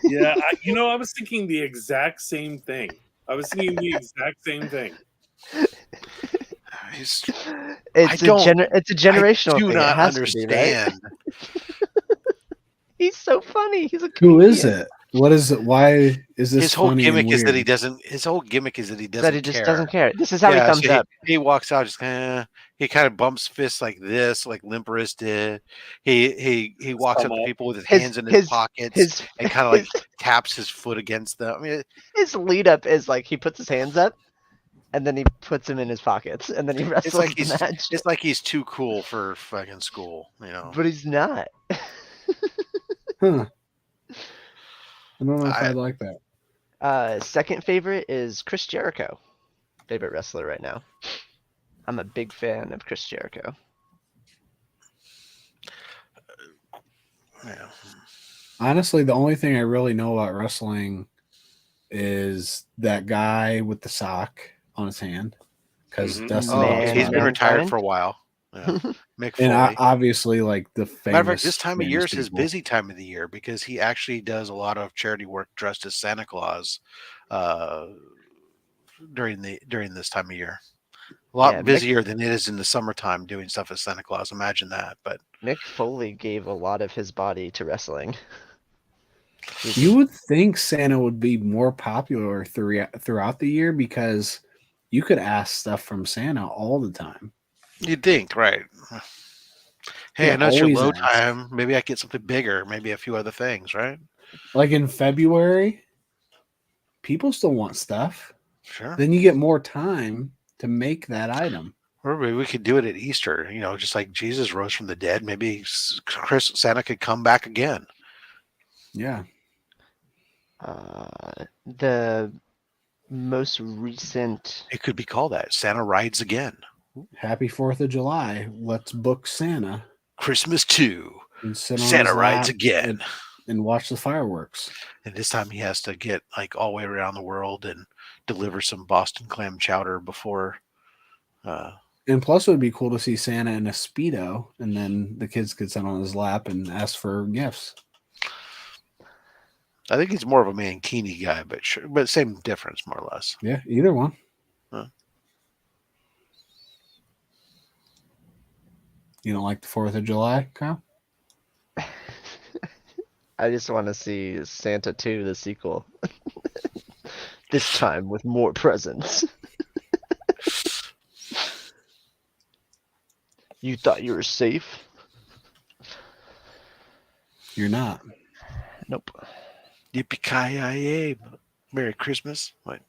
Yeah, I was thinking the exact same thing. It's a generational thing. I do not Be, understand. right? He's so funny. He's a Who comedian. is it? What is it? Why is this? His whole funny gimmick and is that weird? he doesn't. His whole gimmick is that he doesn't. That he just doesn't care. This is how he comes up. He walks out just he kind of bumps fists like this, like Limperus did. He walks up to people with his hands in his pockets and kind of like taps his foot against them. I mean, his lead up is like he puts his hands up and then he puts them in his pockets and then he wrestles the match. It's like he's too cool for fucking school, But he's not. Huh. I don't know if I like that. Second favorite is Chris Jericho. Favorite wrestler right now. I'm a big fan of Chris Jericho. Yeah. Honestly, the only thing I really know about wrestling is that guy with the sock on his hand. Because he's been retired for a while. Yeah. Mick Foley. And obviously, like the famous. Matter of fact, this time of year is his people. busy time of the year because he actually does a lot of charity work dressed as Santa Claus during this time of year. A lot busier than it is in the summertime doing stuff as Santa Claus. Imagine that. But Mick Foley gave a lot of his body to wrestling. You would think Santa would be more popular throughout the year because you could ask stuff from Santa all the time. You'd think, right? Hey, Yeah, I know it's your always low ask. time. Maybe I get something bigger. Maybe a few other things, right? Like in February, people still want stuff. Sure. Then you get more time to make that item. Or maybe we could do it at Easter. Just like Jesus rose from the dead. Maybe Santa could come back again. Yeah. The most recent. It could be called that. Santa rides again. Happy 4th of July. Let's book Santa. Christmas 2. And sit on Santa his rides lap again. And watch the fireworks. And this time he has to get like all the way around the world and deliver some Boston clam chowder before. And plus, it would be cool to see Santa in a Speedo, and then the kids could sit on his lap and ask for gifts. I think he's more of a mankini guy, but sure, but same difference, more or less. Yeah, either one. Huh. You don't like the 4th of July, Kyle? I just want to see Santa 2, the sequel. This time with more presents. You thought you were safe? You're not. Nope. Yippee-ki-yay! Merry Christmas! What?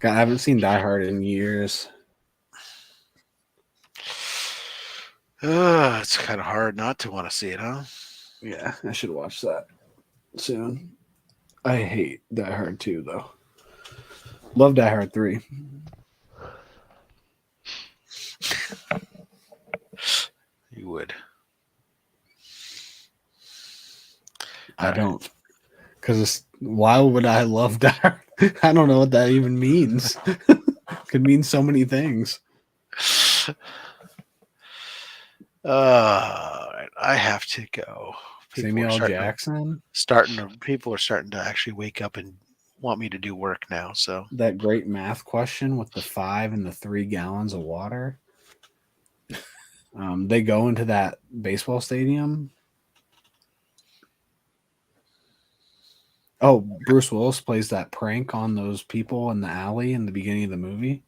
God, I haven't seen Die Hard in years. It's kind of hard not to want to see it, huh? Yeah, I should watch that soon. I hate Die Hard 2, though. Love Die Hard 3. You would. I don't. Because why would I love Die Hard? I don't know what that even means. Could mean so many things. I have to go. Samuel Jackson. People are starting to actually wake up and want me to do work now. So that great math question with the 5 and the 3 gallons of water. They go into that baseball stadium. Oh, Bruce Willis plays that prank on those people in the alley in the beginning of the movie.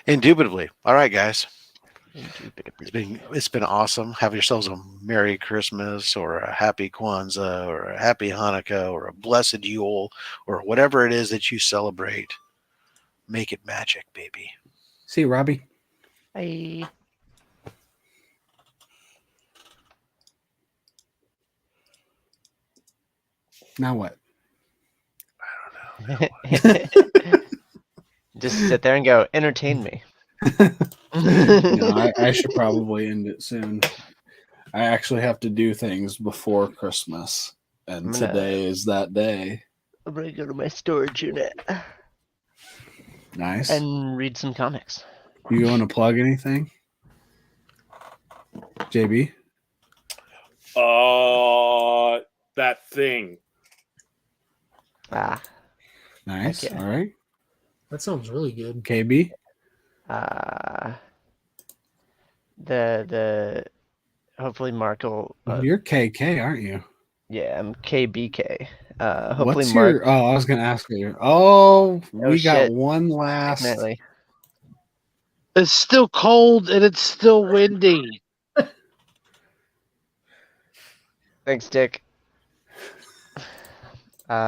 Indubitably. All right, guys. It's been awesome. Have yourselves a Merry Christmas or a Happy Kwanzaa or a Happy Hanukkah or a Blessed Yule or whatever it is that you celebrate. Make it magic, baby. See you, Robbie. Bye. Now what? I don't know. Just sit there and go, entertain me. No, I should probably end it soon. I actually have to do things before Christmas, and today is that day. I'm gonna go to my storage unit. Nice. And read some comics. You want to plug anything? JB? That thing. Nice. Okay. All right. That sounds really good. KB? The hopefully Mark will. You're KK, aren't you? Yeah, I'm KBK. Hopefully What's Mark. your? Oh, I was gonna ask you. Oh, we got shit. one last. Definitely. It's still cold and it's still windy. Thanks, Dick.